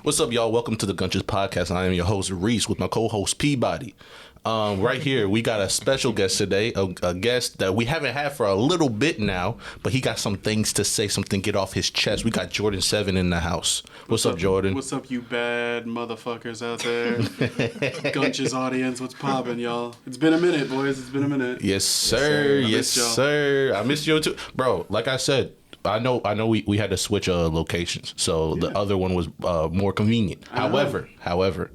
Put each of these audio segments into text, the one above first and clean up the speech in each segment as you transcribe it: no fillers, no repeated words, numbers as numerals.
What's up, y'all? Welcome to the Gunches Podcast. I am your host, Reese, with my co-host, Peabody. Right here, we got a special guest today, a guest that we haven't had for a little bit now, but he got some things to say, something get off his chest. We got Jordan 7 in the house. What's up, Jordan? What's up, you bad motherfuckers out there? Gunches audience, what's poppin', y'all? It's been a minute, boys. It's been a minute. Yes, sir. Yes, sir. I missed you too. Bro, like I said, I know we had to switch locations, so the other one was more convenient. However,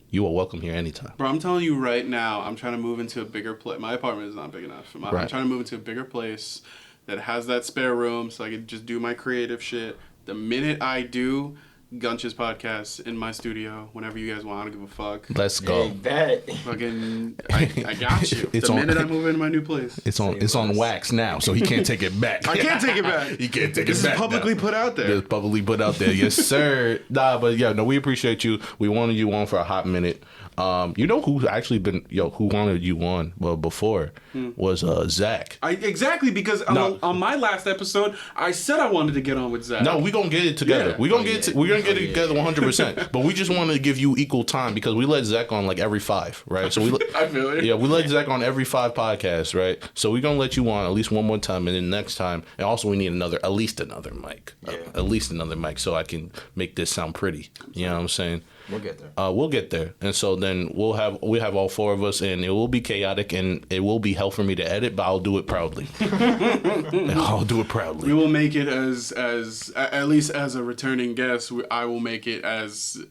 you are welcome here anytime. Bro, I'm telling you right now, I'm trying to move into a bigger place. My apartment is not big enough. I'm trying to move into a bigger place that has that spare room so I can just do my creative shit. The minute I do, Gunches Podcast in my studio, whenever you guys want, I don't give a fuck. Let's go. Fucking, I got you. Minute I move into my new place. It's on wax now, so he can't take it back. I can't take it back. He can't take it back. This is publicly put out there. It's publicly put out there. Yes, sir. We appreciate you. We wanted you on for a hot minute. You know who actually who wanted you on before was Zach. Exactly, because on my last episode, I said I wanted to get on with Zach. No, we're gonna get it together. Yeah. We're gonna get it together 100%. But we just wanted to give you equal time because we let Zach on like every 5, right? So I feel it. Yeah, we let Zach on every 5 podcasts, right? So we're gonna let you on at least one more time, and then next time, and also we need at least another mic, at least another mic, so I can make this sound pretty. You know what I'm saying? We'll get there. We'll get there, and so then we have all 4 of us, and it will be chaotic, and it will be hell for me to edit, but I'll do it proudly. I'll do it proudly. We will make it as at least as a returning guest. I will make it as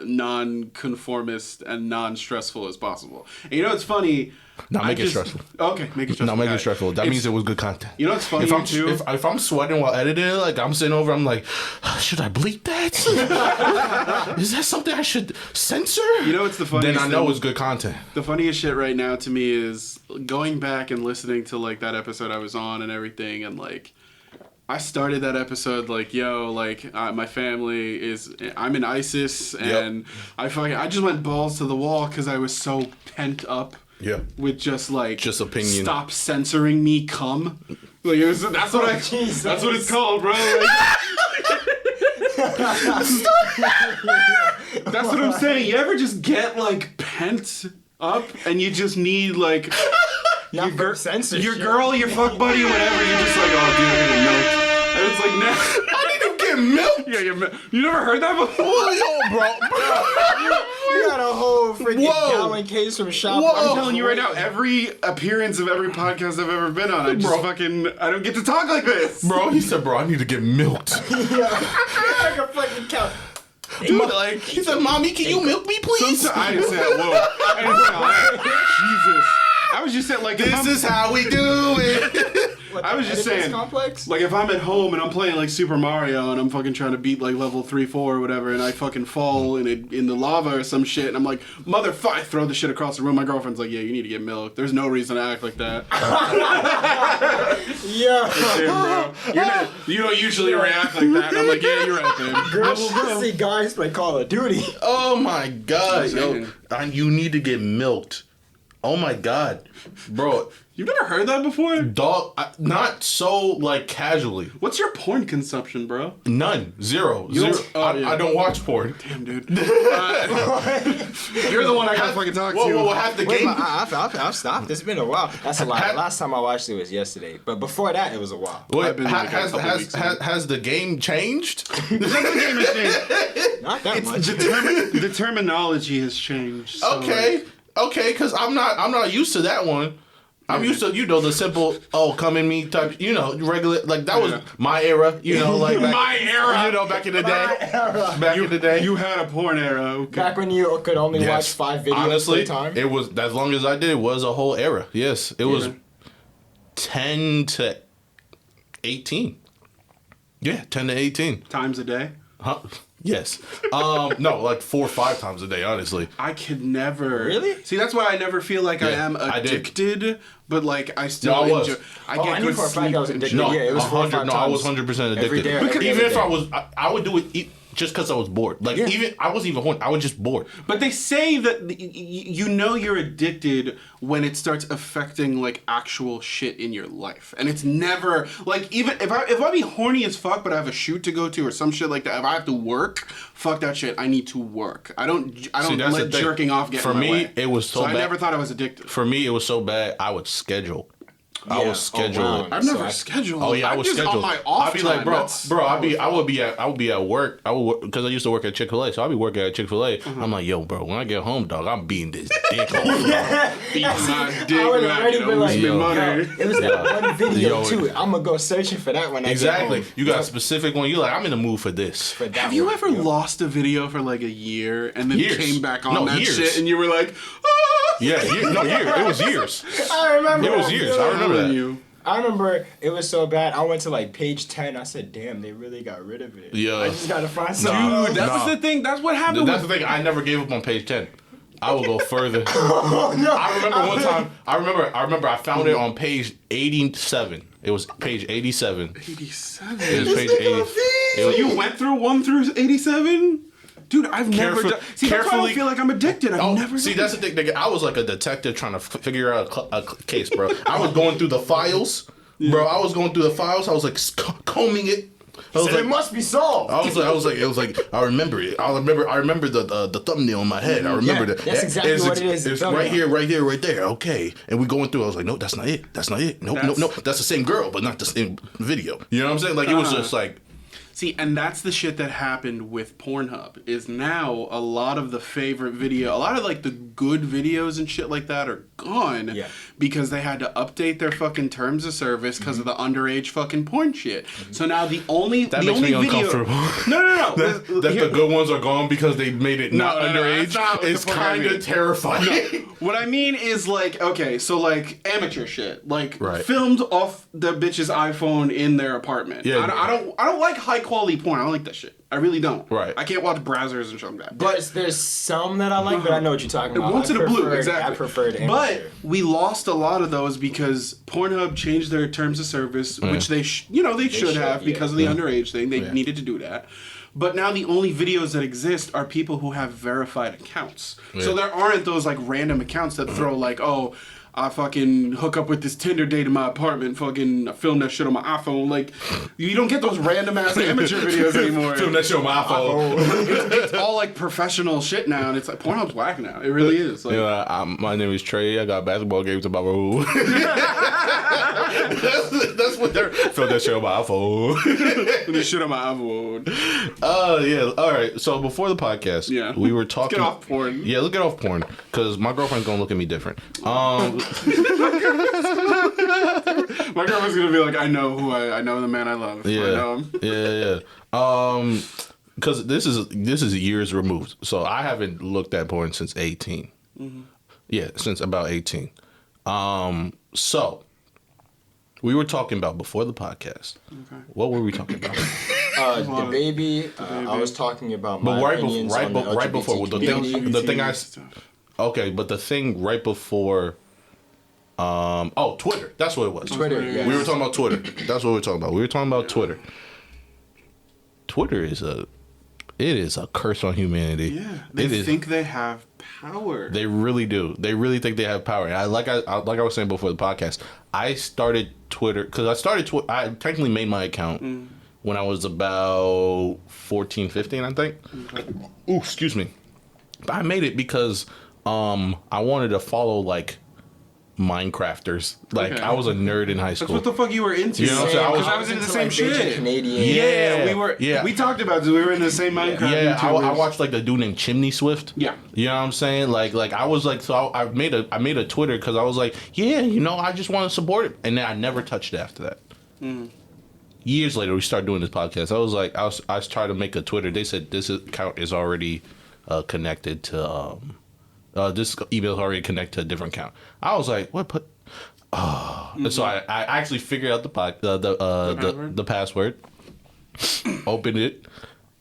non-conformist and non-stressful as possible. And you know what's funny? Not make it stressful. Okay, make it stressful. Not make it stressful. That means it was good content. You know what's funny too? If I'm sweating while editing it, like I'm sitting over, I'm like, should I bleep that? Is that something I should censor? You know what's the funniest? Then I know it's good content. The funniest shit right now to me is going back and listening to like that episode I was on and everything, and like I started that episode like, yo, like my family I'm in ISIS, and I just went balls to the wall because I was so pent up. Yeah. With just opinion. Stop censoring me, come. Like that's what it's called, bro. That's what I'm saying. You ever just get like pent up and you just need like your girl, your fuck buddy, or whatever. You're just like, oh, dude, I need milk. And it's like, nah. I need to get milk. Yeah, you never heard that before? Yo, bro. You got a whole freaking gallon case from shop. I'm telling you right now, every appearance of every podcast I've ever been on, I don't get to talk like this. Bro, he said, bro, I need to get milked. Like a fucking cow. Dude, he said, Mommy, can you milk me, please? I didn't say that. I didn't say that. Jesus. I was just saying, like, this is how we do it. I was just saying, complex? Like, if I'm at home and I'm playing, like, Super Mario and I'm fucking trying to beat, like, level 3, 4 or whatever, and I fucking fall in the lava or some shit, and I'm like, motherfucker, I throw the shit across the room. My girlfriend's like, yeah, you need to get milk. There's no reason to act like that. Yeah. Damn, bro. You don't usually react like that. And I'm like, yeah, you're right, babe. Girls see guys play Call of Duty. Oh, my God. Yo, you need to get milked. Oh, my God. Bro. You've never heard that before? Dog, not so, like, casually. What's your porn consumption, bro? None. Zero. I don't watch porn. Damn, dude. You're the one I gotta fucking talk to. Whoa, half the game. I've stopped. It's been a while. That's a lie. Last time I watched it was yesterday. But before that, it was a while. Wait, has the game changed? The game has changed. Not that much. The terminology has changed. So Okay, because I'm not used to that one. I'm used to, the simple, come in me type, regular, like, that was my era, like. My era! Back in the day. Back in the day. You had a porn era, okay. Back when you could only watch 5 videos at a time? It was, as long as I did, it was a whole era, yes. It was 10 to 18. Yeah, 10 to 18. Times a day? Huh? Yes. No, like 4 or 5 times a day, honestly. I could never. Really? See, that's why I never feel like I am addicted, but like I still enjoy. I knew for a fact I was addicted. No, yeah, it was 4 or 5 times. No, I was 100% addicted. Every day, Even if I was, I would do it just because I was bored. Like even I wasn't even horny. I was just bored. But they say that you know you're addicted when it starts affecting like actual shit in your life, and it's never like even if I be horny as fuck, but I have a shoot to go to or some shit like that. If I have to work, fuck that shit. I need to work. I don't let jerking off get in my way. It was so bad. I never thought I was addicted. For me, it was so bad. I would schedule. I would schedule it. I've never scheduled. Oh yeah, I would schedule. On my off I'd be like, bro. I would be at work. Because I used to work at Chick-fil-A, so I'd be working at Chick-fil-A. I'm like, yo, bro, when I get home, dog, I'm beating this dick off. Beating my dick. I would already be like, money. It was that one video too. I'm gonna go searching for that one. Exactly. You got a specific one. You like, I'm in the mood for this. Have you ever lost a video for like a year and then came back on that shit and you were like, yeah, it was years. I remember. It was years. I remember that. I remember it was so bad. I went to like page 10. I said, "Damn, they really got rid of it." Yeah. I just gotta find something. Dude, that's the thing. That's what happened. That's the thing. I never gave up on page 10. I will go further. I remember one time. I remember. I found it on page 87. It was page 87. 87. It was page 80. So you went through 1 through 87? Dude, I've never done. See, that's why I don't feel like I'm addicted. I've never. See, that's the thing. Nigga, I was like a detective trying to figure out a case, bro. I was going through the files, bro. I was going through the files. I was like combing it. I was like, it must be solved. It was like, I remember it. I remember the thumbnail in my head. I remember that. That's exactly what it is. It's right here, right there. Okay. And we going through. I was like, no, that's not it. Nope. That's the same girl, but not the same video. You know what I'm saying? Like it was just like. See, and that's the shit that happened with Pornhub, is now a lot of the favorite video, a lot of like the good videos and shit like that are gone because they had to update their fucking terms of service because of the underage fucking porn shit. So now the only video... uncomfortable. No. The good ones are gone because they made it not underage. It's kind of terrifying. No. What I mean is like, okay, so like amateur shit, like filmed off the bitch's iPhone in their apartment. Yeah, I don't like high quality porn. I don't like that shit. I really don't. Right. I can't watch browsers and shit like that. But there's some that I like, but I know what you're talking about. Once in a blue, exactly. I preferred amateur. But we lost a lot of those because Pornhub changed their terms of service, which they should have because of the underage thing. They needed to do that. But now the only videos that exist are people who have verified accounts. Yeah. So there aren't those like random accounts that throw like, oh, I fucking hook up with this Tinder date in my apartment, fucking film that shit on my iPhone. Like, you don't get those random ass amateur videos anymore. Film that shit on my iPhone. It's all like professional shit now, and it's like Pornhub's whack now. It really is. Like, my name is Trey. I got basketball games about my room. That's what they're. Film that shit on my iPhone. This shit on my iPhone. Yeah. All right. So before the podcast, we were talking. Let's get off porn. Yeah, let's get off porn because my girlfriend's gonna look at me different. My girlfriend's gonna be like, I know the man I love. Yeah. I know him. Yeah. Because this is years removed, so I haven't looked at porn since 18. Mm-hmm. Yeah, since about 18. So we were talking about before the podcast. Okay. What were we talking about? DaBaby. I was talking about my opinions on the right before the thing I. Okay, but the thing right before. Twitter. That's what it was. Twitter. Yes. We were talking about Twitter. That's what we were talking about. We were talking about Twitter. Twitter is a curse on humanity. Yeah, they think they have power. They really do. They really think they have power. And like I was saying before the podcast, I started Twitter because I technically made my account when I was about 14, 15, I think. Okay. Ooh, excuse me. But I made it because I wanted to follow like Minecrafters. Like I was a nerd in high school. That's what the fuck you were into. You know what I'm saying? I was into the same shit. Canadian. Yeah, we were. Yeah. We talked about this. We were in the same Minecraft. Yeah, I watched like the dude named Chimney Swift. Yeah. You know what I'm saying? Like I was like, so I made a Twitter because I was like, yeah, I just want to support it, and then I never touched it after that. Years later, we started doing this podcast. I was like, I was trying to make a Twitter. They said this account is already connected to. This email is already connected to a different account. I was like, what? So I actually figured out the password. Opened it,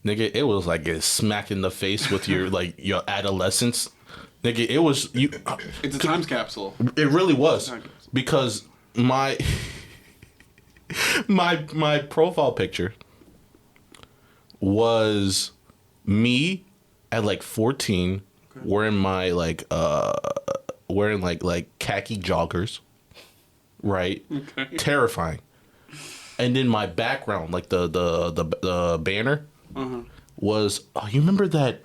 nigga. It was like a smack in the face with your your adolescence, nigga. It was you. It's a time capsule. It really was because my profile picture was me at like 14 wearing my wearing like khaki joggers, right? Okay. Terrifying. And then my background, like the banner, was you remember that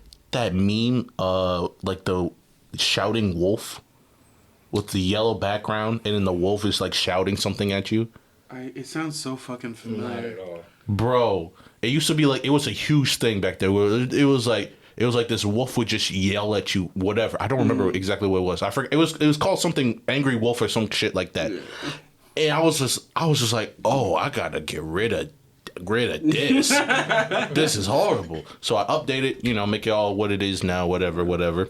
meme, like the shouting wolf with the yellow background, and then the wolf is like shouting something at you. It sounds so fucking familiar. Not at all. Bro, it used to be like, it was a huge thing back there. It was like this wolf would just yell at you, whatever. I don't remember exactly what it was. I forget. It was called something Angry Wolf or some shit like that. Yeah. And I was just like, oh, I gotta get rid of this. This is horrible. So I update it, make it all what it is now, whatever.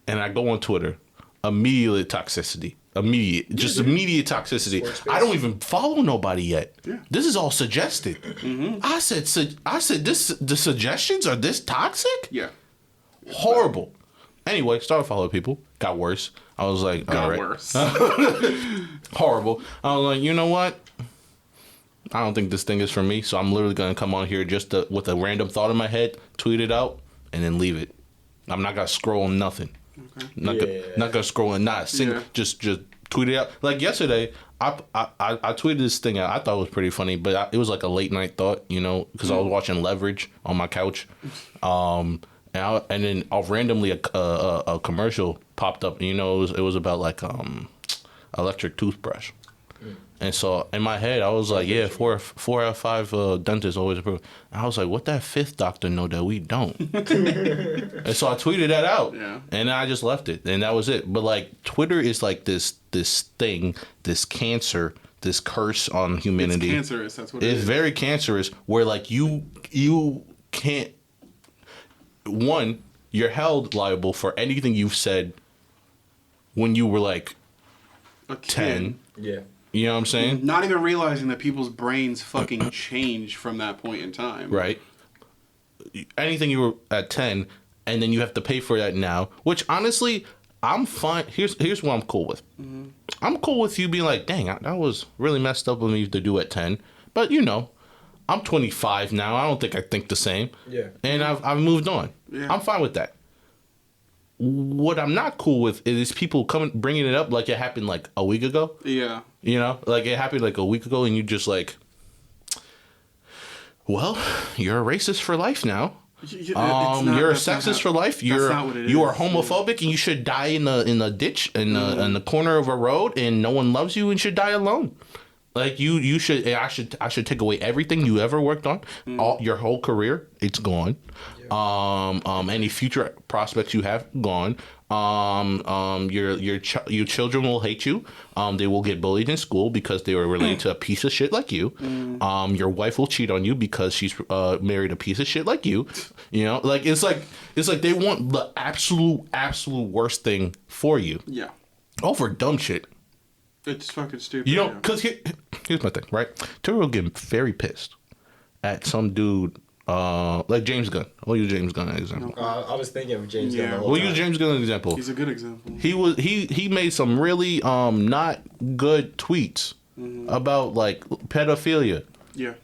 And I go on Twitter. Immediate toxicity. Immediate toxicity. I don't even follow nobody yet. Yeah. This is all suggested. Mm-hmm. I said the suggestions are this toxic? Yeah. Horrible. Anyway, started following people. Got worse. I was like, all right. Worse. Horrible. I was like, you know what? I don't think this thing is for me, so I'm literally going to come on here just with a random thought in my head, tweet it out, and then leave it. I'm not going to scroll on nothing. Okay. Not gonna scroll and not sing. Yeah. Just tweet it out. Like yesterday, I tweeted this thing out. I thought it was pretty funny, but it was like a late night thought, because I was watching Leverage on my couch, and then randomly a commercial popped up. And, it was about like electric toothbrush. And so in my head, I was like, yeah, 4 out of 5 dentists always approve. And I was like, what that 5th doctor know that we don't? And so I tweeted that out. Yeah. And I just left it. And that was it. But like Twitter is like this thing, this cancer, this curse on humanity. It's cancerous. That's what it is. It's very cancerous where like you can't, one, you're held liable for anything you've said when you were like 10. Yeah. You know what I'm saying? Not even realizing that people's brains fucking change from that point in time. Right. Anything you were at 10, and then you have to pay for that now, which honestly, I'm fine. Here's what I'm cool with. Mm-hmm. I'm cool with you being like, dang, that was really messed up of me to do at 10. But, I'm 25 now. I don't think I think the same. Yeah. And I've moved on. Yeah. I'm fine with that. What I'm not cool with is people bringing it up like it happened like a week ago. Yeah. Like it happened like a week ago, and you just like, well, you're a racist for life now. You're a sexist for life. You are homophobic, and you should die in a ditch in the corner of a road, and no one loves you and should die alone. Like you should. I should take away everything you ever worked on, your whole career. It's gone. Yeah. Any future prospects you have gone. Your children will hate you. They will get bullied in school because they were related to a piece of shit like you. Your wife will cheat on you because she's married a piece of shit like you. Like it's like they want the absolute worst thing for you. Yeah. Over dumb shit. It's fucking stupid. Because here's my thing, right? Twitter will get very pissed at some dude. Like James Gunn. We'll use James Gunn as an example. I was thinking of James Gunn the whole We'll time. use James Gunn as an example. He's a good example. He made some really not good tweets about like pedophilia. Yeah.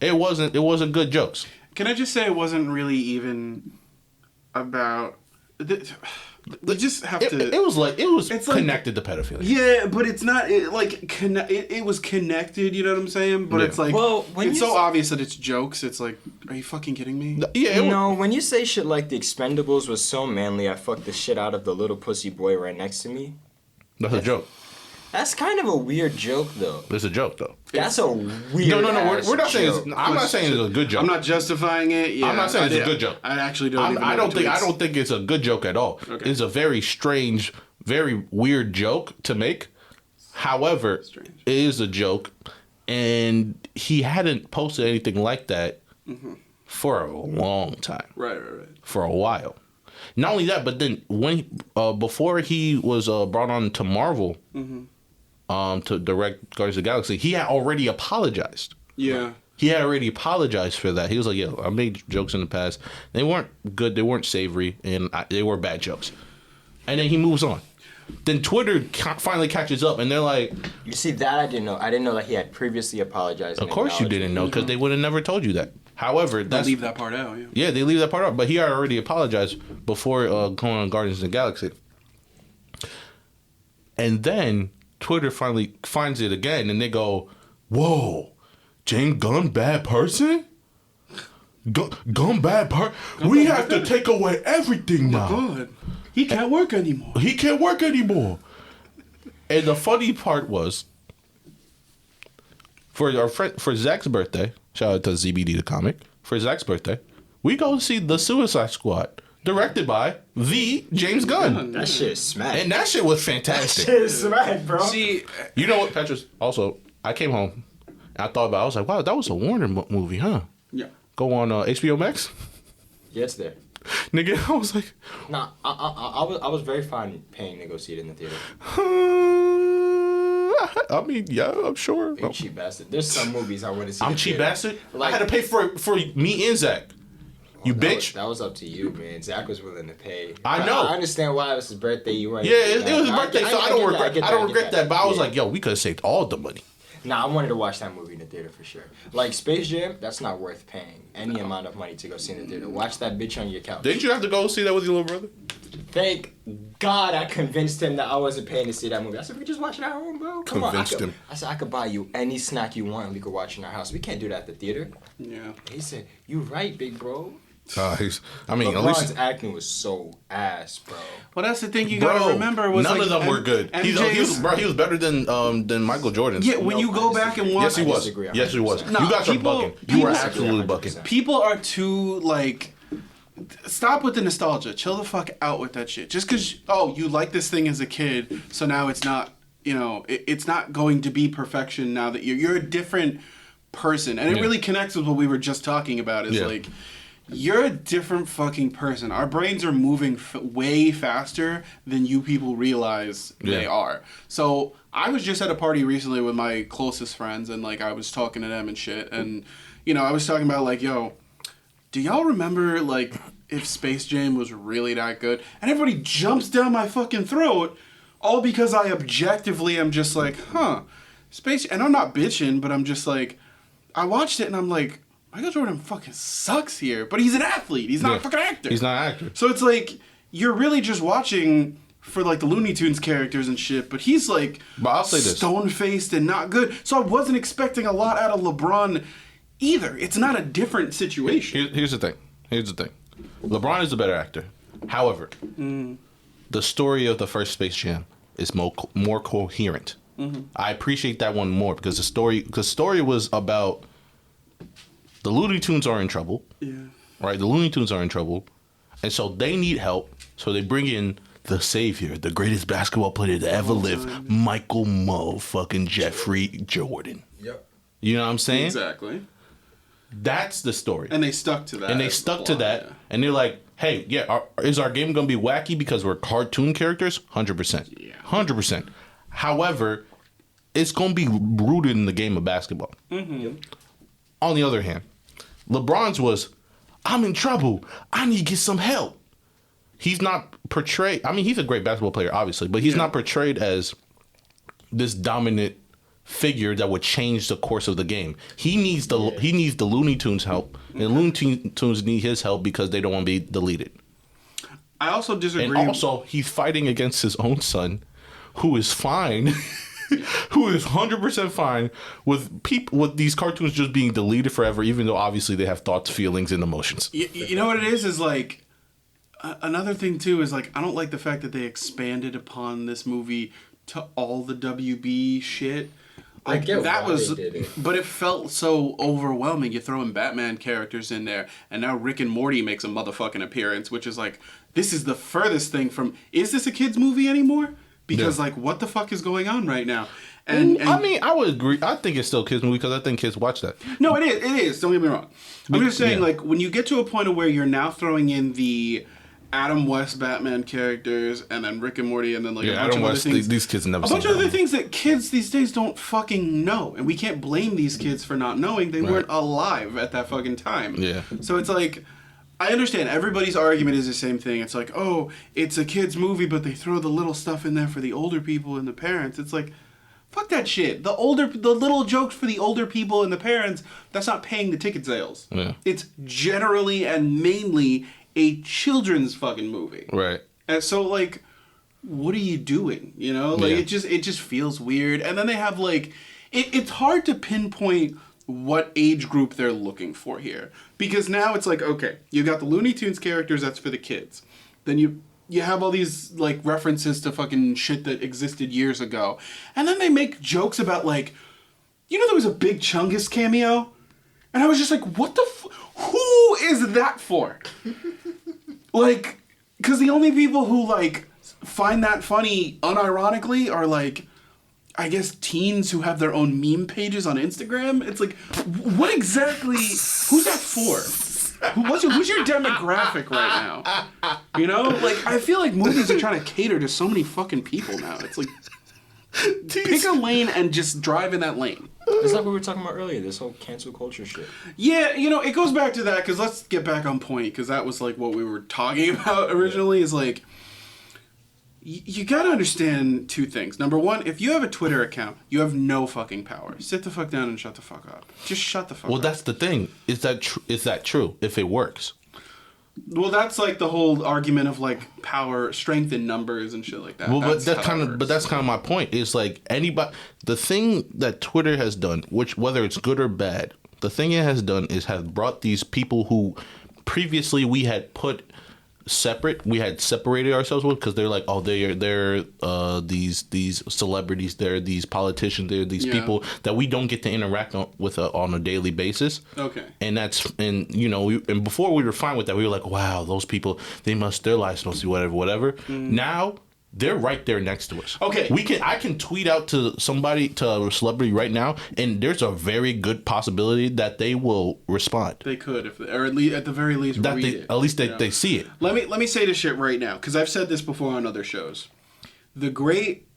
It wasn't good jokes. Can I just say it wasn't really even about we just have to. It was connected to pedophilia. Yeah, but it's not it was connected. You know what I'm saying? But it's like, well, it's so obvious that it's jokes. It's like, are you fucking kidding me? Yeah. When you say shit like the Expendables was so manly, I fucked the shit out of the little pussy boy right next to me. That's a joke. That's kind of a weird joke, though. It's a joke, though. That's a weird. No. We're not saying. I'm not saying it's a good joke. I'm not justifying it. Yeah, I'm not saying it's a good joke. I actually don't. I don't think it's a good joke at all. Okay. It's a very strange, very weird joke to make. However, it is a joke, and he hadn't posted anything like that for a long time. Right. For a while. Not only that, but then when before he was brought on to Marvel. To direct Guardians of the Galaxy, he had already apologized. Yeah. He had already apologized for that. He was like, yo, I made jokes in the past. They weren't good. They weren't savory. And they were bad jokes. And then he moves on. Then Twitter finally catches up, and they're like, You see that I didn't know. I didn't know that he had previously apologized. "Of course you didn't know, because they would have never told you that." However, They leave that part out. Yeah, they leave that part out. But he already apologized before going on Guardians of the Galaxy. And then Twitter finally finds it again, and they go, "Whoa, James Gunn, bad person? Gunn, bad person? We have to take away everything now. God, he can't work anymore. He can't work anymore." And the funny part was, for our friend, for Zach's birthday, shout out to ZBD the comic. For Zach's birthday, we go see The Suicide Squad, directed by the James Gunn. That shit is smack. And that shit was fantastic. That shit is smack, bro. See, You know what, Petrus? Also, I came home and I thought about it. I was like, wow, that was a Warner movie, huh? yeah. Go on HBO Max? Yeah, it's there. Nigga, I was like, Nah, I was very fine paying to go see it in the theater. I mean, yeah, I'm sure. You cheap bastard. There's some movies I want to see. I'm in cheap theater. bastard. Like- I had to pay for me and Zach. You bitch. That was up to you, man. Zach was willing to pay. I know. I understand why it was his birthday. You weren't. Yeah, it was his birthday, so I don't regret that. But I was Yeah. like, yo, we could have saved all the money. Nah, I wanted to watch that movie in the theater for sure. Like Space Jam, that's not worth paying any amount of money to go see in the theater. Watch that bitch on your couch. Didn't you have to go see that with your little brother? Thank God I convinced him that I wasn't paying to see that movie. I said, we could just watch it at home, bro. Come Convinced on. him. I said, I could buy you any snack you want and we could watch in our house. We can't do that at the theater. Yeah. He said, you right, big bro. At LeBron's least acting was so ass, bro. Well, that's the thing you gotta remember was none like, of them were good. He was better than Michael Jordan. Yeah, when you go back and watch, Yes, he was. disagree Yes, he was. 100%. Nah, You guys are people- bugging. You were people- absolutely 100%. bugging. people are too like. Stop with the nostalgia. Chill the fuck out with that shit. Just because you like this thing as a kid, so now it's not. It's not going to be perfection now that you're a different person, and it really connects with what we were just talking about. Is like. You're a different fucking person. Our brains are moving way faster than you people realize they are. So I was just at a party recently with my closest friends, and like I was talking to them and shit, and I was talking about like, yo, do y'all remember like if Space Jam was really that good? And everybody jumps down my fucking throat, all because I objectively am just like, Space. And I'm not bitching, but I'm just like, I watched it and I'm like. Michael Jordan fucking sucks here, but he's an athlete. He's not a fucking actor. He's not an actor. So it's like, you're really just watching for like the Looney Tunes characters and shit, but he's like But I'll say this. stone-faced and not good. So I wasn't expecting a lot out of LeBron either. It's not a different situation. Here's the thing. LeBron is the better actor. However, the story of the first Space Jam is more coherent. Mm-hmm. I appreciate that one more because the story was about the Looney Tunes are in trouble. Yeah. Right? The Looney Tunes are in trouble. And so they need help. So they bring in the savior, the greatest basketball player to ever live, Michael fucking Jeffrey Jordan. Yep. You know what I'm saying? Exactly. That's the story. And they stuck to that. And they stuck to that. Yeah. And they're like, hey, is our game going to be wacky because we're cartoon characters? 100%. Yeah. 100%. However, it's going to be rooted in the game of basketball. Mm-hmm. On the other hand, LeBron's was, I'm in trouble. I need to get some help. He's not portrayed. I mean, he's a great basketball player, obviously, but he's not portrayed as this dominant figure that would change the course of the game. He needs the Looney Tunes help, and the Looney Tunes need his help because they don't want to be deleted. I also disagree. And also, he's fighting against his own son, who is fine. Who is 100% fine with these cartoons just being deleted forever, even though obviously they have thoughts, feelings, and emotions. You know what it is like, another thing too is like, I don't like the fact that they expanded upon this movie to all the WB shit. Like, I get that why was, they did it. but it felt so overwhelming. You're throwing Batman characters in there, and now Rick and Morty makes a motherfucking appearance, which is like, this is the furthest thing from, is this a kid's movie anymore? Because, like, what the fuck is going on right now? And I mean, I would agree. I think it's still a kids movie because I think kids watch that. No, it is. It is. Don't get me wrong. I'm just saying, like, when you get to a point of where you're now throwing in the Adam West Batman characters and then Rick and Morty and then, like, a bunch Adam of West, other things. these kids never a bunch of other things that kids these days don't fucking know. And we can't blame these kids for not knowing. They weren't alive at that fucking time. Yeah. So it's like, I understand everybody's argument is the same thing. It's like, oh, it's a kid's movie, but they throw the little stuff in there for the older people and the parents. It's like, fuck that shit. The little jokes for the older people and the parents, that's not paying the ticket sales. Yeah. It's generally and mainly a children's fucking movie. Right. And so, like, what are you doing? You know? Like, it just feels weird. And then they have, like, it's hard to pinpoint what age group they're looking for here. Because now it's like, okay, you got the Looney Tunes characters, that's for the kids. Then you have all these, like, references to fucking shit that existed years ago. And then they make jokes about, like, you know there was a Big Chungus cameo? And I was just like, what the who is that for? Like, because the only people who, like, find that funny unironically are, like, I guess teens who have their own meme pages on Instagram. It's like, what exactly, who's that for? Who's your demographic right now? You know? Like, I feel like movies are trying to cater to so many fucking people now. It's like, pick a lane and just drive in that lane. It's like we were talking about earlier, this whole cancel culture shit. Yeah, you know, it goes back to that, because let's get back on point, because that was, like, what we were talking about originally, is, like, you gotta understand two things. Number one, if you have a Twitter account, you have no fucking power. Sit the fuck down and shut the fuck up. Just shut the fuck up. Well, that's the thing. Is that true? If it works. Well, that's like the whole argument of like power, strength in numbers and shit like that. Well, that's kind of my point. Is like anybody. The thing that Twitter has done, which whether it's good or bad, the thing it has done is have brought these people who previously we had put separate, we had separated ourselves with, because they're like, oh, they're these celebrities, they're these politicians, they're these people that we don't get to interact with on a daily basis. Okay. And you know, and before we were fine with that, we were like, wow, those people, their lives must be whatever. Now they're right there next to us. Okay. I can tweet out to somebody, to a celebrity right now, and there's a very good possibility that they will respond. They could, or at the very least read it. At least they see it. Let me say this shit right now, because I've said this before on other shows. The great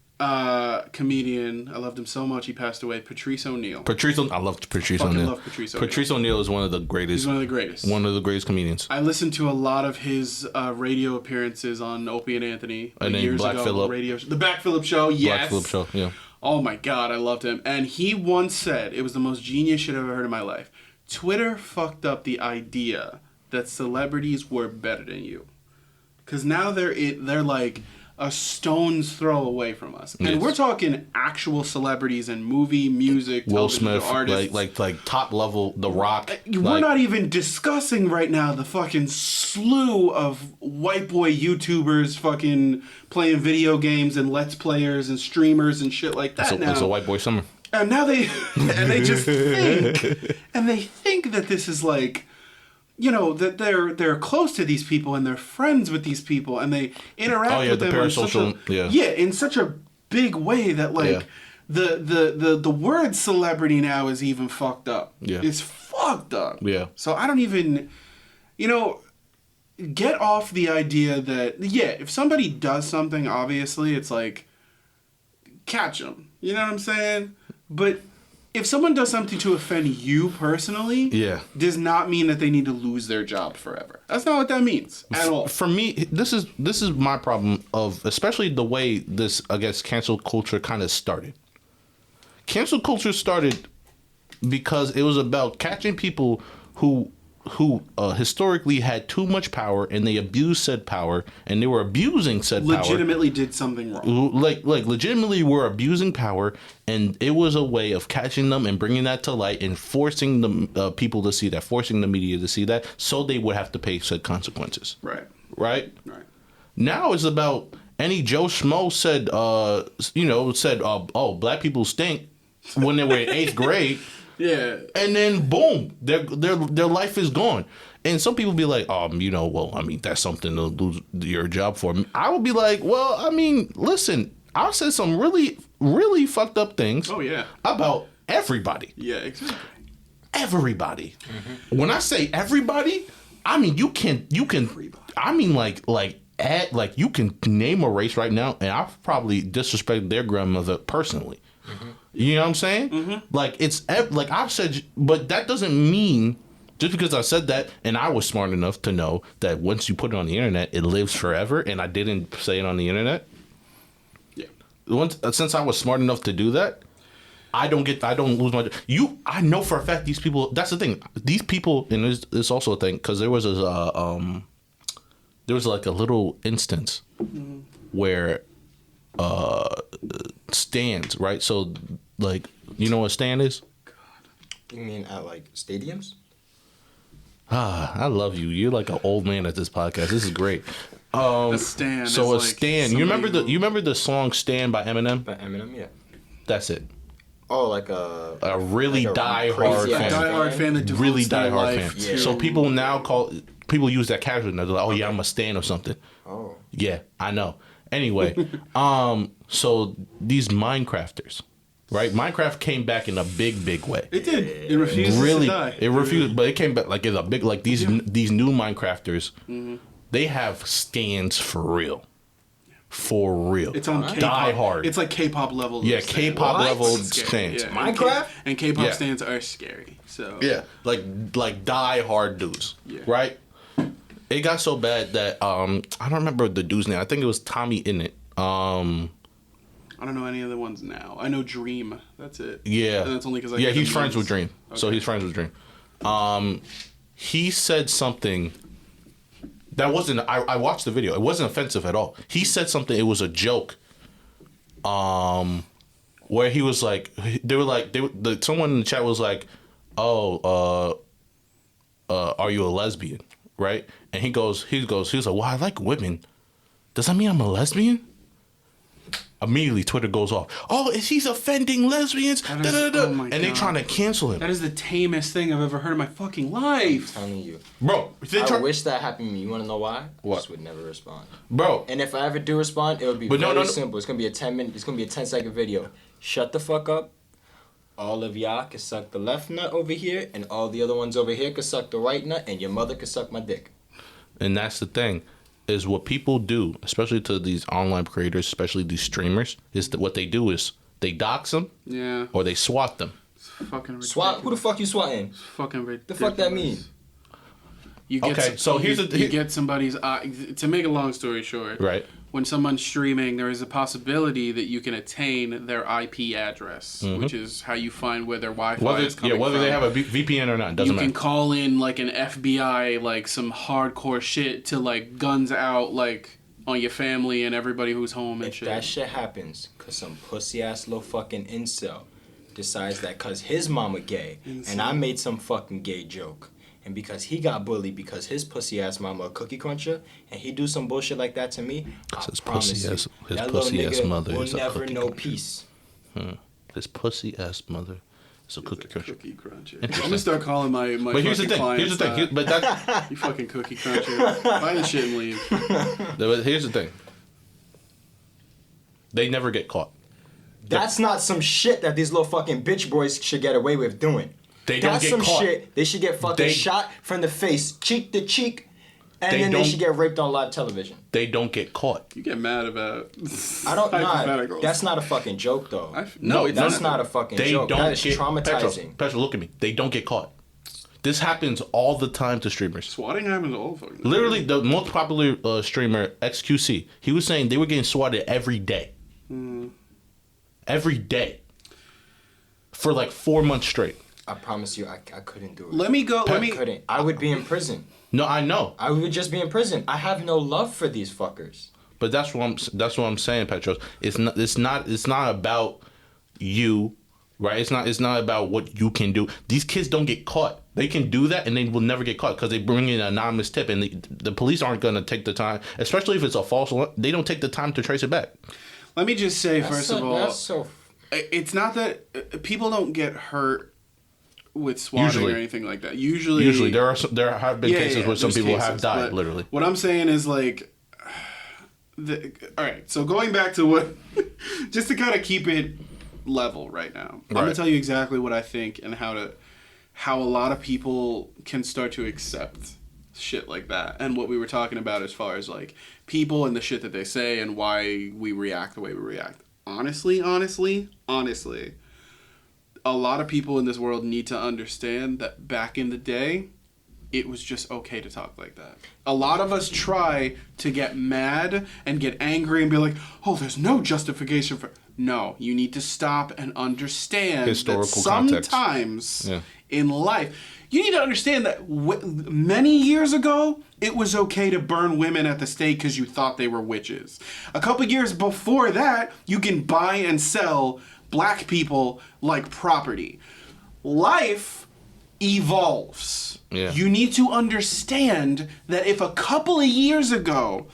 comedian, I loved him so much, he passed away, Patrice O'Neal. I love Patrice O'Neal. Love Patrice O'Neal. Patrice O'Neal is one of the greatest. He's one of the greatest. One of the greatest comedians. I listened to a lot of his radio appearances on Opie and Anthony years ago. The Black Phillip Show, yes. Black Phillip Show, yeah. Oh my God, I loved him. And he once said, it was the most genius shit I've ever heard in my life, Twitter fucked up the idea that celebrities were better than you. Because now they're like a stone's throw away from us. And we're talking actual celebrities in movie, music, Will Smith, artists. like top level, The Rock. We're not even discussing right now the fucking slew of white boy YouTubers fucking playing video games and Let's Players and streamers and shit like that now. It's a white boy summer. And now they just think that this is like, you know, that they're close to these people and they're friends with these people and they interact with them in such a big way that like the word celebrity now is even fucked up. Yeah. It's fucked up. Yeah. So I don't even, you know, get off the idea that if somebody does something, obviously it's like catch them. You know what I'm saying? But if someone does something to offend you personally, does not mean that they need to lose their job forever. That's not what that means at all. For me, this is my problem of, especially the way this, I guess, cancel culture kind of started. Cancel culture started because it was about catching people who historically had too much power and they abused said power and they were abusing said power. Legitimately did something wrong. Like legitimately were abusing power, and it was a way of catching them and bringing that to light and forcing the people to see that, forcing the media to see that, so they would have to pay said consequences. Right. Now it's about any Joe Schmo said, oh, black people stink when they were in 8th grade. Yeah. And then boom, their life is gone. And some people be like, that's something to lose your job for. I would be like, well, I mean, listen, I've said some really, really fucked up things. Oh yeah. About everybody. Yeah, exactly. Everybody. Mm-hmm. When I say everybody, I mean you can I mean like you can name a race right now and I've probably disrespected their grandmother personally. Mm-hmm. You know what I'm saying? Mm-hmm. Like it's like I've said, but that doesn't mean Just because I said that, and I was smart enough to know that once you put it on the internet, it lives forever, and I didn't say it on the internet. Yeah. Since I was smart enough to do that, I don't lose my. I know for a fact these people. That's the thing. These people, and there's also a thing because there was like a little instance where stands, right? So like, you know what a stand is? You mean at like stadiums? I love you. You're like an old man at this podcast. This is great. A stand. So is a like stand. You remember the song "Stand" by Eminem? By Eminem, yeah. That's it. Oh, like a really like die-hard fan. Die-hard fan that devotes Really their die-hard life fan. to- So people use that casually. They're like, "Oh yeah, I'm a stan or something." Oh. Yeah, I know. Anyway, so these Minecrafters, right? Minecraft came back in a big way. It did. It refuses Really, to die. it refused, but it came back like it's a big like these new Minecrafters. They have stands for real. For real. It's on K-pop. Die hard. It's like K-pop level. Yeah, stand. K-pop What? level It's scary, stands. yeah. Minecraft? And K-pop Yeah. stands are scary. So Yeah, like die hard dudes, Yeah. right? It got so bad that I don't remember the dude's name. I think it was Tommy Innit. I don't know any other ones now. I know Dream. That's it. Yeah, And that's only because yeah, he's friends with Dream. So Okay. he's friends with Dream. He said something that wasn't. I watched the video. It wasn't offensive at all. He said something. It was a joke. Where he was like, someone in the chat was like, "Oh, are you a lesbian?" Right? And he was like, "Well, I like women. Does that mean I'm a lesbian?" Immediately, Twitter goes off. "Oh, he's offending lesbians." That is- Da-da-da-da. oh my and they God. trying to cancel him. That is the tamest thing I've ever heard in my fucking life. I'm telling you. Bro, I wish that happened to me. You want to know why? What? I just would never respond. bro, And if I ever do respond, it would be But no, very no, no. simple. It's gonna be a 10-minute. It's gonna be a 10-second video. Shut the fuck up. All of y'all can suck the left nut over here, and all the other ones over here can suck the right nut, and your mother can suck my dick. and that's the thing, is what people do, especially to these online creators, especially these streamers, is that what they do is they dox them Yeah. or they swat them. It's fucking ridiculous. Swat? Who the fuck you swatting? It's fucking ridiculous. The fuck that mean? You get Okay, so here's you, the- you get somebody's to make a long story short. Right. When someone's streaming, there is a possibility that you can attain their IP address, which is how you find where their Wi-Fi is coming Whether from. they have a VPN or not, doesn't You can matter. call in like an FBI, like some hardcore shit to like guns out like on your family and everybody who's home and If shit. that shit happens, cause some pussy ass little fucking incel decides that cause his mama gay, and I made some fucking gay joke, and because he got bullied because his pussy ass mama a cookie cruncher, and he do some bullshit like that to me, I His promise pussy you, ass- his that little pussy ass nigga mother will is a never cookie know cruncher. peace. His pussy ass mother is a cookie cruncher. Cookie cruncher. I'm gonna start calling my But here's the fucking thing. Here's the clients thing. But that. you fucking cookie cruncher. Buy the shit and leave. But here's the thing. They never get caught. That's not some shit that these little fucking bitch boys should get away with doing. They don't That's get some caught. shit they should get fucking They- shot from the face, cheek to cheek, and They then they don't- should get raped on live television. They don't get caught. You get mad about I don't know. hypotheticals. That's not a fucking joke though. No, it's That's not a fucking They joke. don't That is get traumatizing. Petra, look at me. They don't get caught. This happens all the time to streamers. Swatting happens all fucking time. Literally, the most popular streamer, XQC, he was saying they were getting swatted every day. Every day. For like 4 months straight. I promise you, I couldn't do it. Let me go. I Let me. couldn't. I would be in prison. No, I know. I would just be in prison. I have no love for these fuckers. But that's what I'm saying, Petros. It's not about you, right? It's not about what you can do. These kids don't get caught. They can do that and they will never get caught because they bring in an anonymous tip and the police aren't going to take the time, especially if it's a false one. They don't take the time to trace it back. Let me just say first of all, That's so. it's not that people don't get hurt with swatting Usually. or anything like that. Usually there have been cases where some there's people have cases, died, but literally. What I'm saying is like, all right. So going back to what, just to kind of keep it level right now, I'm gonna Right. tell you exactly what I think and how a lot of people can start to accept shit like that, and what we were talking about as far as like people and the shit that they say and why we react the way we react. Honestly, a lot of people in this world need to understand that back in the day, it was just okay to talk like that. A lot of us try to get mad and get angry and be like, oh, there's no justification for... No, you need to stop and understand historical that sometimes in life, you need to understand that many years ago, it was okay to burn women at the stake because you thought they were witches. A couple years before that, you can buy and sell black people like property. Life evolves. Yeah. You need to understand that if a couple of years ago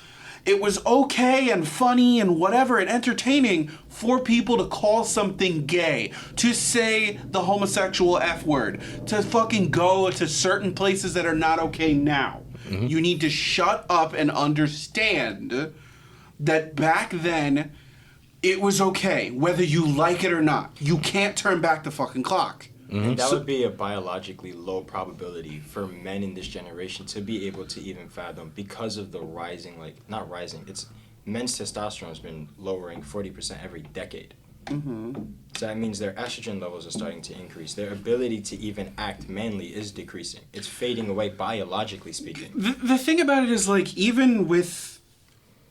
it was okay and funny and whatever and entertaining for people to call something gay, to say the homosexual F word, to fucking go to certain places that are not okay now. Mm-hmm. You need to shut up and understand that back then it was okay, whether you like it or not. You can't turn back the fucking clock. Mm-hmm. And that would be a biologically low probability for men in this generation to be able to even fathom because of the rising, not rising, it's men's testosterone has been lowering 40% every decade. Mm-hmm. So that means their estrogen levels are starting to increase. Their ability to even act manly is decreasing. It's fading away biologically speaking. The thing about it is, even with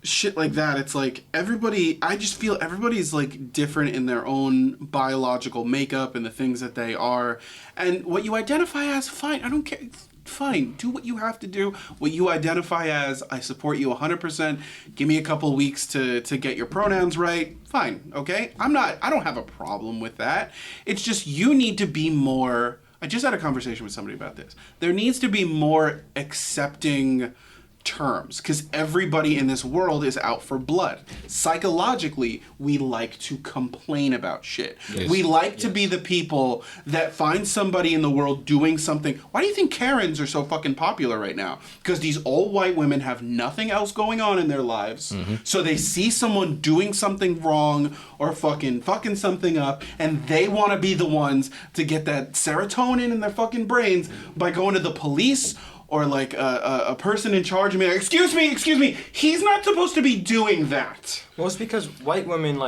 shit like that, it's I just feel everybody's different in their own biological makeup and the things that they are, and what you identify as, fine, I don't care, fine, do what you have to do, what you identify as, I support you 100%, give me a couple weeks to get your pronouns right, fine, okay, I don't have a problem with that. It's just you need to be more, I just had a conversation with somebody about this, there needs to be more accepting terms, because everybody in this world is out for blood. Psychologically, we like to complain about shit. Yes. We like to be the people that find somebody in the world doing something. Why do you think Karens are so fucking popular right now? Because these old white women have nothing else going on in their lives, so they see someone doing something wrong or fucking something up, and they want to be the ones to get that serotonin in their fucking brains by going to the police or a person in charge of me, excuse me, he's not supposed to be doing that. Well, it's because white women,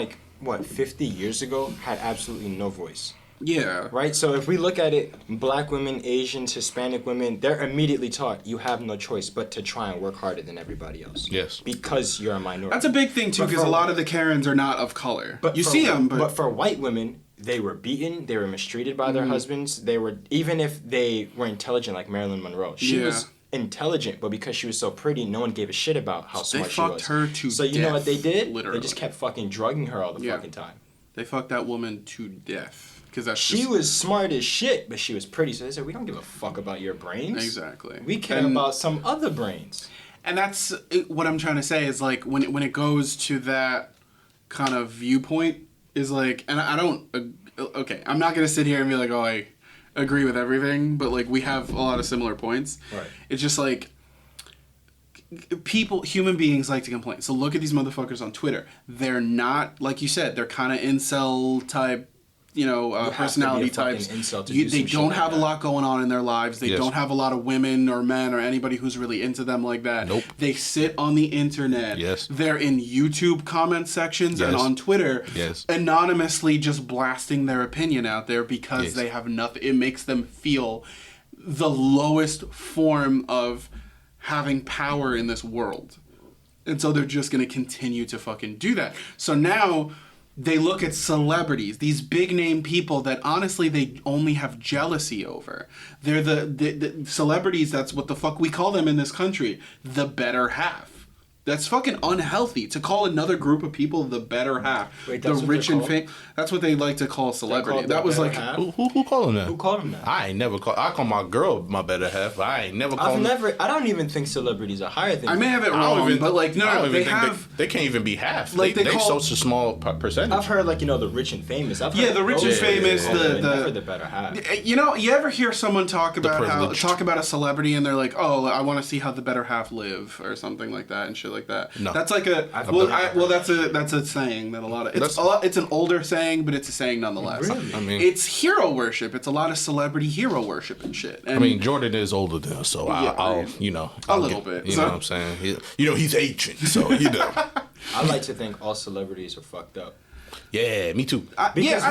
50 years ago, had absolutely no voice. Yeah. Right? So if we look at it, black women, Asians, Hispanic women, they're immediately taught you have no choice but to try and work harder than everybody else. Yes. Because you're a minority. That's a big thing, too, because a lot of the Karens are not of color. But you see them, But for white women, they were beaten, they were mistreated by their husbands, they were, even if they were intelligent like Marilyn Monroe, she was intelligent, but because she was so pretty, no one gave a shit about how smart she was. They fucked her to death. So you know what they did? Literally. They just kept fucking drugging her all the fucking time. They fucked that woman to death. Because she was smart as shit, but she was pretty, so they said, we don't give a fuck about your brains. Exactly. We care about some other brains. And that's what I'm trying to say is when it goes to that kind of viewpoint is and I don't, okay, I'm not going to sit here and be like, oh, I agree with everything, but we have a lot of similar points. Right. It's just human beings like to complain. So look at these motherfuckers on Twitter. They're not, like you said, they're kind of incel type, personality types. They don't have a lot going on in their lives. They don't have a lot of women or men or anybody who's really into them like that. Nope. They sit on the internet. Yes. They're in YouTube comment sections and on Twitter. Yes. Anonymously just blasting their opinion out there because they have nothing. It makes them feel the lowest form of having power in this world. And so they're just going to continue to fucking do that. So now they look at celebrities, these big name people that honestly they only have jealousy over. They're the celebrities, that's what the fuck we call them in this country, the better half. That's fucking unhealthy to call another group of people the better half. Wait, the rich and famous. That's what they like to call celebrity. That was who called them that? Who called them that? I ain't never call. I call my girl my better half. But I ain't never call. I don't even think celebrities are higher than. I may have it wrong, but no, they have. They can't even be half. They such a small percentage. I've heard the rich and famous. The rich and famous. The better half. You ever hear someone talk about a celebrity and they're like, oh, I want to see how the better half live or something like that and shit like that. No. That's that's a saying that it's an older saying, but it's a saying nonetheless. Really? I mean, it's hero worship. It's a lot of celebrity hero worship and shit. And Jordan is older than us, so I'll a little bit. You know what I'm saying? He's ancient, so I like to think all celebrities are fucked up. Yeah, me too. Because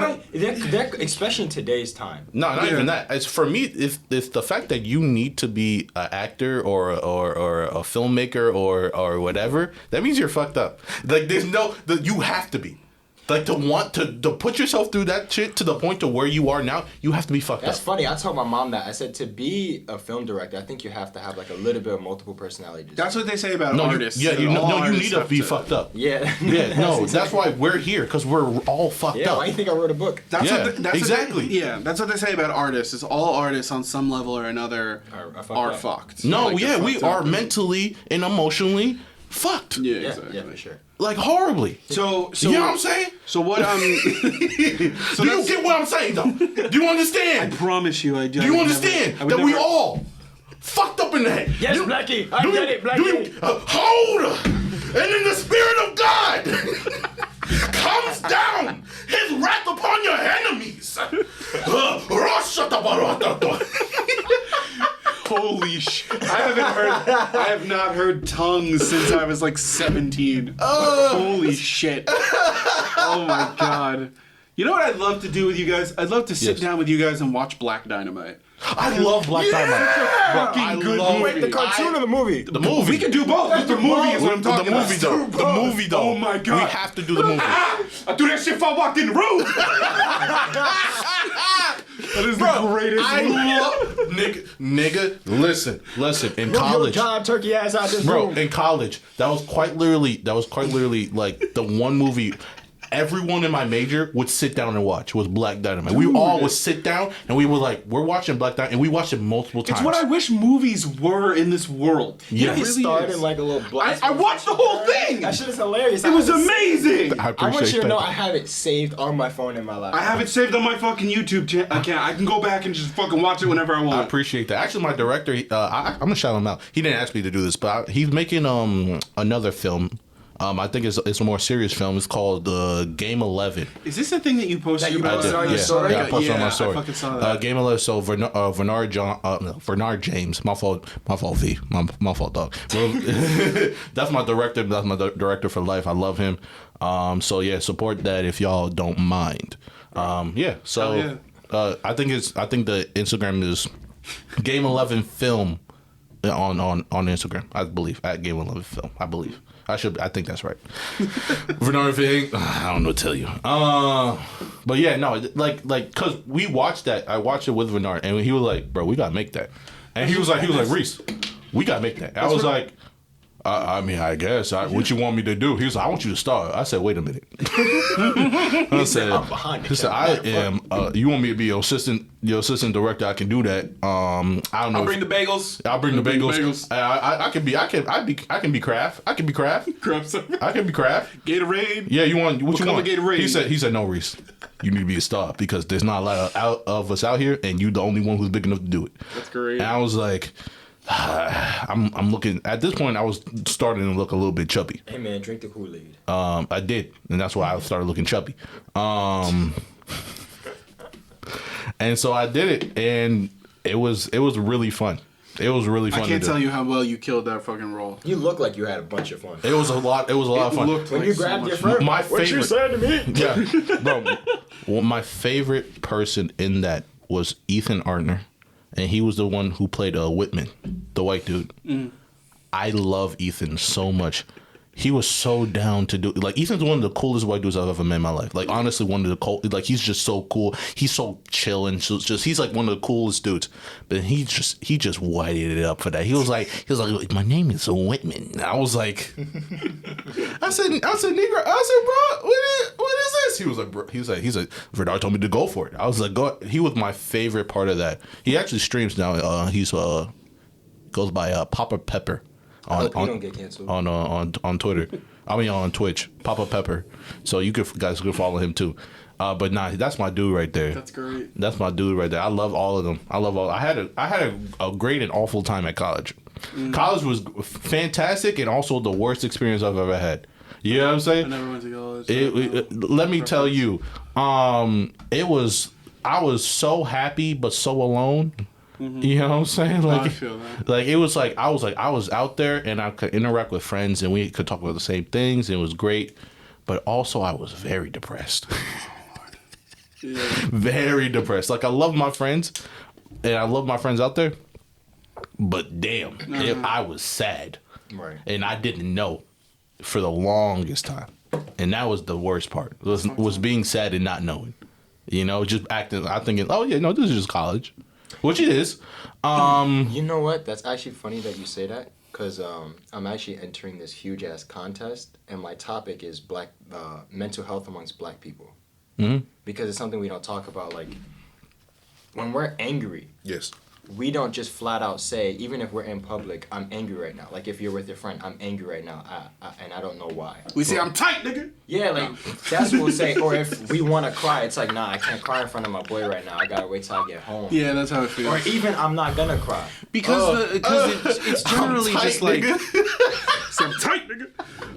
especially in today's time. No, not even that. It's for me. It's the fact that you need to be an actor or a filmmaker or whatever. That means you're fucked up. Like there's you have to be. Like to want to put yourself through that shit to the point to where you are now, you have to be fucked That's up. funny. I told my mom that. I said to be a film director, I think you have to have like a little bit of multiple personalities. That's what they say about artists. You need to be fucked up. Yeah. Yeah, no, that's why we're here, because we're all fucked up. Yeah, why do you think I wrote a book? That's exactly. That's what they say about artists. Is all artists on some level or another are fucked. No, Like, we are mentally and emotionally fucked. Yeah, exactly. Yeah, for sure. Like horribly. So you know what I'm saying? So what Do you get what I'm saying though? Do you understand? I promise you, I do. Do you understand that we all fucked up in the head? Yes, Blackie, I get it, Blackie. Hold! And in the spirit of God comes down his wrath upon your enemies. Holy shit! I have not heard tongues since I was like 17. Holy shit! Oh my god! You know what I'd love to do with you guys? I'd love to sit down with you guys and watch Black Dynamite. I love Black Dynamite. Fucking good movie. Wait, the cartoon or the movie? The movie. We can do both. The movie is what I'm talking about. The movie though. Oh my god. We have to do the movie. I do that shit if I walked in the room. That is the greatest movie. Nigga, listen. In college, John turkey ass out this bro. room. In college, that was quite literally like the one movie everyone in my major would sit down and watch was Black Dynamite. We all would sit down and we were like, we're watching Black Dynamite, and we watched it multiple times. It's what I wish movies were in this world. Yeah. He really started is. like a little black. I watched the whole thing. That shit is hilarious. It was amazing. I I want appreciate you to know that. I have it saved on my phone in my laptop. I have it saved on my fucking YouTube account. I can go back and just fucking watch it whenever I want. I appreciate that. Actually, my director, I'm gonna shout him out. He didn't ask me to do this, but he's making another film. I think it's a more serious film. It's called Game 11. Is this the thing that you posted? That you posted on your story? Yeah, I posted on my story. I fucking saw that. Game 11. So Bernard James. My fault. V. My fault, dog. That's my director. That's my director for life. I love him. So yeah, support that if y'all don't mind. Yeah. So I think the Instagram is Game 11 Film on Instagram. I believe at Game 11 Film. I believe. I think that's right. Bernard Ving, I don't know what to tell you. But yeah, no, like, cause we watched that. I watched it with Bernard, and he was like, "Bro, we gotta make that." And he was like, "Reese, we gotta make that." I was like, I mean, I guess. What you want me to do? He was like, "I want you to star." I said, "Wait a minute." I said, I'm behind the he said, "I am. You want me to be your assistant director? I can do that. I don't know. I'll bring the bagels. I'll bring the bagels. I can be Kraft. I can be Kraft. I can be Kraft. Gatorade. Yeah, you want what you want? Gatorade. He said, no, Reese. You need to be a star because there's not a lot of us out here, and you're the only one who's big enough to do it. That's great. And I was like, I'm looking at this point. I was starting to look a little bit chubby. Hey man, drink the Kool-Aid. I did, and that's why I started looking chubby. And so I did it, and it was really fun. It was really fun. I can't tell you how well you killed that fucking role. You look like you had a bunch of fun. It was a lot. It was a lot of fun. When you grabbed your friend, my what favorite. you said to me? Yeah, bro. Well, my favorite person in that was Ethan Artner, and he was the one who played Whitman, the white dude. I love Ethan so much. He was so down to do. Like, Ethan's one of the coolest white dudes I've ever met in my life. Like, honestly, one of the cool. Like, he's just so cool. He's so chill and he's like one of the coolest dudes. But he just whited it up for that. He was like, my name is Whitman. And I was like, I said, Negro. I said, bro, what is this? He was like, bro. He's like, Verdar told me to go for it. I was like, go. He was my favorite part of that. He actually streams now. He's goes by Papa Pepper. I hope you don't get canceled. On Twitter. I mean on Twitch. Papa Pepper. So you guys could follow him too. But nah, that's my dude right there. That's great. That's my dude right there. I love all of them. I had a great and awful time at college. College was fantastic and also the worst experience I've ever had. You know what I'm saying? I never went to college. Let me tell you, I was so happy but so alone. You know what I'm saying? Like, I feel that. Like, it was like I was out there and I could interact with friends and we could talk about the same things and it was great. but also I was very depressed. Yeah. Very depressed. Like, I love my friends, and I love my friends out there, but damn, I was sad. Right. And I didn't know for the longest time. And that was the worst part, was being sad and not knowing. You know, just acting, I'm thinking, oh yeah, no, this is just college. Which it is. You know what? That's actually funny that you say that, because I'm actually entering this huge ass contest, and my topic is mental health amongst black people. Mm-hmm. Because it's something we don't talk about. Like, when we're angry, Yes. we don't just flat out say, even if we're in public, I'm angry right now. Like, if you're with your friend, I'm angry right now, and I don't know why. We say, I'm tight, nigga. Yeah, like, that's what we'll say. Or if we want to cry, it's like, nah, I can't cry in front of my boy right now. I gotta wait till I get home. Yeah, that's how it feels. Or even, I'm not gonna cry. Because it's generally tight, just like, nigga. say, I'm tight, nigga.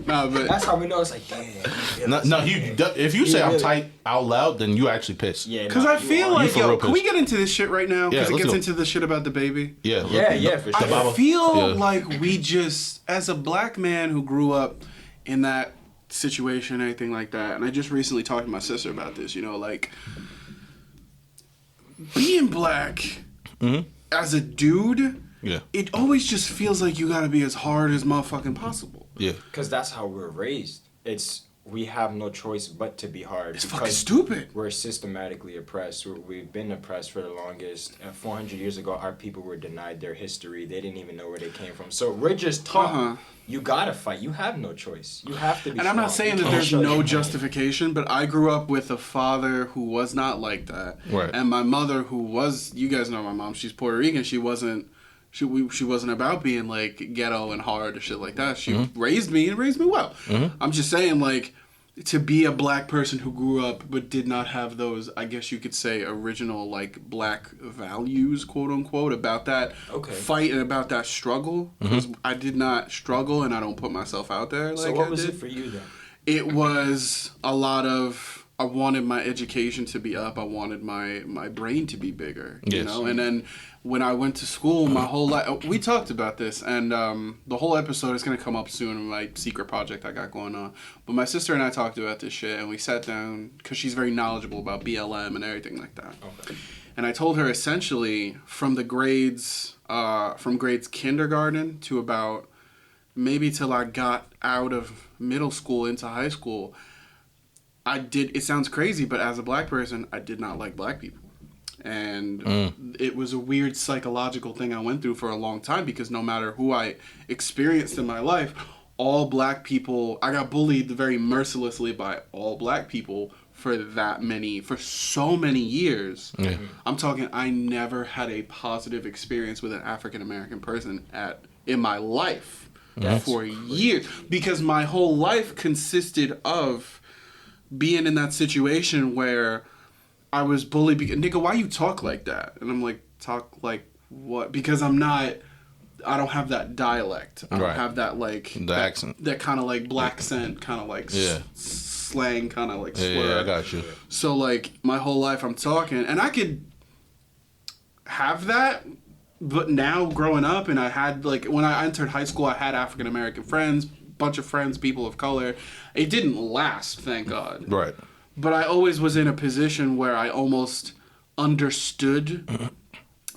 Nah, but That's how we know it's like, damn. No, if you say Yeah, I'm really. tight out loud, then you actually pissed. Yeah, because no, I feel you are. like, for yo, real can we pissed. get into this shit right now? Yeah, Because it let's gets go. into the shit about DaBaby. Yeah. Yeah, for sure. I feel Yeah. like we just, as a black man who grew up in that situation, anything like that, and I just recently talked to my sister about this, you know, like, being black as a dude, Yeah. it always just feels like you gotta be as hard as motherfucking possible. Yeah. Because that's how we're raised. We have no choice but to be hard. It's fucking because stupid. We're systematically oppressed. We've been oppressed for the longest. 400 years ago, our people were denied their history. They didn't even know where they came from. So we're just taught, you gotta fight. You have no choice. You have to be And I'm not strong. saying You that can't there's show no your justification, but I grew up with a father who was not like that. Right. And my mother who was, you guys know my mom, she's Puerto Rican. She wasn't about being like ghetto and hard or shit like that. She raised me and raised me well. I'm just saying, like, to be a black person who grew up but did not have those, I guess you could say, original like black values, quote unquote, about that fight and about that struggle. Because I did not struggle and I don't put myself out there like So what I was did. it for you then? It was a lot of, I wanted my education to be up. I wanted my brain to be bigger, you Yes. know? And then when I went to school, my whole life, we talked about this, and the whole episode is going to come up soon in my secret project I got going on. But my sister and I talked about this shit, and we sat down, because she's very knowledgeable about BLM and everything like that. Okay. And I told her essentially from grades kindergarten to about maybe till I got out of middle school into high school, it sounds crazy, but as a black person, I did not like black people. And it was a weird psychological thing I went through for a long time, because no matter who I experienced in my life, all black people, I got bullied very mercilessly by all black people for so many years. Yeah. I'm talking, I never had a positive experience with an African American person in my life for years, because my whole life consisted of being in that situation where I was bullied. Nigga, why you talk like that? And I'm like, talk like what? Because I don't have that dialect. I don't have that like the accent. That kind of like black scent, kind of like slang, kind of like slur. Yeah, I got you. So like my whole life I'm talking, and I could have that, but now growing up, and I had like when I entered high school, I had African American friends, bunch of friends, people of color. It didn't last, thank God. Right. But I always was in a position where I almost understood.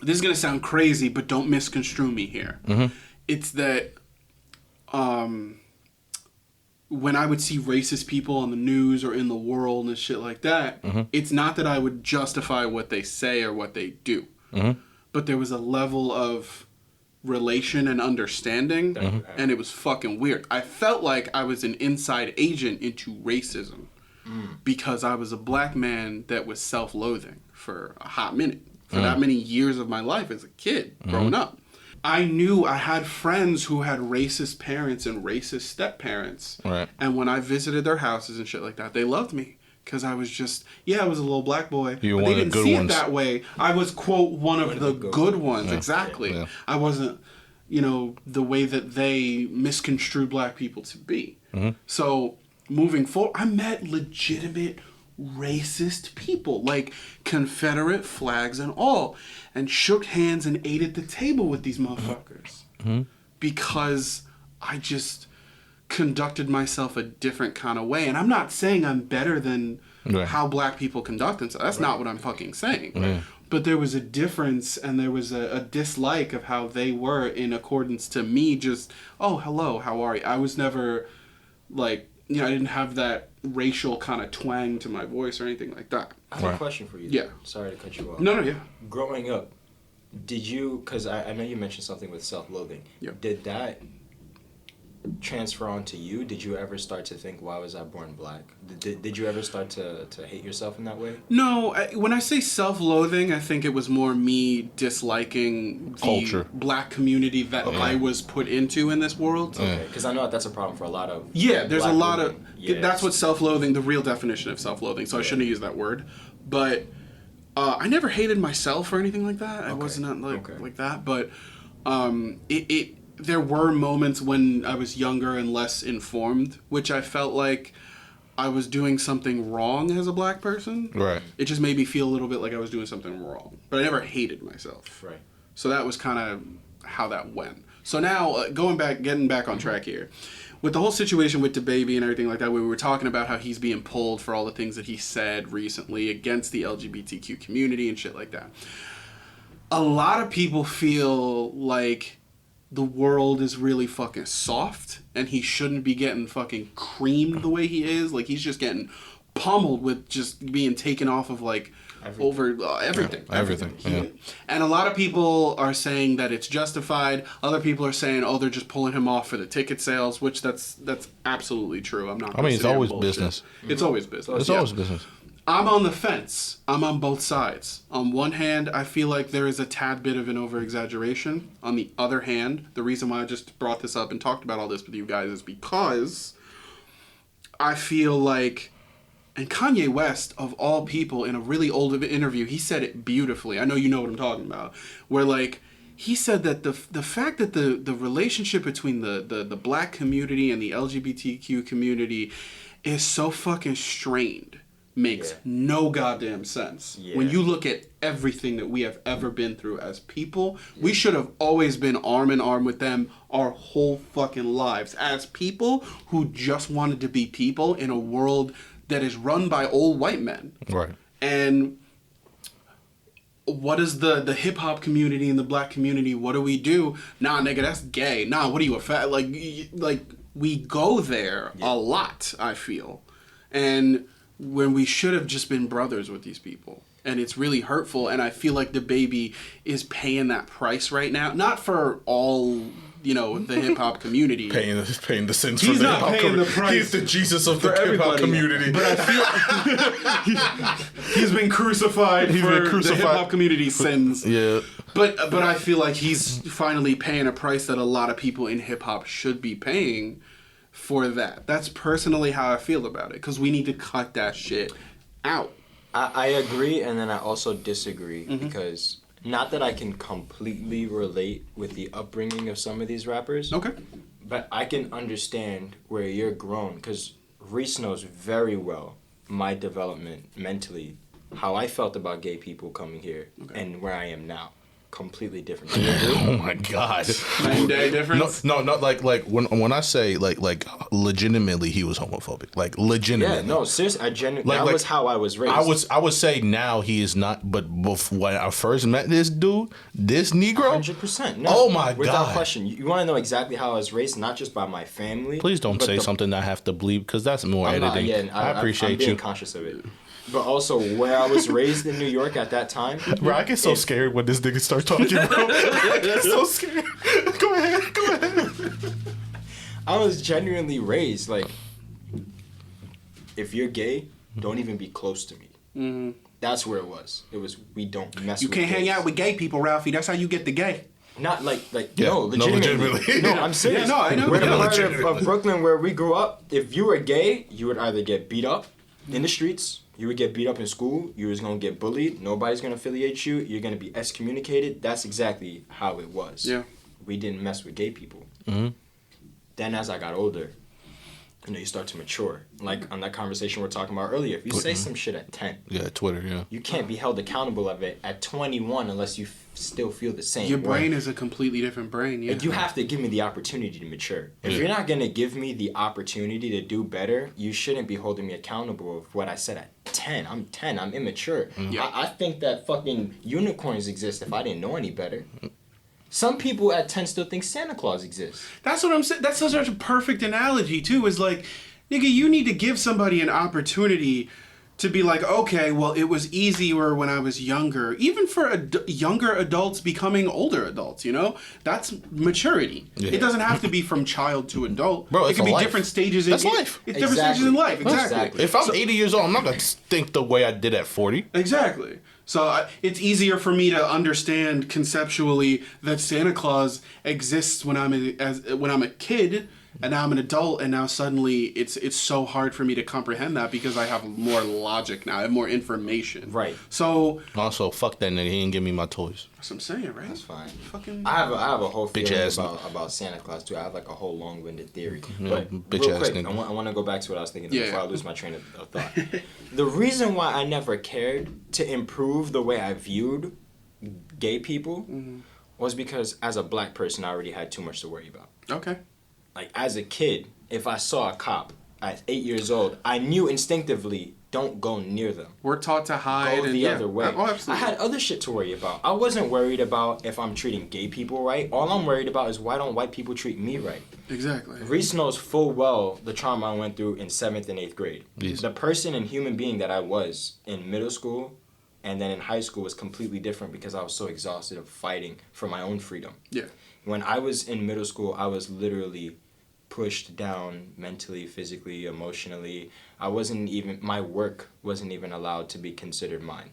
This is going to sound crazy, but don't misconstrue me here. It's that when I would see racist people on the news or in the world and shit like that, it's not that I would justify what they say or what they do. But there was a level of relation and understanding, and it was fucking weird. I felt like I was an inside agent into racism. Because I was a black man that was self-loathing for a hot minute. For that many years of my life as a kid, growing up. I knew I had friends who had racist parents and racist step-parents. Right. And when I visited their houses and shit like that, they loved me. Because I was just, I was a little black boy. You were but one they of the didn't good see ones. it that way. I was, quote, one of the good ones. Yeah. Exactly. Yeah. I wasn't, the way that they misconstrued black people to be. So moving forward, I met legitimate racist people, like Confederate flags and all, and shook hands and ate at the table with these motherfuckers. Because conducted myself a different kind of way. And I'm not saying I'm better than how black people conduct themselves. That's not what I'm fucking saying. Yeah. But there was a difference, and there was a dislike of how they were in accordance to me just, oh, hello, how are you? I was never, like, you know, I didn't have that racial kind of twang to my voice or anything like that. I have a question for you. Yeah. Sorry to cut you off. No, yeah. Growing up, did you, because I know you mentioned something with self-loathing. Yeah. Did that transfer onto you? Did you ever start to think, why was I born black? Did you ever start to hate yourself in that way? No, when I say self-loathing, I think it was more me disliking the culture, black community that I was put into in this world. Okay, because I know that's a problem for a lot of there's a lot women. of that's what self-loathing, the real definition of self-loathing, so I shouldn't use that word. But I never hated myself or anything like that. I wasn't like that, but there were moments when I was younger and less informed, which I felt like I was doing something wrong as a black person. Right. It just made me feel a little bit like I was doing something wrong. But I never hated myself. Right. So that was kind of how that went. So now, getting back on track here. With the whole situation with DaBaby and everything like that, we were talking about how he's being pulled for all the things that he said recently against the LGBTQ community and shit like that. A lot of people feel like the world is really fucking soft and he shouldn't be getting fucking creamed the way he is. Like, he's just getting pummeled with just being taken off of, like, everything. Everything. Yeah. And a lot of people are saying that it's justified. Other people are saying, oh, they're just pulling him off for the ticket sales, which that's absolutely true. I'm not. I mean, it's always business. It's always business. It's always business. I'm on the fence. I'm on both sides. On one hand, I feel like there is a tad bit of an over-exaggeration. On the other hand, the reason why I just brought this up and talked about all this with you guys is because I feel like, and Kanye West, of all people, in a really old interview, he said it beautifully. I know you know what I'm talking about. Where, like, he said that the fact that the relationship between the black community and the LGBTQ community is so fucking strained makes no goddamn sense. Yeah. When you look at everything that we have ever been through as people, we should have always been arm in arm with them our whole fucking lives. As people who just wanted to be people in a world that is run by old white men. Right. And what is the hip-hop community and the black community, what do we do? Nah, nigga, that's gay. Nah, what are you, a fat? Like we go there a lot, I feel. And when we should have just been brothers with these people. And it's really hurtful, and I feel like DaBaby is paying that price right now. Not for all, the hip-hop community. paying the sins for the hip-hop community. The price. He's the Jesus of the hip-hop community. But I feel he's been crucified for the hip-hop community's sins. Yeah. But I feel like he's finally paying a price that a lot of people in hip-hop should be paying for that. That's personally how I feel about it, because we need to cut that shit out. I agree, and then I also disagree, because not that I can completely relate with the upbringing of some of these rappers. Okay. But I can understand where you're grown, because Reese knows very well my development mentally, how I felt about gay people coming here, and where I am now. Completely different. Oh my God. 9 day difference? No, not like when I say like legitimately he was homophobic. Like legitimately. Yeah, no, seriously, that was how I was raised. I would say now he is not, but when I first met this dude, this Negro, 100%. No, oh my God. Without question. You want to know exactly how I was raised, not just by my family. Please don't say something that I have to bleep, because that's more editing. I appreciate I'm being conscious of it. But also, where I was raised in New York at that time. Bro, I get so scared when this nigga starts talking, bro. I get so scared. Go ahead. I was genuinely raised, like, if you're gay, don't even be close to me. Mm-hmm. That's where it was. It was, we don't mess with You can't hang out with gay people, Ralphie. That's how you get the gay. Not no, legitimately. No, I'm serious. Yeah, no, I know. We're in the part of Brooklyn where we grew up. If you were gay, you would either get beat up in the streets. You would get beat up in school. You was going to get bullied. Nobody's going to affiliate you. You're going to be excommunicated. That's exactly how it was. Yeah. We didn't mess with gay people. Mm-hmm. Then as I got older, you start to mature. Like on that conversation we were talking about earlier, if you say some shit at 10. Yeah, Twitter, yeah. You can't be held accountable of it at 21 unless you still feel the same. Your brain is a completely different brain. Yeah. You have to give me the opportunity to mature. If you're not gonna give me the opportunity to do better, you shouldn't be holding me accountable of what I said at 10. I'm 10. I'm immature. Yeah. I think that fucking unicorns exist if I didn't know any better. Some people at 10 still think Santa Claus exists. That's what I'm saying. That's such a perfect analogy too. Is like, nigga, you need to give somebody an opportunity to be like, okay, well, it was easier when I was younger. Even for younger adults becoming older adults, you know? That's maturity. Yeah. It doesn't have to be from child to adult. Bro, it can be life. different stages. That's life. It's different stages in life. Exactly. If I'm 80 years old, I'm not going to think the way I did at 40. Exactly. So it's easier for me to understand conceptually that Santa Claus exists when I'm a kid, and now I'm an adult, and now suddenly it's so hard for me to comprehend that because I have more logic now. I have more information. Right. So also, fuck that nigga. He didn't give me my toys. That's what I'm saying, right? That's fine. Fucking. I have a whole Bitch feeling ass about Santa Claus too. I have like a whole long-winded theory. Yeah, But bitch real ass quick, nigga. I want to go back to what I was thinking Yeah. before I lose my train of thought. The reason why I never cared to improve the way I viewed gay people was because as a black person, I already had too much to worry about. Okay. Like as a kid, if I saw a cop at 8 years old, I knew instinctively, don't go near them. We're taught to hide. Go the other way. Oh, absolutely. I had other shit to worry about. I wasn't worried about if I'm treating gay people right. All I'm worried about is why don't white people treat me right? Exactly. Reese knows full well the trauma I went through in 7th and 8th grade. Yes. The person and human being that I was in middle school and then in high school was completely different because I was so exhausted of fighting for my own freedom. Yeah. When I was in middle school, I was literally pushed down mentally, physically, emotionally. My work wasn't even allowed to be considered mine.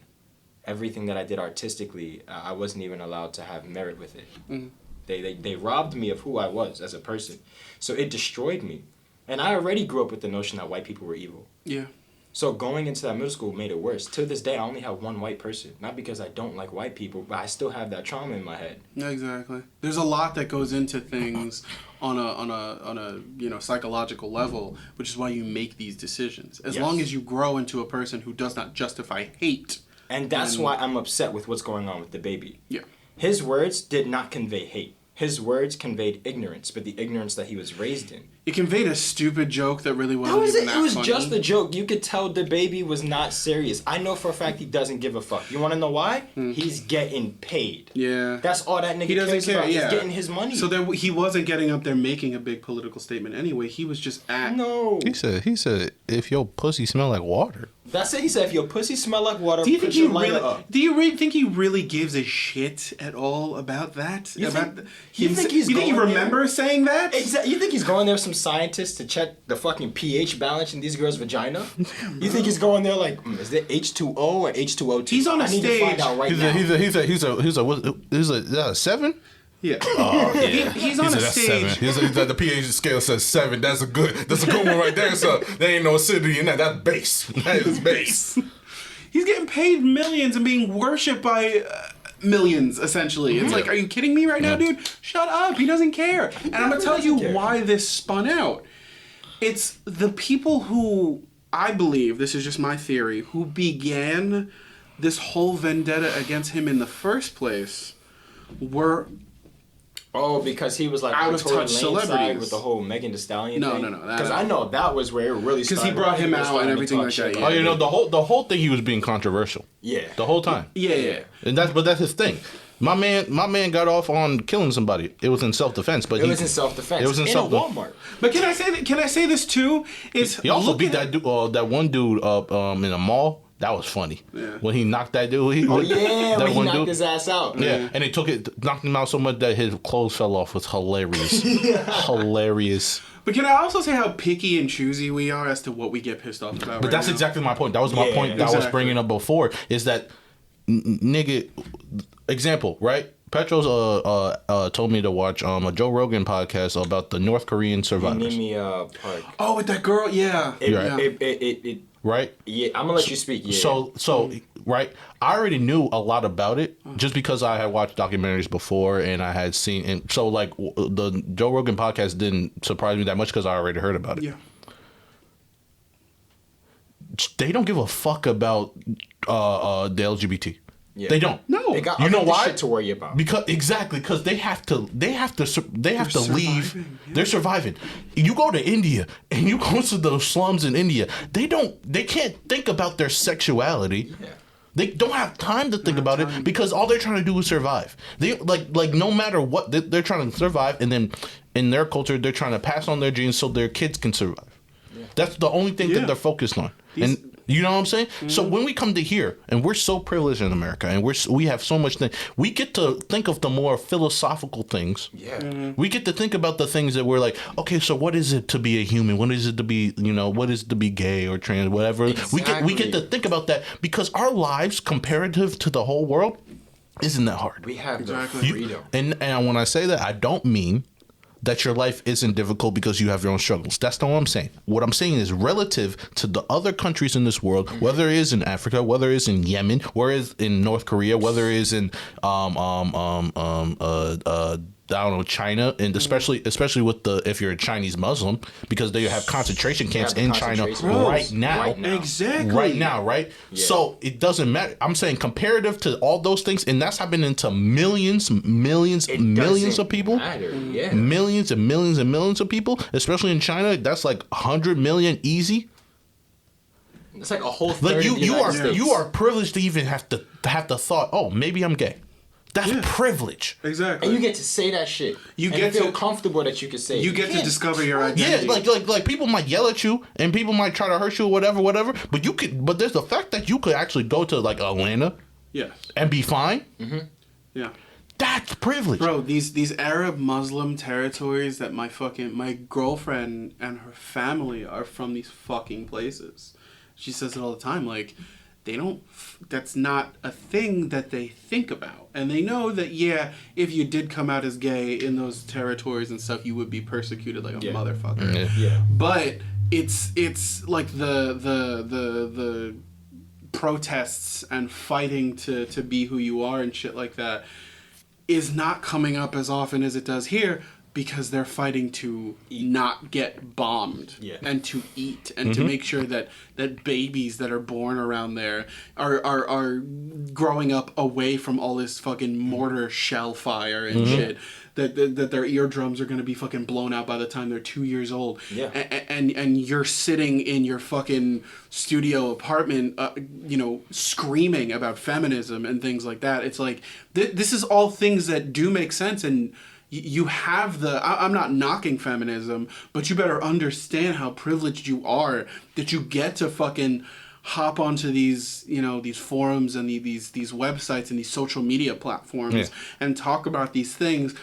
Everything that I did artistically, I wasn't even allowed to have merit with it. Mm-hmm. They robbed me of who I was as a person. So it destroyed me. And I already grew up with the notion that white people were evil. Yeah. So going into that middle school made it worse. To this day, I only have one white person. Not because I don't like white people, but I still have that trauma in my head. Yeah, exactly. There's a lot that goes into things on a psychological level, which is why you make these decisions. As long as you grow into a person who does not justify hate. And that's why I'm upset with what's going on with DaBaby. Yeah. His words did not convey hate. His words conveyed ignorance, but the ignorance that he was raised in. It conveyed a stupid joke that really wasn't even that funny. It was just a joke. You could tell DaBaby was not serious. I know for a fact he doesn't give a fuck. You want to know why? He's getting paid. Yeah. That's all that nigga He doesn't cares care. about. Yeah. He's getting his money. So he wasn't getting up there making a big political statement anyway. He was just at. No. He said, if your pussy smell like water. That's it. He said, if your pussy smell like water, Do you think he really? up. Do you think he really gives a shit at all about that? You about think- you you think he's you think he going there? remembers saying that? Exactly. You think he's going there with some scientists to check the fucking pH balance in these girls' vagina? You think he's going there like, is it H2O or H2O2? He's on a I need stage. to find out right now. He's a 7? Yeah. Oh, yeah. He's on a That's stage. 7. He's the pH scale says 7. That's a good one right there. So there ain't no acidity in that. That's base. That is base. He's getting paid millions and being worshipped by millions, essentially. It's like, are you kidding me right now, dude? Shut up. He doesn't care. And I'm going to tell you why this spun out. It's the people who, I believe, this is just my theory, who began this whole vendetta against him in the first place were... Oh, because he was like out on of Tory touch Lanez celebrities side with the whole Megan Thee Stallion No, thing. no. Because I know that was where it really started. Because he brought him People out and started to everything talk like shit that, about Oh, you it. know, the whole thing he was being controversial. Yeah. The whole time. Yeah. And that's his thing. My man got off on killing somebody. It was in self-defense, but It was in self-defense. It was in a self-defense. Walmart. But can I say this too? Is He also beat looking that one dude up in a mall. That was funny. Yeah. When he knocked that dude. Oh, yeah, that when he one knocked dude. his ass out. Yeah, and he knocked him out so much that his clothes fell off. It was hilarious. Hilarious. But can I also say how picky and choosy we are as to what we get pissed off about? But that's exactly my point. That was my point that I was exactly. bringing up before. Is that nigga? Example, right? Petros told me to watch a Joe Rogan podcast about the North Korean survivors. Park. Oh, with that girl, yeah. Right? Yeah, I'm gonna let you speak. Yeah. So right, I already knew a lot about it just because I had watched documentaries before and I had seen, and so like the Joe Rogan podcast didn't surprise me that much because I already heard about it. Yeah. They don't give a fuck about the LGBT. Yeah. They don't. No. They got You know other why? shit to worry about. Because they have to leave. surviving, yeah. They're surviving. You go to India and you go to those slums in India. They can't think about their sexuality. Yeah. They don't have time to think about it because all they're trying to do is survive. They like no matter what they're trying to survive, and then in their culture they're trying to pass on their genes so their kids can survive. Yeah. That's the only thing that they're focused on. And you know what I'm saying? Mm-hmm. So when we come to here, and we're so privileged in America, and we have so much we get to think of the more philosophical things. Yeah. Mm-hmm. We get to think about the things that we're like, okay, so what is it to be a human? What is it to be, what is it to be gay or trans, whatever? Exactly. We get to think about that because our lives, comparative to the whole world, isn't that hard. We have the Exactly. freedom. And when I say that, I don't mean that your life isn't difficult because you have your own struggles. That's not what I'm saying. What I'm saying is relative to the other countries in this world, whether it is in Africa, whether it is in Yemen, whether it is in North Korea, whether it is in I don't know, China, and especially with if you're a Chinese Muslim, because they have concentration camps in China right now. Exactly. Right now, right? Yeah. So it doesn't matter. I'm saying comparative to all those things, and that's happening to millions of people. Yeah. Millions and millions and millions of people, especially in China. That's like 100 million easy. It's like a whole third Like of the United States. you are privileged to even have the thought, oh, maybe I'm gay. That's privilege. Exactly. And you get to say that shit. You and get feel to- comfortable that you can say it. You get to can't. discover your Yeah, identity. like people might yell at you and people might try to hurt you or whatever. But there's the fact that you could actually go to like Atlanta Yes. and be fine. Yeah. That's privilege. Bro, these Arab Muslim territories that my girlfriend and her family are from, these fucking places. She says it all the time. Like, that's not a thing that they think about. And they know that, if you did come out as gay in those territories and stuff, you would be persecuted like a motherfucker. Yeah. But it's like the protests and fighting to be who you are and shit like that is not coming up as often as it does here, because they're fighting to not get bombed and to eat and to make sure that babies that are born around there are growing up away from all this fucking mortar shell fire and shit. That their eardrums are going to be fucking blown out by the time they're 2 years old. Yeah. And you're sitting in your fucking studio apartment, screaming about feminism and things like that. It's like, this is all things that do make sense, and you have I'm not knocking feminism, but you better understand how privileged you are that you get to fucking hop onto these forums and these websites and these social media platforms and talk about these things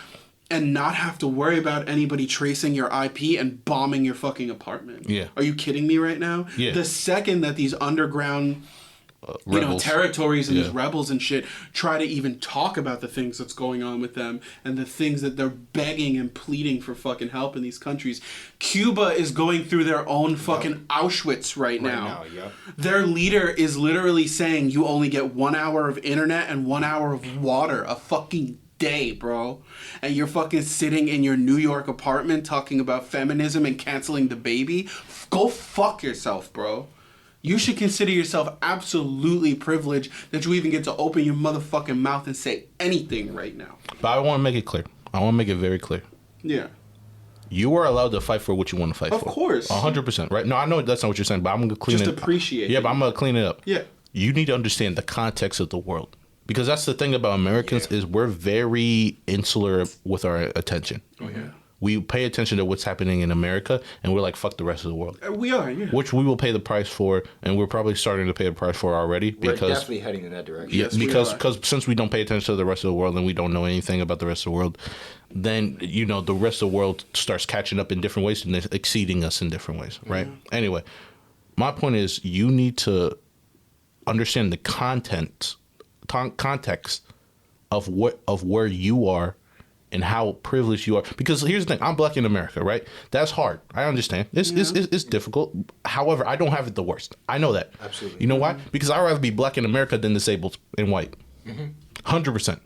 and not have to worry about anybody tracing your IP and bombing your fucking apartment. Yeah. Are you kidding me right now? Yeah. The second that these underground territories and these rebels and shit try to even talk about the things that's going on with them and the things that they're begging and pleading for fucking help in these countries. Cuba is going through their own fucking Auschwitz right now. Their leader is literally saying you only get 1 hour of internet and 1 hour of water a fucking day, bro. And you're fucking sitting in your New York apartment talking about feminism and canceling DaBaby. Go fuck yourself, bro. You should consider yourself absolutely privileged that you even get to open your motherfucking mouth and say anything right now. But I want to make it clear. I want to make it very clear. Yeah. You are allowed to fight for what you want to fight for. Of course. 100%, right? No, I know that's not what you're saying, but I'm going to clean it up. Just appreciate it. Yeah, but I'm going to clean it up. Yeah. You need to understand the context of the world. Because that's the thing about Americans is we're very insular with our attention. Oh, yeah. We pay attention to what's happening in America, and we're like, fuck the rest of the world. We are, yeah. Which we will pay the price for, and we're probably starting to pay the price for already. We're Because definitely heading in that direction. Yeah, Yes, we because are. since we don't pay attention to the rest of the world and we don't know anything about the rest of the world, then the rest of the world starts catching up in different ways and exceeding us in different ways, right? Anyway, my point is you need to understand the context of where you are and how privileged you are. Because here's the thing, I'm black in America, right? That's hard. I understand. It's difficult. However, I don't have it the worst. I know that. Absolutely. You know why? Because I'd rather be black in America than disabled and white. 100%.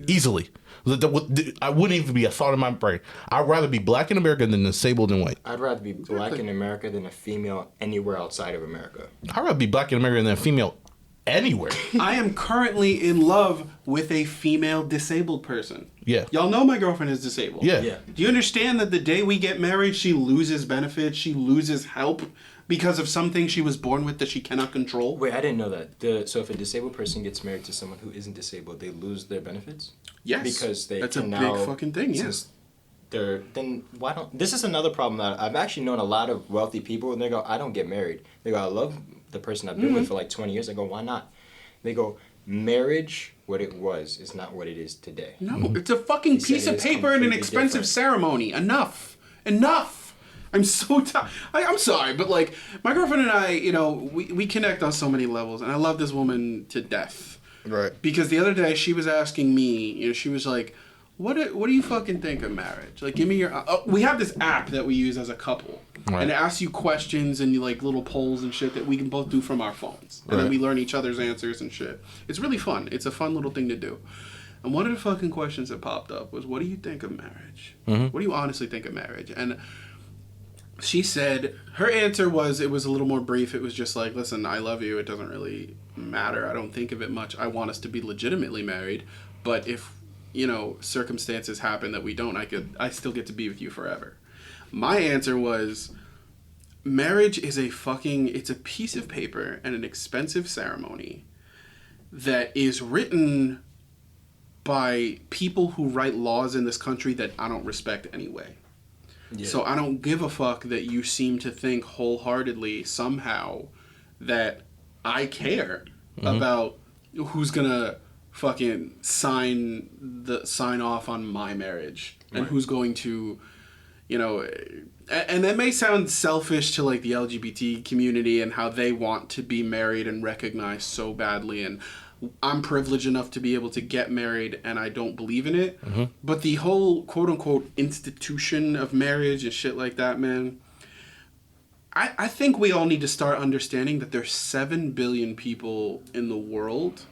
Easily. I wouldn't even be a thought in my brain. I'd rather be black in America than disabled and white. I'd rather be black in America than a female anywhere outside of America. I'd rather be black in America than a female anywhere. I am currently in love with a female disabled person. Yeah. Y'all know my girlfriend is disabled. Yeah. Do you understand that the day we get married, she loses benefits, she loses help because of something she was born with that she cannot control? Wait, I didn't know that. So if a disabled person gets married to someone who isn't disabled, they lose their benefits? Yes. Because they That's can a now, big fucking thing, yeah. since then why don't... This is another problem that I've actually known a lot of wealthy people, and they go, I don't get married. They go, I love the person I've been with for like 20 years. I go, why not? They go, marriage, what it was, is not what it is today. No, it's a fucking piece of paper and an expensive ceremony. Enough. I'm so tired. I'm sorry, but like, my girlfriend and I, you know, we connect on so many levels, and I love this woman to death. Right. Because the other day she was asking me, you know, she was like, what do you fucking think of marriage? Like, give me your... we have this app that we use as a couple. Right. And it asks you questions and you like little polls and shit that we can both do from our phones. And then we learn each other's answers and shit. It's really fun. It's a fun little thing to do. And one of the fucking questions that popped up was, what do you think of marriage? Mm-hmm. What do you honestly think of marriage? And she said, her answer was, it was a little more brief. It was just like, listen, I love you. It doesn't really matter. I don't think of it much. I want us to be legitimately married. But if, you know, circumstances happen that we don't, I still get to be with you forever. My answer was, marriage is it's a piece of paper and an expensive ceremony that is written by people who write laws in this country that I don't respect anyway. Yeah. So I don't give a fuck that you seem to think wholeheartedly somehow that I care about who's gonna fucking sign off on my marriage and who's going to, you know, and that may sound selfish to like the LGBT community and how they want to be married and recognized so badly, and I'm privileged enough to be able to get married and I don't believe in it. Mm-hmm. But the whole quote unquote institution of marriage and shit like that, man, I think we all need to start understanding that there's 7 billion people in the world,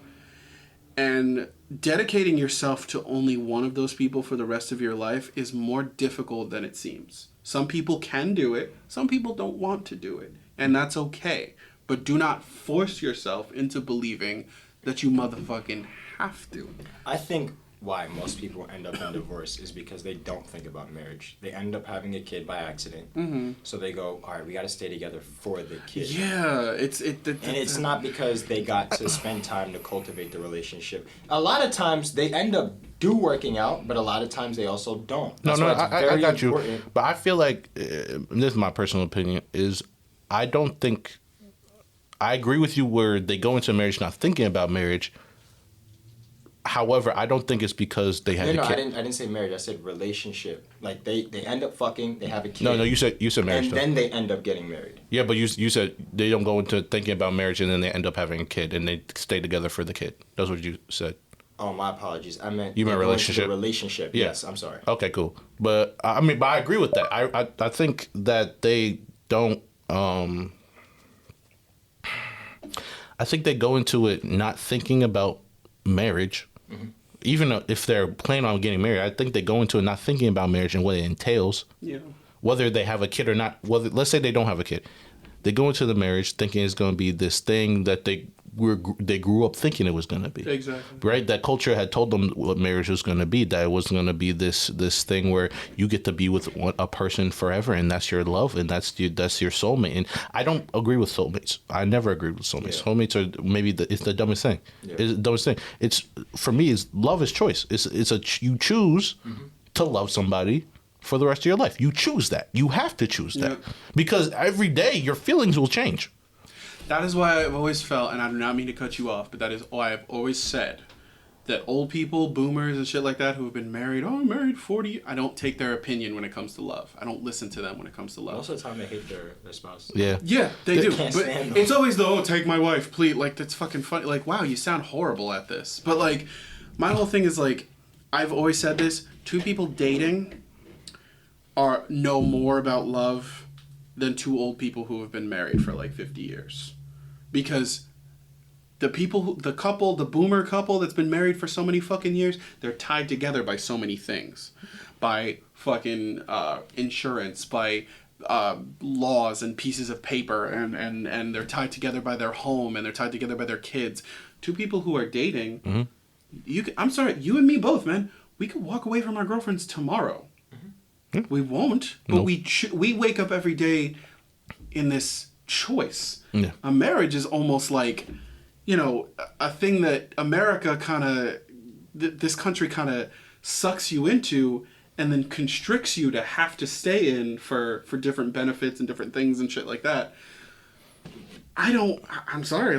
and dedicating yourself to only one of those people for the rest of your life is more difficult than it seems. Some people can do it. Some people don't want to do it. And that's okay. But do not force yourself into believing that you motherfucking have to. I think why most people end up in divorce is because they don't think about marriage. They end up having a kid by accident. Mm-hmm. So they go, all right, we got to stay together for the kid. Yeah. And it's not because they got to spend time to cultivate the relationship. A lot of times they end up working out, but a lot of times they also don't. That's I got important. You. But I feel like, this is my personal opinion, is I don't think... I agree with you where they go into marriage not thinking about marriage. However, I don't think it's because they had a kid. I didn't say marriage. I said relationship. Like they end up fucking. They have a kid. No, you said marriage. And then they end up getting married. Yeah, but you said they don't go into thinking about marriage and then they end up having a kid and they stay together for the kid. That's what you said. Oh, my apologies. I meant you meant relationship. Relationship. Yeah. Yes, I'm sorry. Okay, cool. But I agree with that. I think that they don't. I think they go into it not thinking about marriage. Mm-hmm. Even if they're planning on getting married, I think they go into it not thinking about marriage and what it entails. Yeah. Whether they have a kid or not. Let's say they don't have a kid. They go into the marriage thinking it's going to be this thing that they grew up thinking it was going to be. Exactly. Right? That culture had told them what marriage was going to be, that it was going to be this thing where you get to be with a person forever, and that's your love, and that's your soulmate. And I don't agree with soulmates. I never agreed with soulmates. Yeah. Soulmates are maybe it's the dumbest thing. Yeah. It's the dumbest thing. It's, for me, is love is choice. You choose to love somebody for the rest of your life. You choose that. You have to choose that. Because every day your feelings will change. That is why I've always felt, and I do not mean to cut you off, but that is why I've always said that old people, boomers and shit like that who have been married, I'm married 40, I don't take their opinion when it comes to love. I don't listen to them when it comes to love. Most of the time they hate their spouse. Yeah. Yeah, they do. But it's always take my wife, please. Like, that's fucking funny. Like, wow, you sound horrible at this. But, like, my whole thing is, like, I've always said this, 2 people dating know more about love than 2 old people who have been married for like 50 years. Because the boomer couple that's been married for so many fucking years, they're tied together by so many things. By fucking insurance, by laws and pieces of paper, and they're tied together by their home, and they're tied together by their kids. Two people who are dating, I'm sorry, you and me both, man. We could walk away from our girlfriends tomorrow. We won't, but we wake up every day in this choice. Yeah. A marriage is almost like, a thing that America kind of, this country kind of sucks you into and then constricts you to have to stay in for different benefits and different things and shit like that. I'm sorry,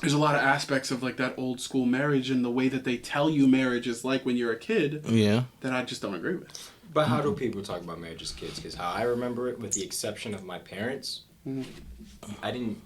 there's a lot of aspects of like that old school marriage and the way that they tell you marriage is like when you're a kid that I just don't agree with. But how do people talk about marriage as kids? Because how I remember it, with the exception of my parents, I didn't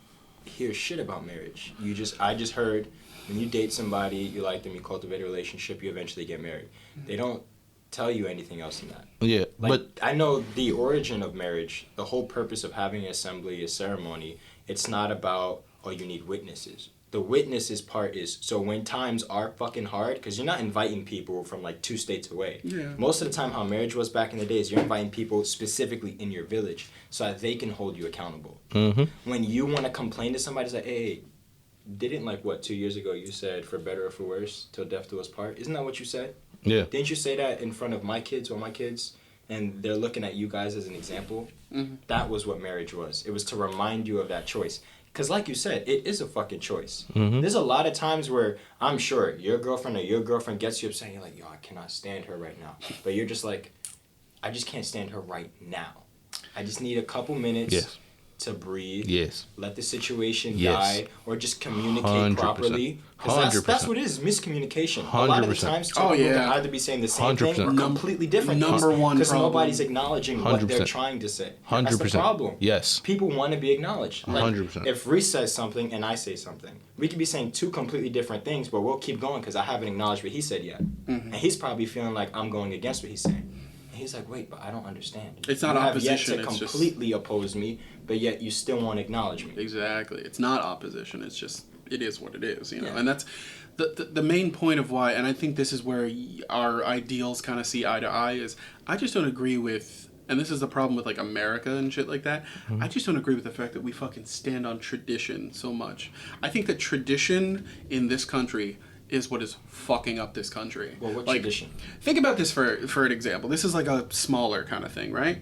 hear shit about marriage. I just heard when you date somebody, you like them, you cultivate a relationship, you eventually get married. They don't tell you anything else than that. Yeah, but I know the origin of marriage, the whole purpose of having an assembly, a ceremony, it's not about, you need witnesses. The witnesses part is, so when times are fucking hard, because you're not inviting people from like 2 states away. Yeah. Most of the time how marriage was back in the days, you're inviting people specifically in your village so that they can hold you accountable. Mm-hmm. When you want to complain to somebody, it's like, hey, didn't 2 years ago you said for better or for worse, till death do us part? Isn't that what you said? Yeah. Didn't you say that in front of my kids or my kids? And they're looking at you guys as an example. Mm-hmm. That was what marriage was. It was to remind you of that choice. Because like you said, it is a fucking choice. Mm-hmm. There's a lot of times where I'm sure your girlfriend or your girlfriend gets you upset and you're like, I cannot stand her right now. But you're just like, I just can't stand her right now. I just need a couple minutes to breathe. Yes. Let the situation die, or just communicate 100%. Properly. Because that's what it is, miscommunication. 100%. A lot of the times, two people can either be saying the same 100%. Thing or completely different things. Number one because nobody's acknowledging 100%. What they're trying to say. 100%. That's the problem. Yes. People want to be acknowledged. 100%. If Reese says something and I say something, we could be saying 2 completely different things, but we'll keep going because I haven't acknowledged what he said yet. Mm-hmm. And he's probably feeling like I'm going against what he's saying. He's like, wait, but I don't understand. It's not opposition. You have yet to completely oppose me, but yet you still won't acknowledge me. Exactly. It's not opposition. It's just, it is what it is, you know? And that's the main point of why, and I think this is where our ideals kind of see eye to eye, is I just don't agree with, and this is the problem with like America and shit like that, I just don't agree with the fact that we fucking stand on tradition so much. I think that tradition in this country is what is fucking up this country. Well, what tradition? Think about this for an example. This is like a smaller kind of thing, right?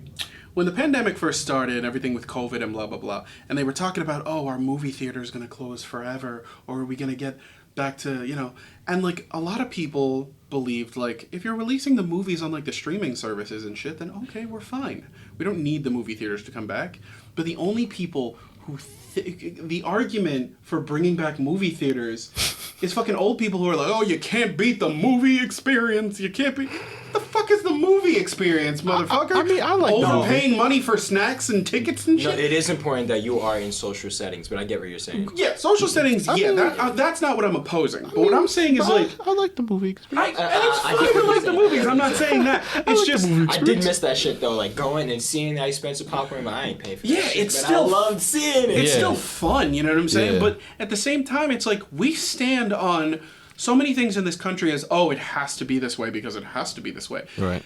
When the pandemic first started, everything with COVID and blah, blah, blah, and they were talking about, our movie theater is going to close forever, or are we going to get back to, and like a lot of people believed like, if you're releasing the movies on like the streaming services and shit, then okay, we're fine. We don't need the movie theaters to come back. But the only people who the argument for bringing back movie theaters is fucking old people who are like, you can't beat the movie experience. You can't beat... The fuck is the movie experience, motherfucker? I mean, I like overpaying money for snacks and tickets and shit. No, it is important that you are in social settings, but I get what you're saying. Yeah, social settings, that's not what I'm opposing. But what I'm saying is like... I like the movie experience. And it's fine to like the movies. I'm not saying that. It's just... I did miss that shit, though. Like, going and seeing that expensive popcorn, but I ain't paying for that shit. Yeah, it's still... I loved seeing it. It's still fun, you know what I'm saying? Yeah. But at the same time, it's like, we stand on so many things in this country as, it has to be this way because it has to be this way. Right.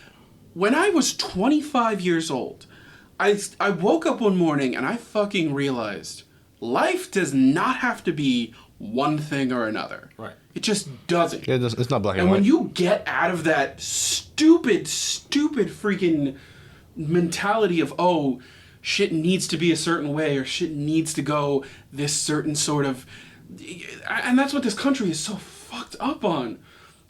When I was 25 years old, I woke up one morning and I fucking realized life does not have to be one thing or another. Right. It just doesn't. Yeah, it's not black and white. And when you get out of that stupid freaking mentality of, shit needs to be a certain way or shit needs to go this certain sort of... And that's what this country is so fucked up on.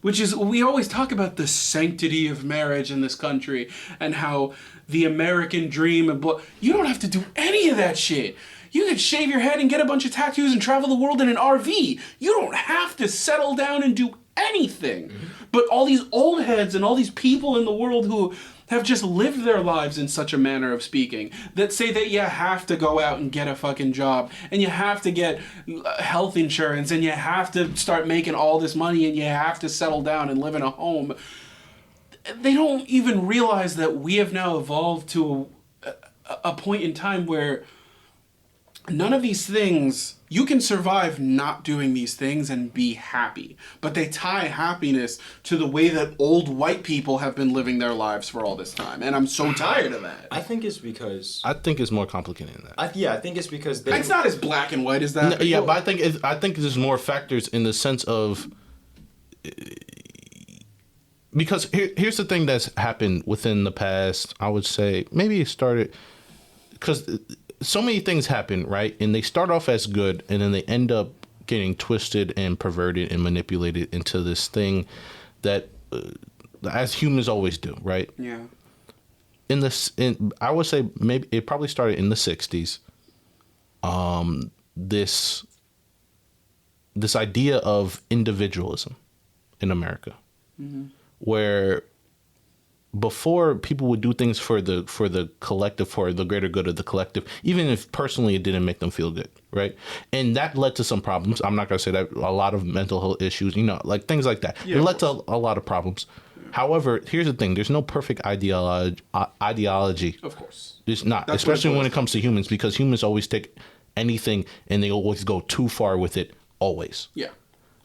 Which is, we always talk about the sanctity of marriage in this country and how the American dream and you don't have to do any of that shit. You could shave your head and get a bunch of tattoos and travel the world in an RV. You don't have to settle down and do anything. Mm-hmm. But all these old heads and all these people in the world who have just lived their lives in such a manner of speaking that say that you have to go out and get a fucking job and you have to get health insurance and you have to start making all this money and you have to settle down and live in a home. They don't even realize that we have now evolved to a point in time where none of these things you can survive not doing these things and be happy. But they tie happiness to the way that old white people have been living their lives for all this time. And I'm so tired of that. I think it's because... I think it's more complicated than that. I think it's because... It's not as black and white as that. No, yeah, but I think there's more factors in the sense of... Because here's the thing that's happened within the past, I would say, maybe it started... Because so many things happen, right? And they start off as good, and then they end up getting twisted and perverted and manipulated into this thing that, as humans always do, right? Yeah. I would say maybe it probably started in the 60s. This idea of individualism in America, where before people would do things for the collective, for the greater good of the collective, even if personally it didn't make them feel good, right? And that led to some problems. I'm not gonna say that a lot of mental health issues, like things like that. Yeah, it led to a lot of problems. However, here's the thing: there's no perfect ideology. Of course. It's not, That's especially when it comes to humans, because humans always take anything and they always go too far with it. Always. Yeah.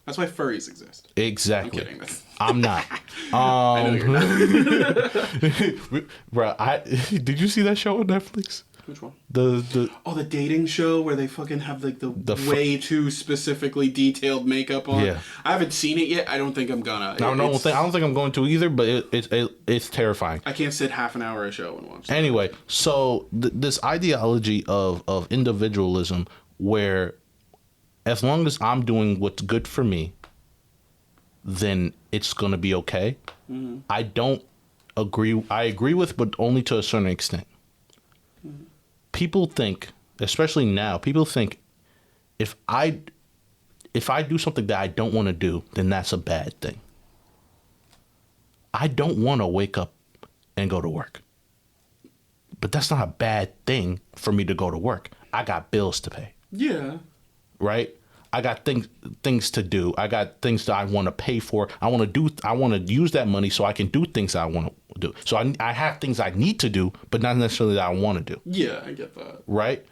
That's why furries exist. Exactly. I'm kidding. I'm not. I know you're not. Bro, did you see that show on Netflix? Which one? The dating show where they fucking have like the way too specifically detailed makeup on. Yeah. I haven't seen it yet. I don't think I'm gonna. I don't think I'm going to either, but it's terrifying. I can't sit half an hour a show and watch that. Anyway, so this ideology of individualism, where as long as I'm doing what's good for me, then it's gonna be okay. Mm-hmm. I don't agree. I agree with, but only to a certain extent. Mm-hmm. People think, especially now, if I do something that I don't want to do, then that's a bad thing. I don't want to wake up and go to work, but that's not a bad thing for me to go to work. I got bills to pay. Yeah. Right? I got things to do. I got things that I want to pay for. I want to use that money so I can do things I want to do. So I have things I need to do, but not necessarily that I want to do. Yeah, I get that. Right?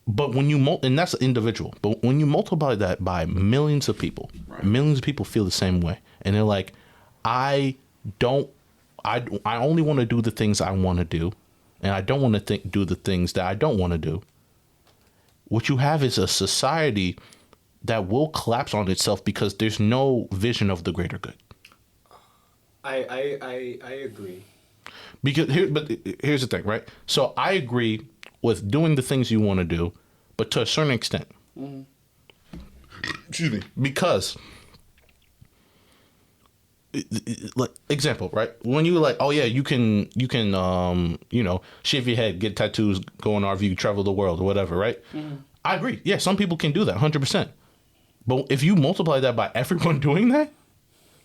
But when and that's individual. But when you multiply that by millions of people, right. Millions of people feel the same way. And they're like, I only want to do the things I want to do. And I don't want to do the things that I don't want to do. What you have is a society that will collapse on itself because there's no vision of the greater good. I agree. But here's the thing, right? So I agree with doing the things you want to do, but to a certain extent. Mm-hmm. Excuse me. Because, like, example, right? When you like, oh yeah, you can, shave your head, get tattoos, go on RV, travel the world, or whatever, right? Mm-hmm. I agree. Yeah, some people can do that, 100%. But if you multiply that by everyone doing that,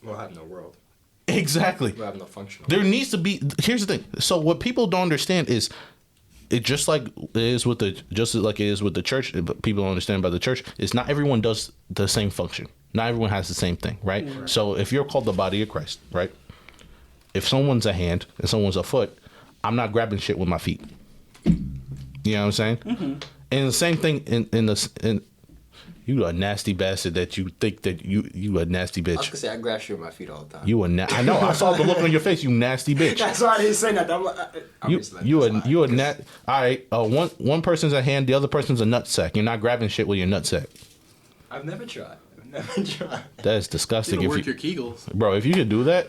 we'll have no world. Exactly. We'll have no functional. There needs to be. Here's the thing. So what people don't understand is, it just like it is with the church. But people don't understand about the church is not everyone does the same function. Not everyone has the same thing, right? Mm-hmm. So if you're called the body of Christ, right? If someone's a hand and someone's a foot, I'm not grabbing shit with my feet. You know what I'm saying? Mm-hmm. And the same thing in you a nasty bastard that you think that you a nasty bitch. I was gonna say I grab shit with my feet all the time. I know. I saw the look on your face. You nasty bitch. That's why I didn't say that. All right. One person's a hand, the other person's a nutsack. You're not grabbing shit with your nutsack. I've never tried. That is disgusting. You work your Kegels, bro. If you could do that,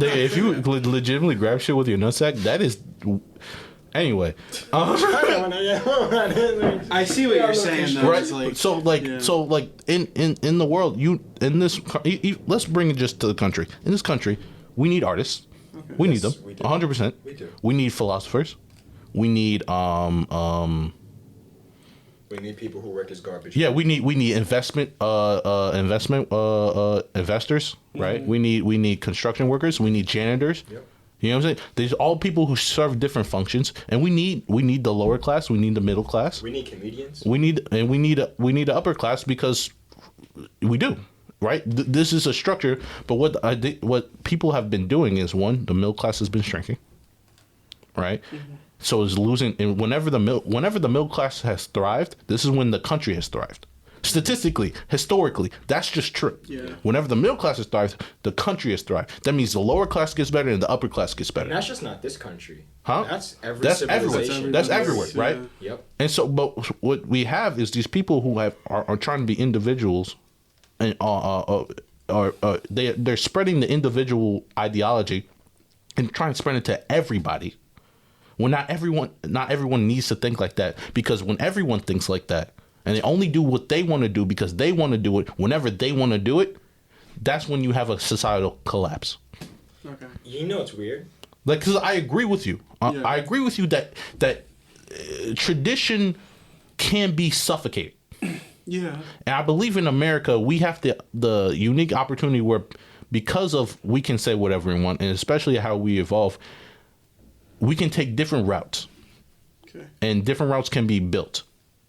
if you legitimately grab shit with your nutsack, that is. Anyway, I see what you're saying, though. Right? So in the world, let's bring it just to the country. In this country, we need artists. Okay. We need them, 100%. We do. We need philosophers. We need We need people who work as garbage. Yeah, we need investors, right? Mm-hmm. We need construction workers. We need janitors. Yep. You know what I'm saying? There's all people who serve different functions, and we need the lower class. We need the middle class. We need comedians. We need the upper class because we do, right? This is a structure. But what people have been doing is, one, the middle class has been shrinking, right? So it's losing, and whenever the middle class has thrived, this is when the country has thrived. Statistically, historically, that's just true. Yeah. Whenever the middle class has thrived, the country has thrived. That means the lower class gets better and the upper class gets better. And that's just not this country. Huh? That's everywhere. civilization. That's everywhere, right? Yep. And so, but what we have is these people who are trying to be individuals, and they're spreading the individual ideology and trying to spread it to everybody. Well, not everyone needs to think like that, because when everyone thinks like that and they only do what they want to do because they want to do it whenever they want to do it, that's when you have a societal collapse. Okay. You know it's weird. Like, because I agree with you. I agree with you that tradition can be suffocating. Yeah. And I believe in America, we have the unique opportunity where, because of we can say whatever we want, and especially how we evolve, we can take different routes. Okay. And different routes can be built,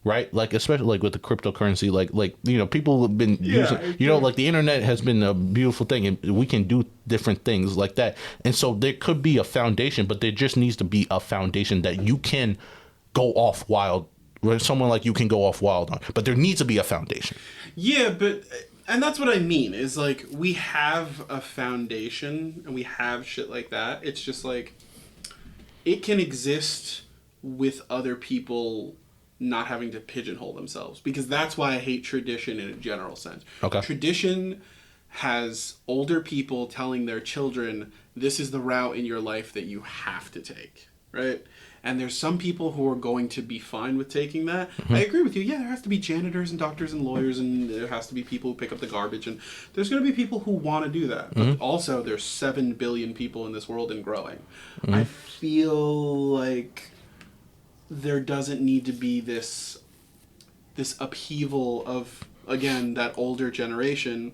right? Like, especially like with the cryptocurrency, like you know, people have been using, you know, like the internet has been a beautiful thing, and we can do different things like that. And so there could be a foundation, but there just needs to be a foundation that you can go off wild, where someone like you can go off wild on. But there needs to be a foundation. Yeah, and that's what I mean, is like, we have a foundation and we have shit like that. It's just like, it can exist with other people not having to pigeonhole themselves, because that's why I hate tradition in a general sense. Okay. Tradition has older people telling their children, this is the route in your life that you have to take, right? And there's some people who are going to be fine with taking that. Mm-hmm. I agree with you. Yeah, there has to be janitors and doctors and lawyers, and there has to be people who pick up the garbage, and there's going to be people who want to do that. But also, there's 7 billion people in this world and growing. I feel like there doesn't need to be this upheaval of, again, that older generation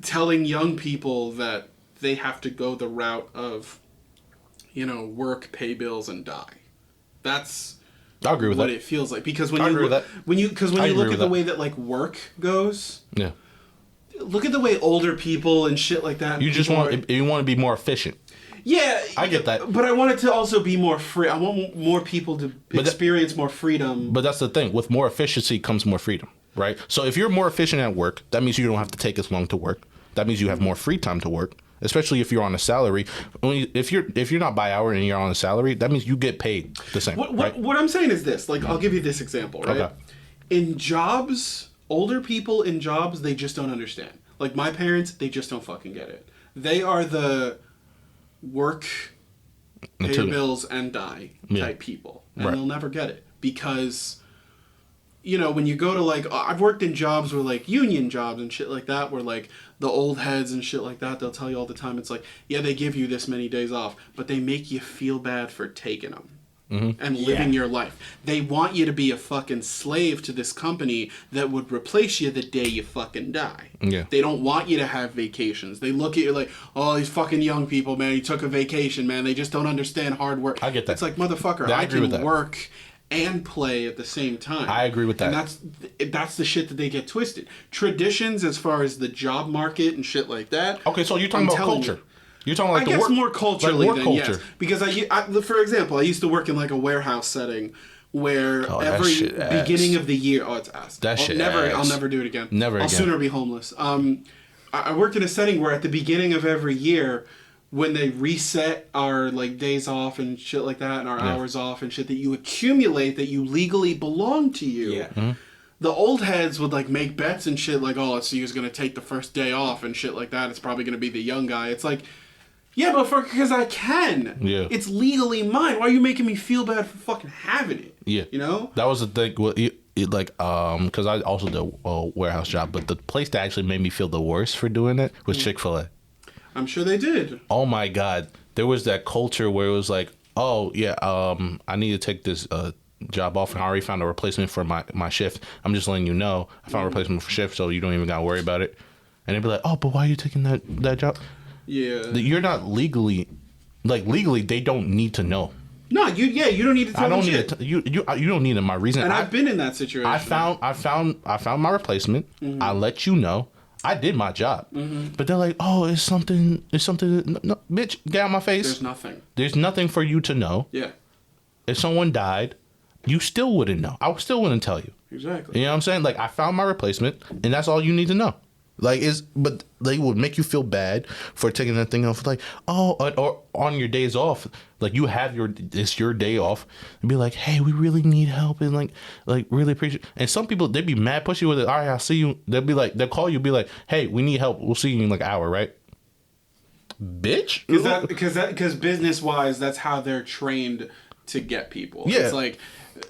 telling young people that they have to go the route of, you know, work, pay bills, and die. That's I agree with what that. it feels like. Because when I you agree with that. when you look at the that. way that like work goes, Yeah. look at the way older people and shit like that. You just want to be more efficient. Yeah, I get that. But I want it to also be more free. I want more people to experience more freedom. But that's the thing. With more efficiency comes more freedom, right? So if you're more efficient at work, that means you don't have to take as long to work. That means you have more free time to work. Especially if you're on a salary. If you're not by hour and you're on a salary, that means you get paid the same. What I'm saying is this. Like, I'll give you this example, right? Okay. In jobs, older people in jobs, they just don't understand. Like, my parents, they just don't fucking get it. They are the work, pay your bills, and die type people. And they'll never get it. Because, you know, when you go to, like, I've worked in jobs where, like, union jobs and shit like that, where, like, the old heads and shit like that, they'll tell you all the time, it's like, yeah, they give you this many days off, but they make you feel bad for taking them. And living your life. They want you to be a fucking slave to this company that would replace you the day you fucking die. Yeah. They don't want you to have vacations. They look at you like, oh, these fucking young people, man, you took a vacation, man. They just don't understand hard work. I get that. It's like, motherfucker, I I agree with can that. work and play at the same time. I agree with that. And that's the shit that they get twisted. Traditions as far as the job market and shit like that. Okay, so you're talking about culture. You're talking like I the guess work, more culturally like work than culture. yes. Because for example, I used to work in like a warehouse setting where every beginning of the year, it's ass. I'll never do it again. I'll sooner be homeless. I worked in a setting where at the beginning of every year, when they reset our like days off and shit like that, and our hours off and shit that you accumulate that you legally belong to you. Yeah. The old heads would like make bets and shit like, oh, so you're gonna take the first day off and shit like that. It's probably gonna be the young guy. It's like, yeah, but because I can. Yeah. It's legally mine. Why are you making me feel bad for fucking having it? Yeah. You know? That was the thing. Because I also did a warehouse job, but the place that actually made me feel the worst for doing it was Chick-fil-A. I'm sure they did. Oh my God. There was that culture where it was like, oh yeah, I need to take this job off and I already found a replacement for my shift. I'm just letting you know I found a replacement for shift, so you don't even gotta worry about it. And they'd be like, oh, but why are you taking that job? Yeah. You're not legally they don't need to know. No, you don't need to tell I don't me need shit. you don't need my reason. And I've been in that situation. I found my replacement. I let you know. I did my job. But they're like, oh, it's something. No, bitch, get out my face. There's nothing. There's nothing for you to know. Yeah. If someone died, you still wouldn't know. I still wouldn't tell you. Exactly. You know what I'm saying? Like, I found my replacement, and that's all you need to know. Like, but they would make you feel bad for taking that thing off. Like, oh, or on your days off, like you have it's your day off, and be like, hey, we really need help, and like really appreciate. And some people, they'd be mad pushy with it. All right, I'll see you. They'll call you, be like, hey, we need help. We'll see you in like an hour, right? Bitch. Because business wise, that's how they're trained to get people. Yeah. It's like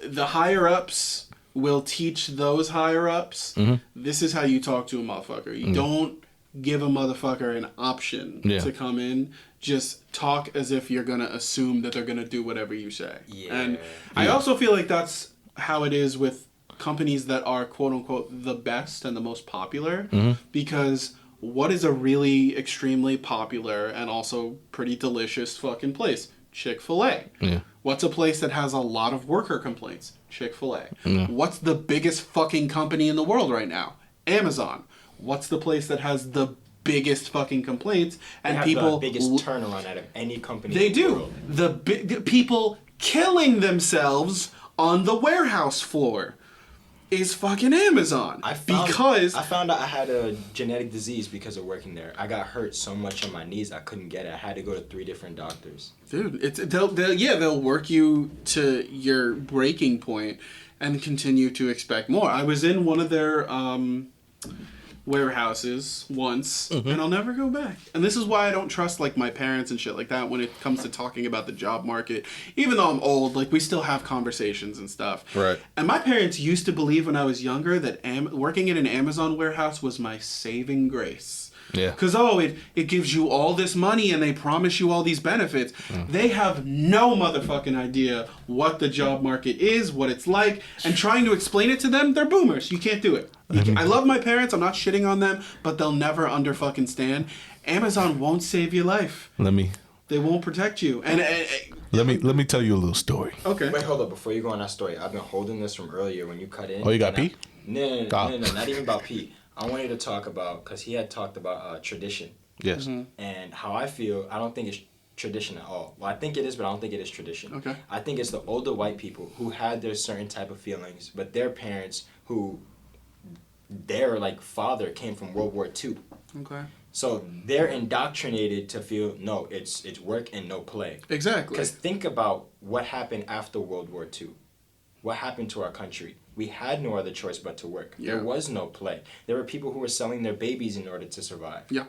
the higher ups will teach those higher ups. This is how you talk to a motherfucker. You don't give a motherfucker an option to come in. Just talk as if you're gonna assume that they're gonna do whatever you say. And I also feel like that's how it is with companies that are quote unquote the best and the most popular, because what is a really extremely popular and also pretty delicious fucking place? Chick-fil-A. Yeah. What's a place that has a lot of worker complaints? Chick-fil-A. Yeah. What's the biggest fucking company in the world right now? Amazon. What's the place that has the biggest fucking complaints and people the biggest turnaround out of any company? They do. World. The people killing themselves on the warehouse floor is fucking Amazon. I found out I had a genetic disease because of working there. I got hurt so much on my knees I couldn't get it. I had to go to 3 different doctors. Dude, they'll work you to your breaking point and continue to expect more. I was in one of their warehouses once, and I'll never go back. And this is why I don't trust like my parents and shit like that when it comes to talking about the job market. Even though I'm old, like we still have conversations and stuff. Right. And my parents used to believe when I was younger that working in an Amazon warehouse was my saving grace. Yeah. Because, it gives you all this money and they promise you all these benefits. They have no motherfucking idea what the job market is, what it's like, and trying to explain it to them, they're boomers. You can't do it. I love my parents. I'm not shitting on them, but they'll never under fucking stand. Amazon won't save your life. They won't protect you. And let me tell you a little story. Okay. Wait, hold up. Before you go on that story, I've been holding this from earlier when you cut in. Oh, you got pee? No, not even about pee. I wanted to talk about, because he had talked about tradition. Yes. And how I feel, I don't think it's tradition at all. Well, I think it is, but I don't think it is tradition. Okay. I think it's the older white people who had their certain type of feelings, but their parents who, their like father came from World War II. Okay. So they're indoctrinated to feel, no, it's work and no play. Exactly. Because think about what happened after World War II. What happened to our country? We had no other choice but to work. Yeah. There was no play. There were people who were selling their babies in order to survive. Yeah.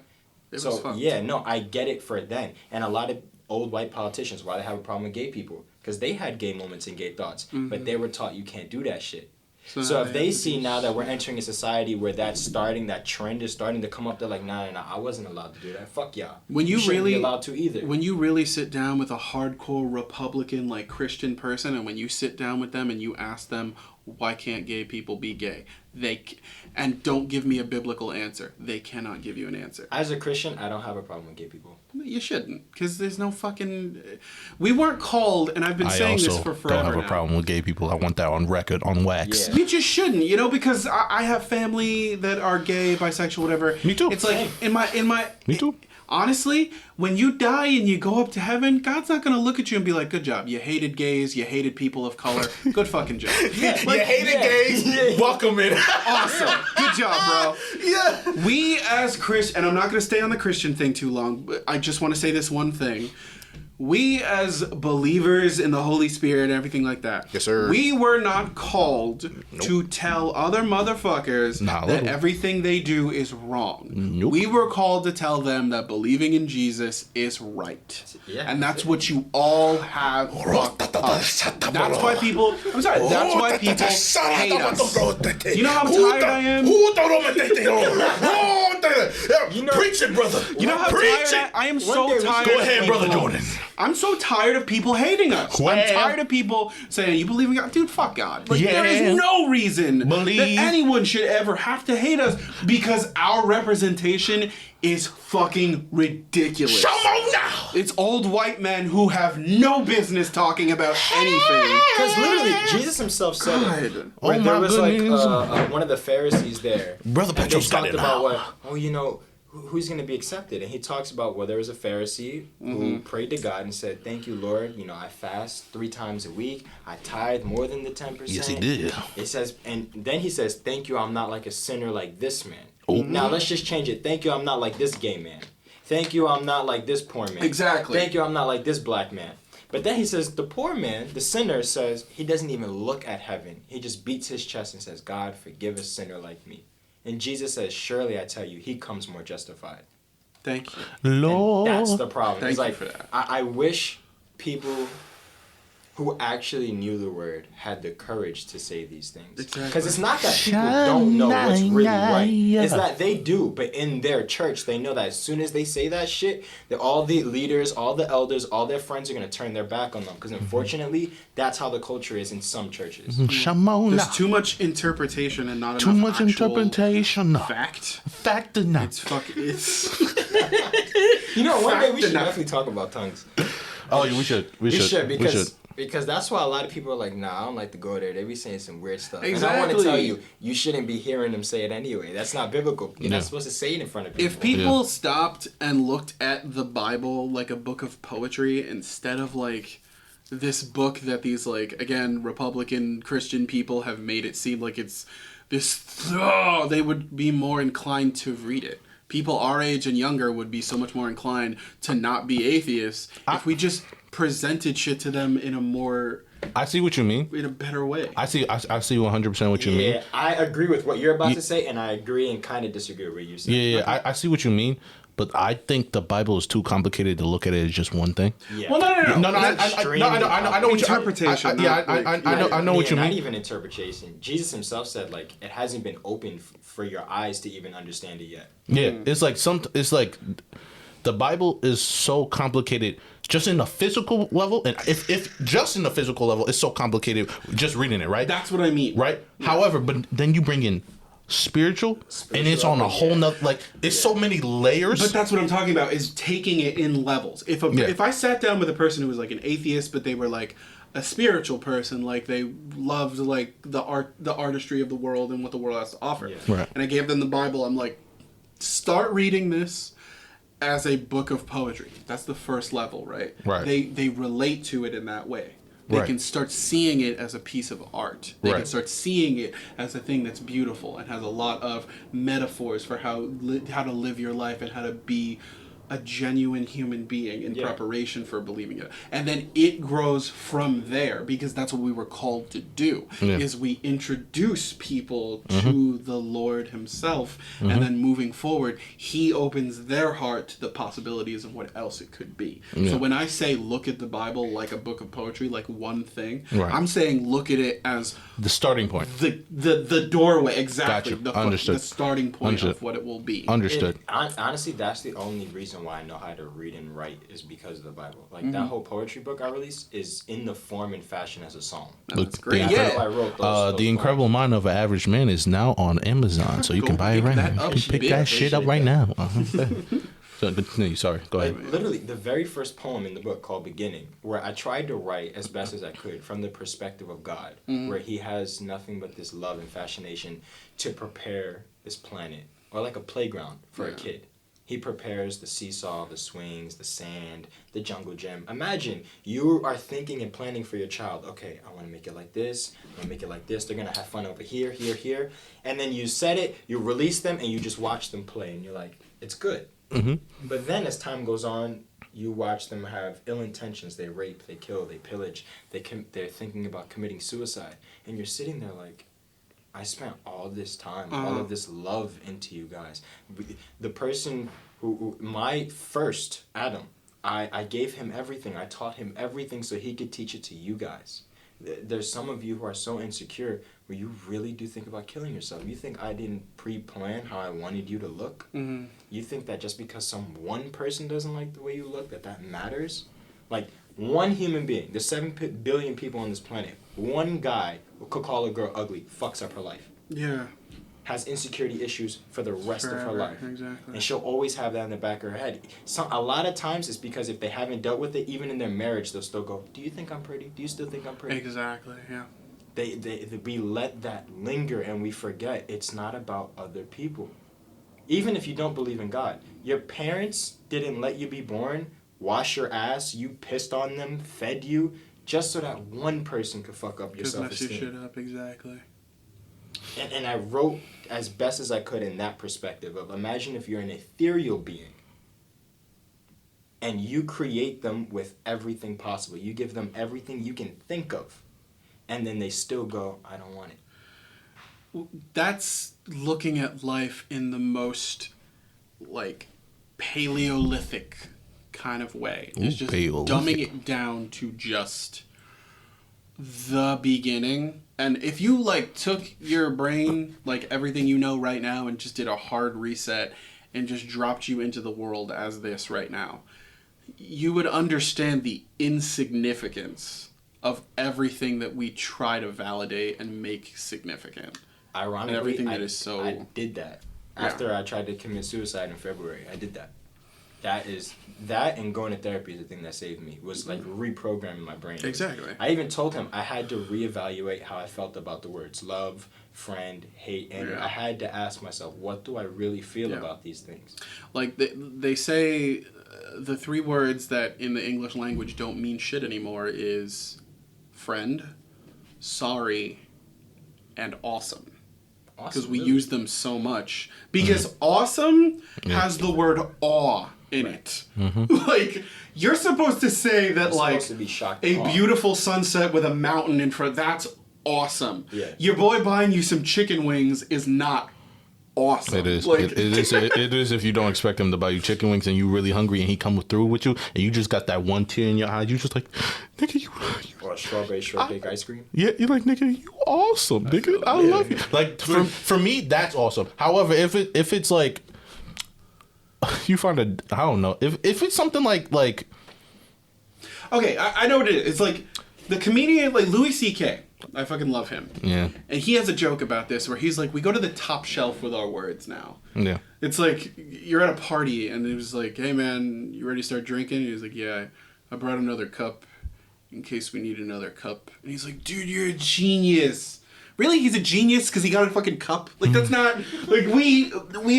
It was fucked. Yeah, no, I get it for then. And a lot of old white politicians, why they have a problem with gay people? Because they had gay moments and gay thoughts. But they were taught you can't do that shit. So if they see now that we're entering a society where that trend is starting to come up, they're like, nah, I wasn't allowed to do that. Fuck y'all. You shouldn't be allowed to either. When you really sit down with a hardcore Republican, like Christian person, and when you sit down with them and you ask them, why can't gay people be gay? And don't give me a biblical answer. They cannot give you an answer. As a Christian, I don't have a problem with gay people. You shouldn't, because there's no fucking... We weren't called, and I've been saying this for forever. I don't have a problem with gay people. I want that on record, on wax. Yeah. You just shouldn't, because I have family that are gay, bisexual, whatever. Me too. It's like in my. Me too. Honestly, when you die and you go up to heaven, God's not going to look at you and be like, good job. You hated gays. You hated people of color. Good fucking job. You hated gays. Welcome in. Awesome. Good job, bro. Yeah. We as Christians, and I'm not going to stay on the Christian thing too long, but I just want to say this one thing. We as believers in the Holy Spirit and everything like that. Yes, sir. We were not called to tell other motherfuckers that everything they do is wrong. Nope. We were called to tell them that believing in Jesus is right. Yeah. And that's what you all have fucked up. That's why people... I'm sorry. That's why people hate us. You know how tired I am? Preach it, brother. You know how tired I am? So tired. Go ahead, Brother Jordan. I'm so tired of people hating us. Well, I'm tired of people saying, you believe in God? Dude, fuck God. Like, there is no reason that anyone should ever have to hate us because our representation is fucking ridiculous. Come on now! It's old white men who have no business talking about anything. Because literally, Jesus himself said it. Oh, There was goodness. like one of the Pharisees there. Brother Petro's got it now. Who's going to be accepted? And he talks about, well, there was a Pharisee who prayed to God and said, thank you, Lord. I fast 3 times a week. I tithe more than the 10%. Yes, he did. It says, and then he says, thank you, I'm not like a sinner like this man. Ooh. Now, let's just change it. Thank you, I'm not like this gay man. Thank you, I'm not like this poor man. Exactly. Thank you, I'm not like this black man. But then he says, the poor man, the sinner, says, he doesn't even look at heaven. He just beats his chest and says, God, forgive a sinner like me. And Jesus says, surely I tell you, he comes more justified. Thank you. Lord. And that's the problem. Thank it's you like, for that. I wish people who actually knew the word had the courage to say these things. Exactly. Because it's not that people don't know what's really right. It's that they do, but in their church, they know that as soon as they say that shit, that all the leaders, all the elders, all their friends are going to turn their back on them. Because unfortunately, that's how the culture is in some churches. There's too much interpretation and not Too enough much actual interpretation. fact. Fact enough. It's fucking. It's. One day we should enough. definitely talk about tongues. Oh, yeah, we should. We should. Because that's why a lot of people are like, nah, I don't like to go there. They be saying some weird stuff. Exactly. And I want to tell you, you shouldn't be hearing them say it anyway. That's not biblical. You're not supposed to say it in front of people. If people stopped and looked at the Bible like a book of poetry instead of like this book that these like, again, Republican Christian people have made it seem like it's this, they would be more inclined to read it. People our age and younger would be so much more inclined to not be atheists if we just presented shit to them in a more... I see what you mean. In a better way. I see 100% what you mean. Yeah, I agree with what you're about to say, and I agree and kind of disagree with what you're saying. Yeah, I see what you mean, but I think the Bible is too complicated to look at it as just one thing. Yeah. Well, no. I know what you interpretation. I know what you Not mean. even interpretation. Jesus himself said, like, it hasn't been open for your eyes to even understand it yet. Yeah, it's like the Bible is so complicated just in the physical level, and if just in the physical level, it's so complicated just reading it, right? That's what I mean. Right? Yeah. However, but then you bring in spiritual and it's on a whole nother, like, it's so many layers. But that's what I'm talking about, is taking it in levels. If I sat down with a person who was like an atheist, but they were like a spiritual person, like they loved like the artistry of the world and what the world has to offer, Right. and I gave them the Bible, I'm like, start reading this as a book of poetry. That's the first level, right? Right. They relate to it in that way. They can start seeing it as a piece of art. They can start seeing it as a thing that's beautiful and has a lot of metaphors for how to live your life and how to be a genuine human being in preparation for believing it. And then it grows from there, because that's what we were called to do, is we introduce people to the Lord himself, and then moving forward, he opens their heart to the possibilities of what else it could be. So when I say look at the Bible like a book of poetry, like one thing, I'm saying look at it as the starting point. The doorway, exactly. Gotcha. Understood. The starting point of what it will be. Understood. Honestly, that's the only reason why I know how to read and write is because of the Bible. Like that whole poetry book I released is in the form and fashion as a song. That's great. I wrote those The Incredible Mind of an Average Man is now on Amazon, so you can buy it right now. You can pick that shit up right now. So continue. Sorry, go ahead. Literally, the very first poem in the book called Beginning, where I tried to write as best as I could from the perspective of God, where he has nothing but this love and fascination to prepare this planet, or like a playground for a kid. He prepares the seesaw, the swings, the sand, the jungle gym. Imagine you are thinking and planning for your child. Okay, I want to make it like this. I want to make it like this. They're going to have fun over here, here, here. And then you set it, you release them, and you just watch them play. And you're like, it's good. But then as time goes on, you watch them have ill intentions. They rape, they kill, they pillage. They're thinking about committing suicide. And you're sitting there like, I spent all this time, all of this love into you guys. The person who my first Adam, I gave him everything. I taught him everything so he could teach it to you guys. There's some of you who are so insecure where you really do think about killing yourself. You think I didn't pre-plan how I wanted you to look? You think that just because some one person doesn't like the way you look, that matters? Like, one human being, there's 7 billion people on this planet. One guy who could call a girl ugly fucks up her life. Yeah. Has insecurity issues for the rest of her life. Exactly. And she'll always have that in the back of her head. A lot of times it's because if they haven't dealt with it, even in their marriage, they'll still go, do you think I'm pretty? Do you still think I'm pretty? Exactly, yeah. We let that linger and we forget it's not about other people. Even if you don't believe in God. Your parents didn't let you be born, wash your ass, you pissed on them, fed you, just so that one person could fuck up your self-esteem. Mess your shit up, exactly. And I wrote as best as I could in that perspective of imagine if you're an ethereal being and you create them with everything possible. You give them everything you can think of. And then they still go, I don't want it. That's looking at life in the most, like, Paleolithic kind of way. It's just dumbing it down to just the beginning. And if you, like, took your brain, like, everything you know right now and just did a hard reset and just dropped you into the world as this right now, you would understand the insignificance of everything that we try to validate and make significant. Ironically, and everything that is so... I did that. After I tried to commit suicide in February, I did that. That and going to therapy is the thing that saved me. Was like reprogramming my brain. Exactly. I even told him I had to reevaluate how I felt about the words love, friend, hate, and I had to ask myself, what do I really feel about these things? Like they say, the 3 words that in the English language don't mean shit anymore is friend, sorry, and awesome. Because we use them so much. Because awesome has the word awe in it. Like, you're supposed to say that, like, to be shocked a beautiful sunset with a mountain in front, that's awesome. Yeah. Your boy buying you some chicken wings is not awesome. It is. Like, It is if you don't expect him to buy you chicken wings and you really hungry and he come through with you and you just got that one tear in your eye. You just like, nigga, you or a strawberry shortcake ice cream. Yeah, you're like, nigga, you awesome, nigga. I love you. Like for me, that's awesome. However, if it's like you find I don't know. If it's something like okay, I know what it is. It's like the comedian, like Louis C.K. I fucking love him. Yeah. And he has a joke about this where he's like, we go to the top shelf with our words now. Yeah. It's like you're at a party and it was like, hey man, you ready to start drinking? And he's like, yeah, I brought another cup in case we need another cup. And he's like, dude, you're a genius. Really? He's a genius because he got a fucking cup? Like, that's not... Like, we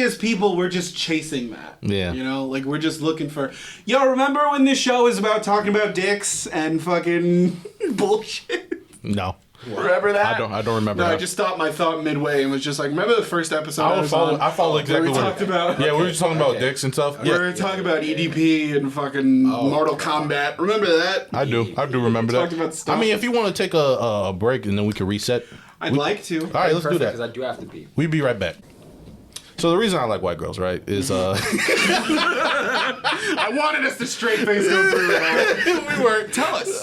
as people, we're just chasing that. Yeah. You know? Like, we're just looking for... Yo, remember when this show is about talking about dicks and fucking bullshit? No. Remember that? I don't remember. No, I just stopped my thought midway and was just like, remember the first episode I followed exactly what we talked about? Yeah, we were just talking about dicks and stuff. We were talking about EDP and fucking Mortal Kombat. Remember that? I do remember that. About stuff. I mean, if you want to take a break and then we can reset. I'd like to. All right, let's do that. Because I do have to pee. We'll be right back. So the reason I like white girls, right, is I wanted us to straight face go through that. We were. Tell us.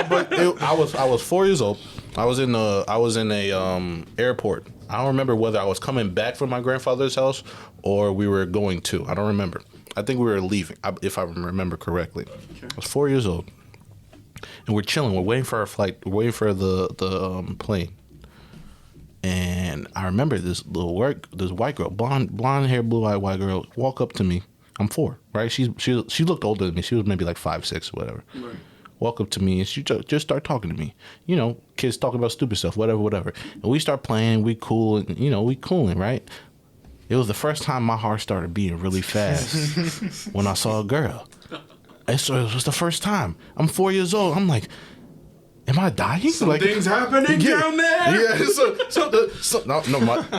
But I was 4 years old. I was in a airport. I don't remember whether I was coming back from my grandfather's house or we were going to. I don't remember. I think we were leaving, if I remember correctly. Okay. I was 4 years old, and we're chilling. We're waiting for our flight. We're waiting for the plane. And I remember this white girl, blonde hair, blue-eyed white girl, walk up to me. I'm 4, right? She looked older than me. She was maybe like 5, 6, whatever. Right. Walk up to me and she just start talking to me. You know, kids talking about stupid stuff, whatever. And we start playing. We cool, and we cooling, right? It was the first time my heart started beating really fast when I saw a girl. It was the first time. I'm 4 years old. I'm like, am I dying? Something's happening down there. Yeah.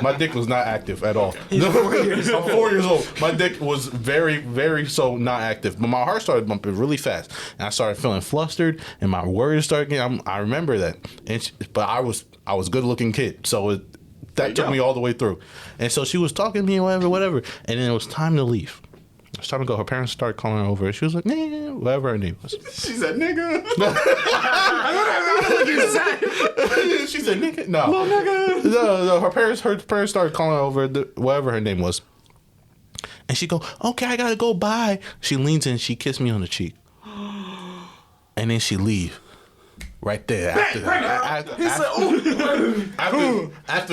My dick was not active at all. I'm 4 years old. My dick was very, very not active. But my heart started bumping really fast, and I started feeling flustered, and my words started getting. I remember that. But I was a good looking kid, so that took me all the way through. And so she was talking to me, whatever, and then it was time to leave. It was time to go. Her parents started calling her over. She was like, nah, whatever her name was. She said, nigga. She said, nigga. No. Nigga. No, her parents started calling her over, whatever her name was. And she go, okay, I gotta go, bye. She leans in, she kissed me on the cheek. and then she leave. Right there. After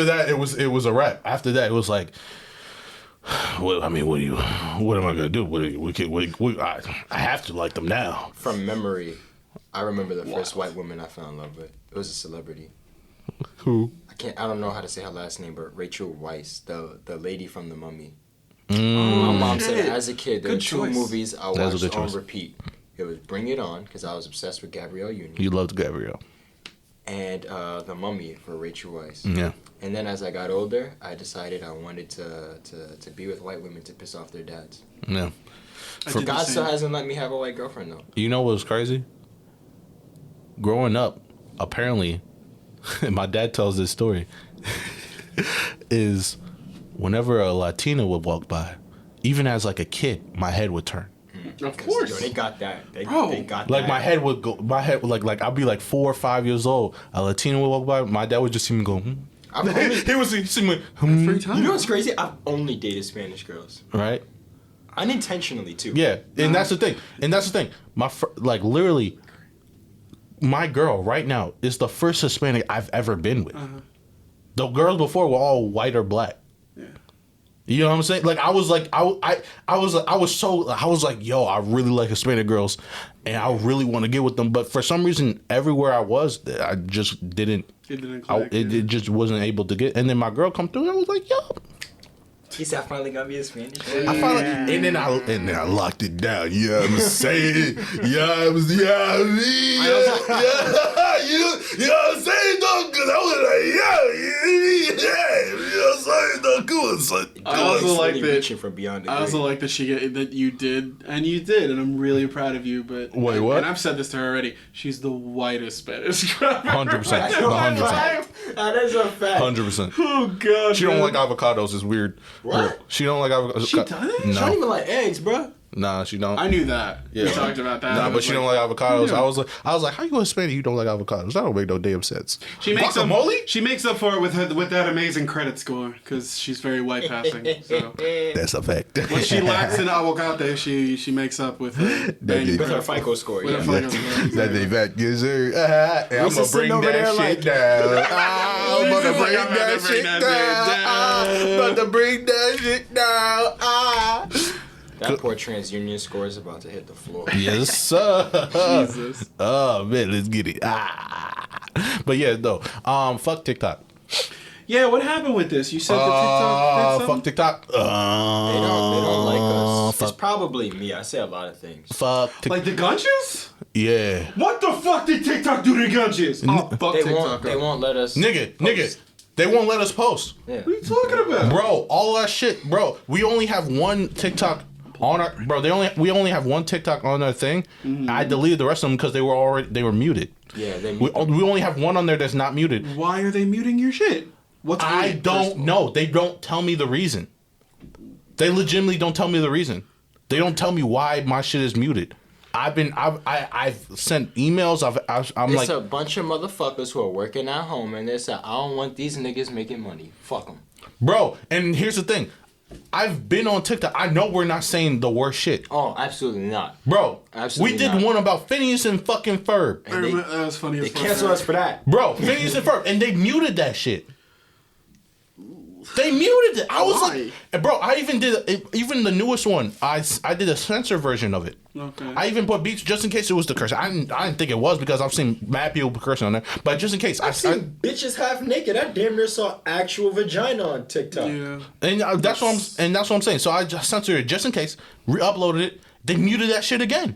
that, it was a wrap. After that, it was like, well, I mean, what am I gonna do? I have to like them now. From memory, I remember the first white woman I fell in love with. It was a celebrity. Who? I don't know how to say her last name, but Rachel Weisz, the lady from The Mummy. Mm. My mom said as a kid, there were two movies I watched on choice. repeat. It was Bring It On, because I was obsessed with Gabrielle Union. You loved Gabrielle. And The Mummy for Rachel Weisz. Yeah. And then as I got older, I decided I wanted to be with white women to piss off their dads. Yeah. God still hasn't let me have a white girlfriend, though. You know what was crazy? Growing up, apparently, my dad tells this story, is whenever a Latina would walk by, even as like a kid, my head would turn. Of course. Yo, they got that. They got Like that. my head would go. My head like I'd be like 4 or 5 years old. A Latina would walk by. My dad would just see me go. He would see me. Free time. You know what's crazy? I've only dated Spanish girls. Right. Unintentionally, too. Yeah, and that's the thing. Like literally, my girl right now is the first Hispanic I've ever been with. The girls before were all white or black. You know what I'm saying? Like I was like I was like, yo, I really like Hispanic girls, and I really want to get with them. But for some reason, everywhere I was, I just didn't. It didn't click, It just wasn't able to get. And then my girl come through, and I was like, yo. He said, I finally got me a Spanish. I finally, and then I locked it down. You know what I'm saying? You know what I'm saying? You know what I'm saying? Though, because I was like, you know what I'm saying? Though, cool. I also like that. From beyond I also like that that you did, and I'm really proud of you. But wait, what? And I've said this to her already. She's the whitest Spanish girl. 100%. 100%. That is a fact. 100%. Oh god. She don't like avocados. It's weird. What? She don't like avocados. She doesn't? No. She don't even like eggs, bro. Nah, she don't. I knew that. Yeah. We talked about that. Nah, but she don't like avocados. Yeah. I was like, how you Hispanic? You don't like avocados? That don't make no damn sense. She makes Guacamole? She makes up for it with that amazing credit score because she's very white passing. So That's a fact. what she lacks in avocado, she makes up with With her FICO score, With yeah. her FICO score. That they fact, yes sir. And I'm gonna bring over there that shit like- down. I'm Lisa's gonna like, bring I'm about that to bring shit that down. bitch I'm about to bring that shit down. That poor TransUnion score is about to hit the floor. Yes, sir. Jesus. Oh man, let's get it. But yeah, no. Fuck TikTok. Yeah, what happened with this? You said the TikTok did Fuck TikTok. They don't like us. Fuck. It's probably me. I say a lot of things. Fuck TikTok. Like the Gunches? Yeah. What the fuck did TikTok do to Gunches? Oh, fuck TikTok. They won't let us. Nigga. They won't let us post. Yeah. What are you talking about? Bro, all that shit, bro. We only have one TikTok on our we only have one TikTok on our thing. Mm-hmm. I deleted the rest of them because they were muted. Yeah, We only have one on there that's not muted. Why are they muting your shit? What's I weird, don't know. They don't tell me the reason. They legitimately don't tell me the reason. They don't tell me why my shit is muted. I've sent emails. I'm It's like a bunch of motherfuckers who are working at home and they say, I don't want these niggas making money. Fuck them. bro. And here's the thing. I've been on TikTok. I know we're not saying the worst shit. Oh, absolutely not. Bro, Absolutely we did not. one about Phineas and fucking Ferb. And they, That was funny they as fuck. cancel us for that. Bro, Phineas and Ferb. And they muted that shit. They muted it. I was Why? like, bro, I even did, even the newest one, I did a censor version of it. Okay. I even put beats just in case it was the curse. I didn't think it was because I've seen mad people cursing on there. But just in case. I've seen bitches half naked. I damn near saw actual vagina on TikTok. Yeah. And that's what I'm saying. So I just censored it just in case, re-uploaded it. They muted that shit again.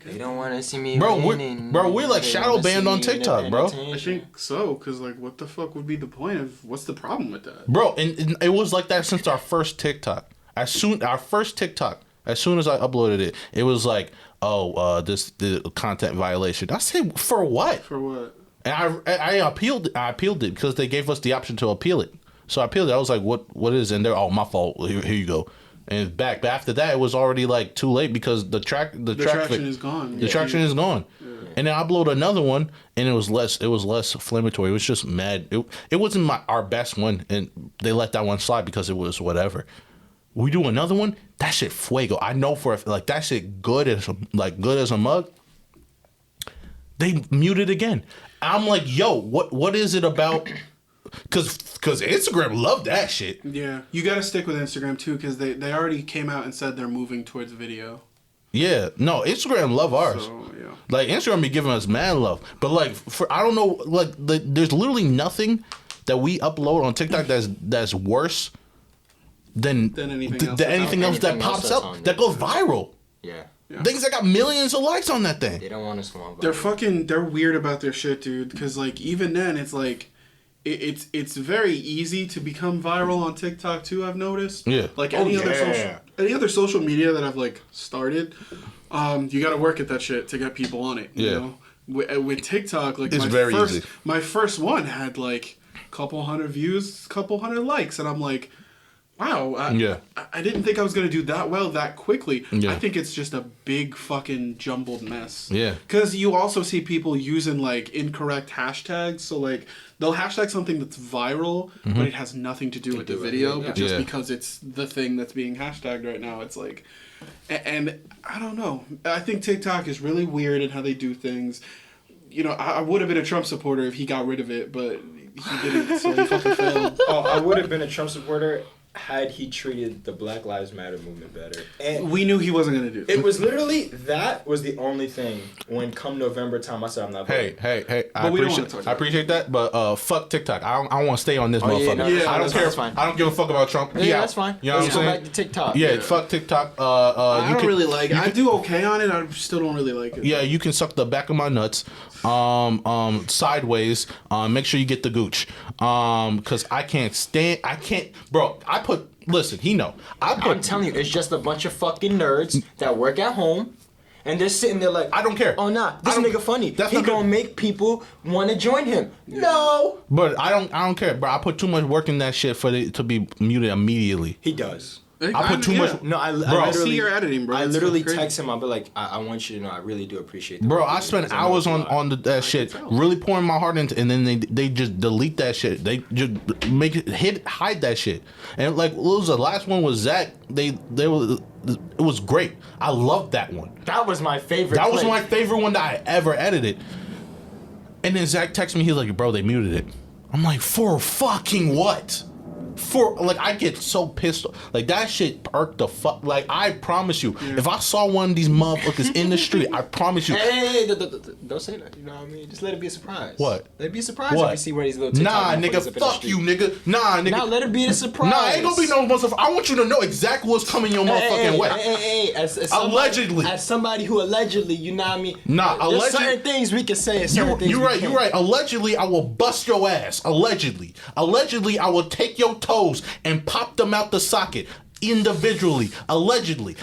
They don't want to see me. Bro, winning. we're like They shadow wanna banned see on me in TikTok, bro. I entertainment. think so, because, like, what the fuck would be the point of, what's the problem with that? Bro, and it was like that since our first TikTok. As soon as I uploaded it, it was like, the content violation. I said, for what? For what? And I appealed it because they gave us the option to appeal it. So I appealed it. I was like, what is it? And they're, oh, my fault. Here you go. And it's back. But after that, it was already like too late because the traction is gone. The traction is gone. Yeah. And then I uploaded another one, and it was less inflammatory. It was just mad. It wasn't our best one, and they let that one slide because it was whatever. We do another one. That shit fuego. I know for like that shit good as a mug. they muted again. I'm like, yo, what is it about? Because Instagram loved that shit. Yeah, you got to stick with Instagram too, because they already came out and said they're moving towards video. Yeah, no, Instagram love ours. So, yeah. Like, Instagram be giving us mad love. But, like, I don't know, like, there's literally nothing that we upload on TikTok that's worse than anything else that pops up, that goes viral. Yeah. Things that got millions of likes on that thing. They don't want us to want They're weird about their shit, dude. Because, like, even then, it's like, it's very easy to become viral on TikTok too. I've noticed. Yeah. Like any other social media that I've like started, you got to work at that shit to get people on it. You know? With TikTok, like it's easy. My first one had like a couple hundred views, couple hundred likes, and I'm like, wow. I didn't think I was gonna do that well that quickly. Yeah. I think it's just a big fucking jumbled mess. Yeah. Because you also see people using like incorrect hashtags. So like they'll hashtag something that's viral, but it has nothing to do with the video, but just because it's the thing that's being hashtagged right now, it's like, and I don't know. I think TikTok is really weird in how they do things. You know, I would have been a Trump supporter if he got rid of it, but he didn't, so he fucking failed. Oh, I would have been a Trump supporter had he treated the Black Lives Matter movement better. And we knew he wasn't going to do it. It was literally, that was the only thing when come November time I said I'm not voting. Hey, I appreciate that, but fuck TikTok. I want to stay on this motherfucker. I don't care. Fine. I don't give a fuck about Trump. Yeah, that's fine. You know what I'm saying? Go back to TikTok. Yeah, fuck TikTok. I don't really like it. I do okay on it. I still don't really like it. Yeah, you can suck the back of my nuts. Sideways. Make sure you get the gooch. Cause I can't, bro. Listen, I'm telling you, it's just a bunch of fucking nerds that work at home, and they're sitting there like, I don't care. Oh nah, this nigga funny. He gonna make people want to join him. No, but I don't care, bro. I put too much work in that shit for it to be muted immediately. He does. I put too much. No, I literally see your editing, bro. I literally text him. I'll be like, I want you to know, I really do appreciate that. Bro, I spent hours on that shit, really pouring my heart into, and then they just delete that shit. They just hide that shit. And like, what was the last one was Zach? It was great. I loved that one. That was my favorite. That was my favorite one that I ever edited. And then Zach texted me. He's like, bro, they muted it. I'm like, for fucking what? I get so pissed off. Like, that shit irked the fuck. Like, I promise you, if I saw one of these motherfuckers in the street, I promise you. Hey, don't say that. You know what I mean? Just let it be a surprise. What? Let it be a surprise if you see where these little TikTok nigga, fuck you, nigga. Nah, nigga. Now let it be a surprise. Nah, ain't gonna be no motherfucker. I want you to know exactly what's coming your motherfucking way. Hey, allegedly. As somebody who allegedly, you know what I mean? Nah, allegedly. There's certain things we can say and certain things you're right. Allegedly, I will bust your ass. Allegedly, I will take your toes and pop them out the socket individually. Allegedly,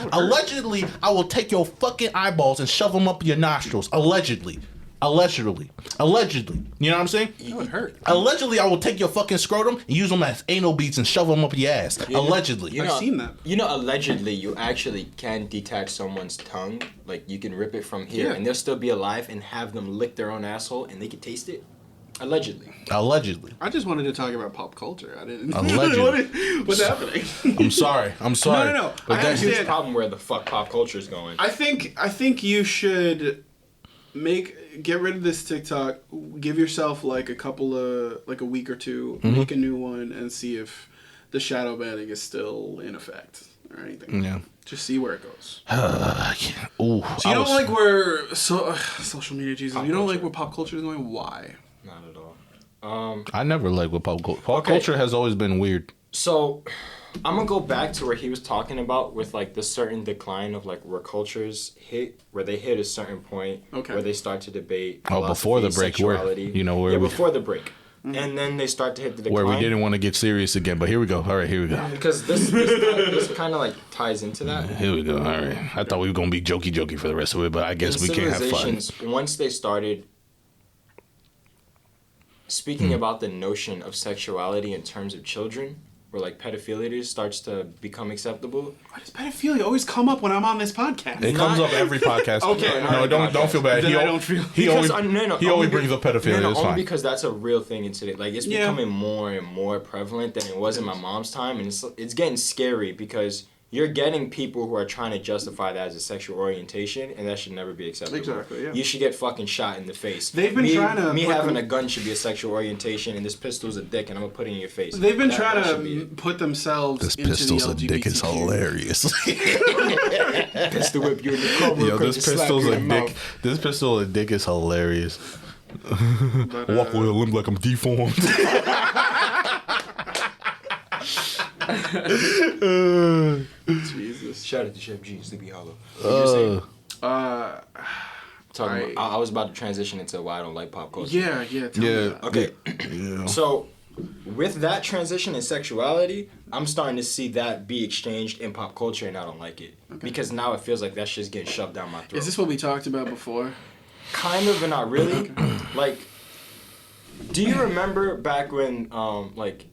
I will take your fucking eyeballs and shove them up your nostrils. Allegedly. You know what I'm saying? That would hurt. Allegedly, I will take your fucking scrotum and use them as anal beads and shove them up your ass. Allegedly. I've seen that. You know, allegedly, you actually can detach someone's tongue. Like, you can rip it from here, and they'll still be alive and have them lick their own asshole, and they can taste it. Allegedly. I just wanted to talk about pop culture. I didn't. Allegedly. What's happening? I'm sorry. No. But that's a problem where the fuck pop culture is going. I think you should get rid of this TikTok. Give yourself like a week or two. Make a new one and see if the shadow banning is still in effect or anything. Yeah. Just see where it goes. Ooh, so you don't like where social media, Jesus. You don't like where pop culture is going. Why? Not at all. I never liked what pop culture. Pop culture has always been weird. So, I'm gonna go back to where he was talking about with like the certain decline of like where cultures where they hit a certain point where they start to debate. Before the break, before the break. Mm-hmm. And then they start to hit the decline. Where we didn't want to get serious again, but here we go. All right, here we go. Because this kind of like ties into that. Here we go. All right. I thought we were gonna be jokey for the rest of it, but I guess we can't have fun. Once they started speaking about the notion of sexuality in terms of children, where like pedophilia starts to become acceptable. Why does pedophilia always come up when I'm on this podcast? It comes up every podcast. Okay, no, don't feel bad. He always brings up pedophilia. No, it's only fine. because that's a real thing in today. Like, it's becoming more and more prevalent than it was in my mom's time, and it's getting scary because you're getting people who are trying to justify that as a sexual orientation, and that should never be acceptable. Exactly, yeah. You should get fucking shot in the face. They've been trying to... Me having a gun should be a sexual orientation, and this pistol's a dick, and I'm gonna put it in your face. They've been trying to put themselves This into pistol's the a dick is hilarious. Pistol whip you in the car. Yo, this pistol's a dick. This pistol a dick is hilarious. But, Walk with a limb like I'm deformed. Jesus. Shout out to Chef G, Sleepy Hollow. I was about to transition into why I don't like pop culture. Yeah, tell me that. Okay. Yeah. So, with that transition in sexuality, I'm starting to see that be exchanged in pop culture, and I don't like it. Okay. Because now it feels like that shit's getting shoved down my throat. Is this what we talked about before? Kind of, but not really. Like, do you remember back when, like,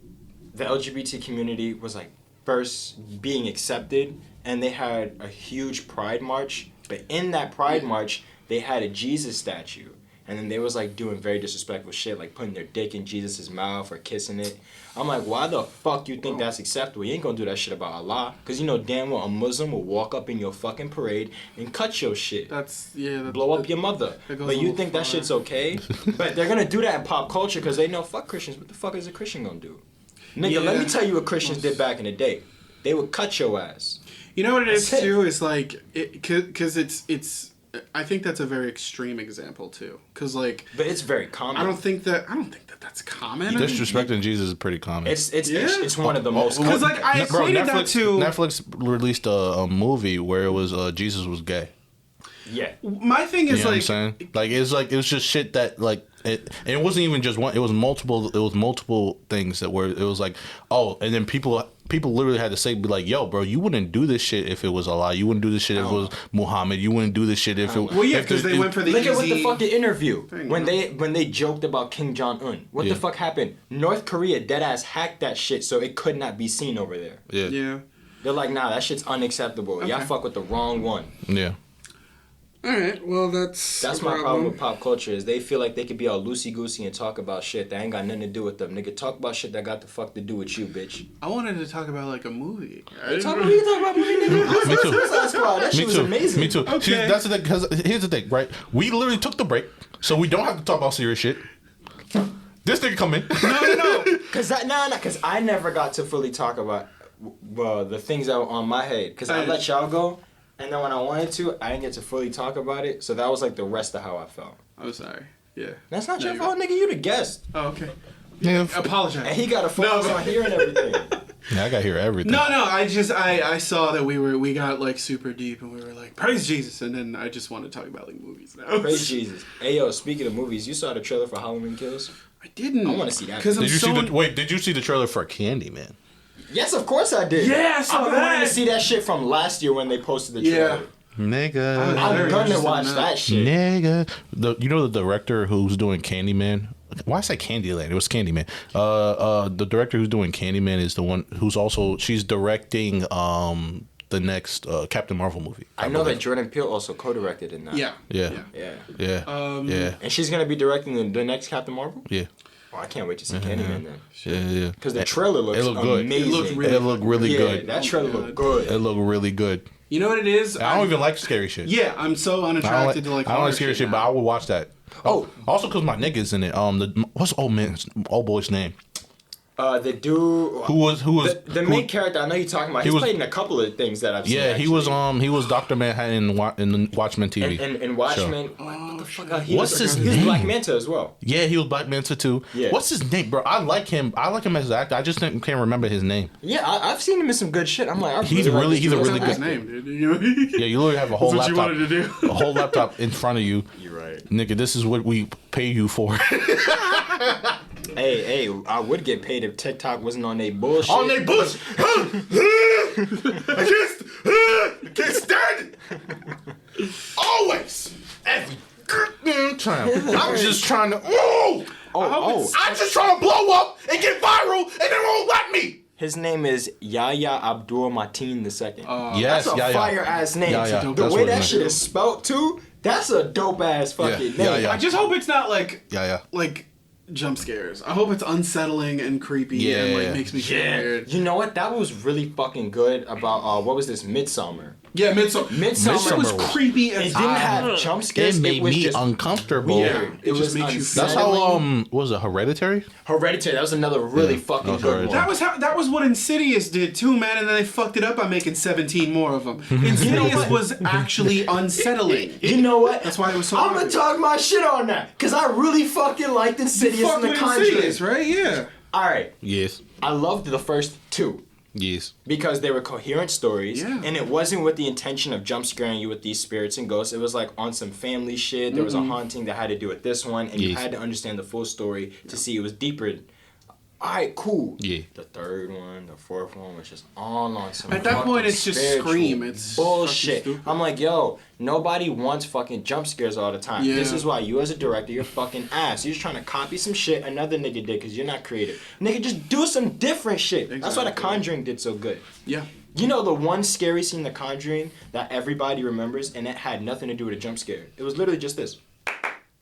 the LGBT community was, like, first being accepted, and they had a huge pride march, but in that pride march, they had a Jesus statue. And then they was like doing very disrespectful shit, like putting their dick in Jesus' mouth or kissing it. I'm like, why the fuck you think that's acceptable? You ain't gonna do that shit about Allah. Cause you know damn well a Muslim will walk up in your fucking parade and cut your shit. Blow up your mother. But you think that shit's okay? But they're gonna do that in pop culture cause they know fuck Christians. What the fuck is a Christian gonna do? Nigga, let me tell you what Christians did back in the day. They would cut your ass. You know what it is too? It's like, cause it's. I think that's a very extreme example too, because like. But it's very common. I don't think that's common. Disrespecting Jesus is pretty common. It's one of the most. Because like I equated that to Netflix released a movie where it was Jesus was gay. Yeah. My thing is you know what I'm saying? Like it was just shit that like it wasn't even just one. It was multiple things that were. It was like and then people literally had to say, be like, yo, bro, you wouldn't do this shit if it was Allah. You wouldn't do this shit if it was Muhammad. You wouldn't do this shit if it was... Well, yeah, because they went for the Look easy... at what the fucking interview. When they joked about Kim Jong-un. What the fuck happened? North Korea deadass hacked that shit so it could not be seen over there. Yeah. They're like, nah, that shit's unacceptable. Okay. Y'all fuck with the wrong one. Yeah. Alright, well that's my problem with pop culture is they feel like they could be all loosey-goosey and talk about shit that ain't got nothing to do with them. Nigga, talk about shit that got the fuck to do with you, bitch. I wanted to talk about like a movie. You talk about movie, nigga? Me too. That shit was amazing. Me too. Okay. See, that's the thing, because here's the thing, right? We literally took the break, so we don't have to talk about serious shit. This nigga come in. No. Because I never got to fully talk about the things that were on my head. Because I let y'all go. And then when I wanted to, I didn't get to fully talk about it. So that was like the rest of how I felt. I'm sorry. Yeah. That's not your fault, nigga. You the guest. Oh, okay. Yeah. Apologize. And he got to focus on hearing everything. Yeah, I got to hear everything. No. I saw that we got like super deep and we were like, praise Jesus. And then I just want to talk about like movies now. Praise Jesus. Hey, yo, speaking of movies, you saw the trailer for Halloween Kills? I didn't. I want to see that. Did you see the trailer for Candyman? Yes, of course I did. Yeah, I saw I've been wanting to see that shit from last year when they posted the trailer. Yeah. Nigga. I'm gonna watch that shit. Nigga. You know the director who's doing Candyman? Why I say Candyland? It was Candyman. The director who's doing Candyman is the one who's also... She's directing the next Captain Marvel movie. I know that Jordan Peele also co-directed in that. Yeah. And she's gonna be directing the next Captain Marvel? Yeah. Oh, I can't wait to see Candyman then. Yeah. Because the trailer looks amazing. It looked really good. That trailer looked good. It looked really good. You know what it is? I don't even like scary shit. Yeah, I'm so unattracted to like I don't like scary shit, but I would watch that. Oh. Also because my nigga's in it. What's old boy's name? The dude who was the main character. I know you're talking about. He's played in a couple of things that I've seen. Yeah, he was Dr. Manhattan in Watchmen TV. And Watchmen. What the fuck? He was Black Manta as well. Yeah, he was Black Manta too. Yeah. What's his name, bro? I like him. I like him as an actor. I just can't remember his name. Yeah, I've seen him in some good shit. I'm like, he's a really good name, dude. Yeah, you literally have a whole That's laptop. what you wanted to do. A whole laptop in front of you. You're right, nigga. This is what we pay you for. Hey, I would get paid if TikTok wasn't on they bullshit. On they bullshit. I can't stand it. Always. Every time. I'm just trying to. I'm just trying to blow up and get viral, and they won't let me. His name is Yahya Abdul Mateen II. Yes, that's a fire ass name. The way that shit is spelled too, that's a dope ass fucking name. I just hope it's not like jump scares. I hope it's unsettling and creepy and like makes me feel weird. You know what? That was really fucking good about what was this, Midsummer? Yeah, Midsummer was creepy as it didn't have jump scares. It made was me just uncomfortable. Yeah, it just makes you feel. That's how what was it, Hereditary? Hereditary. That was another really fucking good one. That was what Insidious did too, man, and then they fucked it up by making 17 more of them. Insidious was actually unsettling. You know what? That's why it was so. I'm gonna talk my shit on that because I really fucking liked Insidious and The Conjuring. Insidious, right? Yeah. All right. Yes. I loved the first two. Yes. Because they were coherent stories, and it wasn't with the intention of jump scaring you with these spirits and ghosts. It was like on some family shit. There was a haunting that had to do with this one, and you had to understand the full story to see it was deeper. All right, cool. Yeah. The third one, the fourth one was just all on some. At that point, it's just Scream. It's bullshit. I'm like, yo, nobody wants fucking jump scares all the time. Yeah. This is why you, as a director, you're fucking ass. You're just trying to copy some shit another nigga did because you're not creative. Nigga, just do some different shit. Exactly. That's why The Conjuring did so good. Yeah. You know the one scary scene in The Conjuring that everybody remembers, and it had nothing to do with a jump scare. It was literally just this.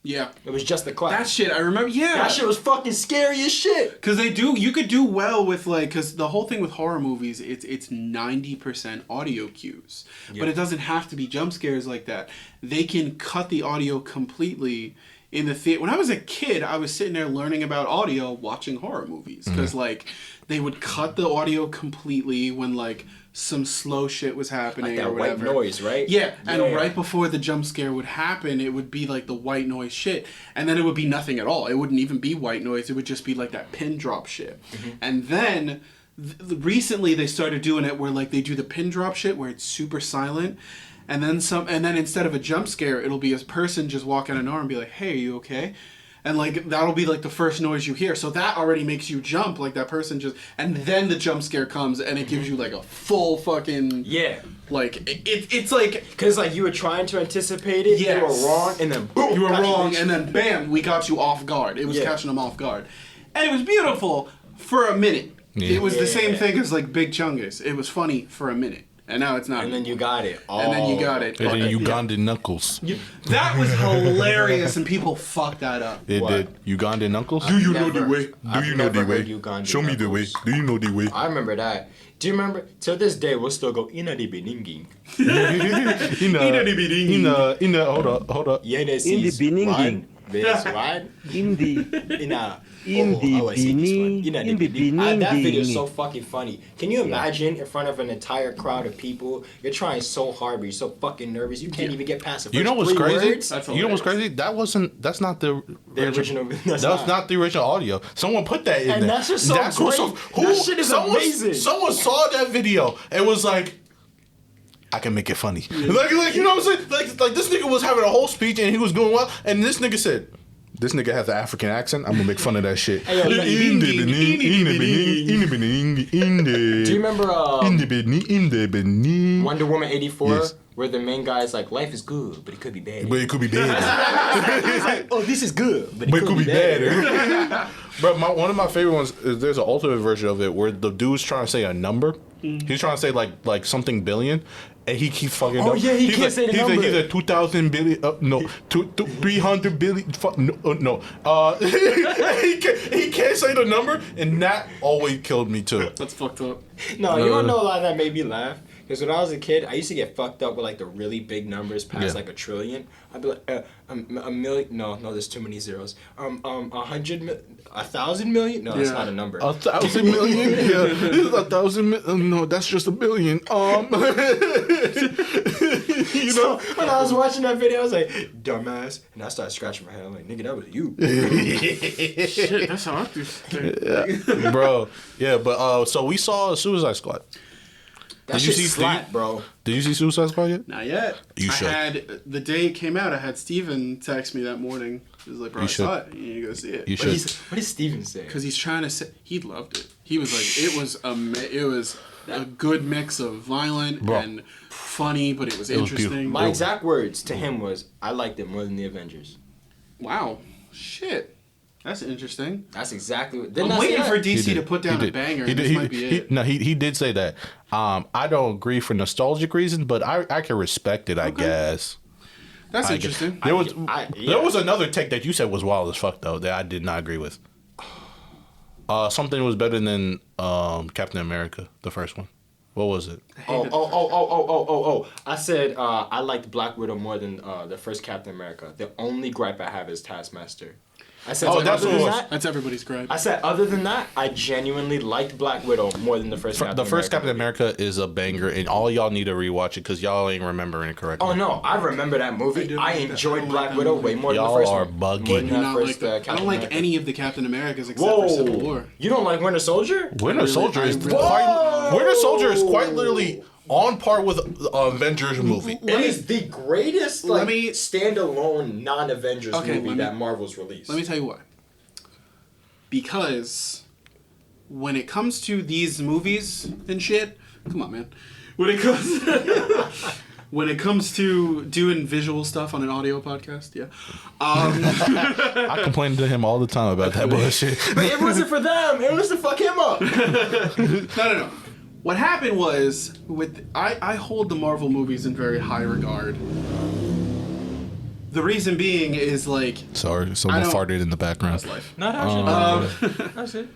Yeah. It was just the clap. That shit, I remember, That shit was fucking scary as shit. Because you could do well with, like, because the whole thing with horror movies, it's 90% audio cues. Yeah. But it doesn't have to be jump scares like that. They can cut the audio completely in the theater. When I was a kid, I was sitting there learning about audio watching horror movies. Because, like, they would cut the audio completely when, like, some slow shit was happening, like that or whatever. White noise, right? Yeah, and right before the jump scare would happen, it would be like the white noise shit, and then it would be nothing at all. It wouldn't even be white noise. It would just be like that pin drop shit. And then recently they started doing it where like they do the pin drop shit where it's super silent, and then instead of a jump scare, it'll be a person just walking an arm and be like, "Hey, are you okay?" And, like, that'll be, like, the first noise you hear. So that already makes you jump. Like, that person just... And then the jump scare comes, and it gives you, like, a full fucking... Yeah. Like, it's like... Because, like, you were trying to anticipate it, you were wrong, and then boom! You were wrong, and then bam! We got you off guard. It was catching them off guard. And it was beautiful for a minute. Yeah. It was the same thing as, like, Big Chungus. It was funny for a minute. And now it's not. And then you got it. And then you got it. And then Ugandan Knuckles. That was hilarious, and people fucked that up. It did. Ugandan Knuckles? Do you know the way? Do you know the way? Show me the way. Do you know the way? I remember that. Do you remember? To this day, we'll still go, Ina di beninging. Hold up. In the beninging. That video is so fucking funny. Can you imagine in front of an entire crowd of people, you're trying so hard, but you're so fucking nervous, you can't even get past the first You know what's crazy? Words? You know what's crazy? That's not the original. That's not the original audio. Someone put that in there. And that's just so great. That shit is amazing. Someone saw that video and was like, I can make it funny. Like you know what I'm saying? Like this nigga was having a whole speech and he was doing well, and this nigga said, this nigga has an African accent. I'm gonna make fun of that shit. Do you remember Wonder Woman 84? Yes. Where the main guy is like, life is good, but it could be bad. But it could be bad. He's like, oh, this is good, but it could be bad. But one of my favorite ones is there's an alternate version of it where the dude's trying to say a number. He's trying to say like something billion. And he keeps fucking up. Oh, yeah, he can't say the number. He's a 2,000 billion, no, 300 billion, no. He can't say the number, and that always killed me, too. That's fucked up. No, you don't know a lot that made me laugh? Because when I was a kid, I used to get fucked up with, like, the really big numbers past, like, a trillion. I'd be like, a million, no, there's too many zeros. 1,000 million? No, that's not a number. 1,000 million? Yeah, this is 1,000 million. No, that's just a billion. You know, when I was watching that video, I was like, dumbass. And I started scratching my head. I'm like, nigga, that was you. Shit, that's how I do shit. Yeah. Bro, yeah, but so we saw Suicide Squad. That shit slapped, bro. Did you see Suicide Squad yet? Not yet. You should. The day it came out, I had Steven text me that morning. He was like, bro, I saw it. You need to go see it. You should. What did Steven say? Because he's trying to say, he loved it. He was like, it was a good mix of violent and funny, but it was interesting. My exact words to him was, I liked it more than the Avengers. Wow. Shit. That's interesting. That's exactly what... I'm waiting for DC to put down a banger. This might be it. He did say that. I don't agree for nostalgic reasons, but I can respect it, I guess. That's interesting. There was another take that you said was wild as fuck though that I did not agree with. Something was better than Captain America, the first one. What was it? Oh. I said I liked Black Widow more than the first Captain America. The only gripe I have is Taskmaster. I said That's everybody's gripe. I said other than that, I genuinely liked Black Widow more than the first Captain America. The first Captain America is a banger, and all y'all need to rewatch it because y'all ain't remembering it correctly. Oh no, I remember that movie. I enjoyed Black Widow way more than the Y'all first are one. bugging. I don't like any of the Captain Americas except for Civil War. You don't like Winter Soldier? Winter Soldier is quite literally on par with Avengers movie. It is the greatest standalone non-Avengers movie that Marvel's released. Let me tell you why. Because when it comes to these movies and shit, come on, man. When it comes to doing visual stuff on an audio podcast, yeah. I complain to him all the time about that bullshit. But it wasn't for them. It was to fuck him up. No. What happened was I hold the Marvel movies in very high regard. The reason being is like... Sorry, someone farted in the background. That's life. Not actually. That's it.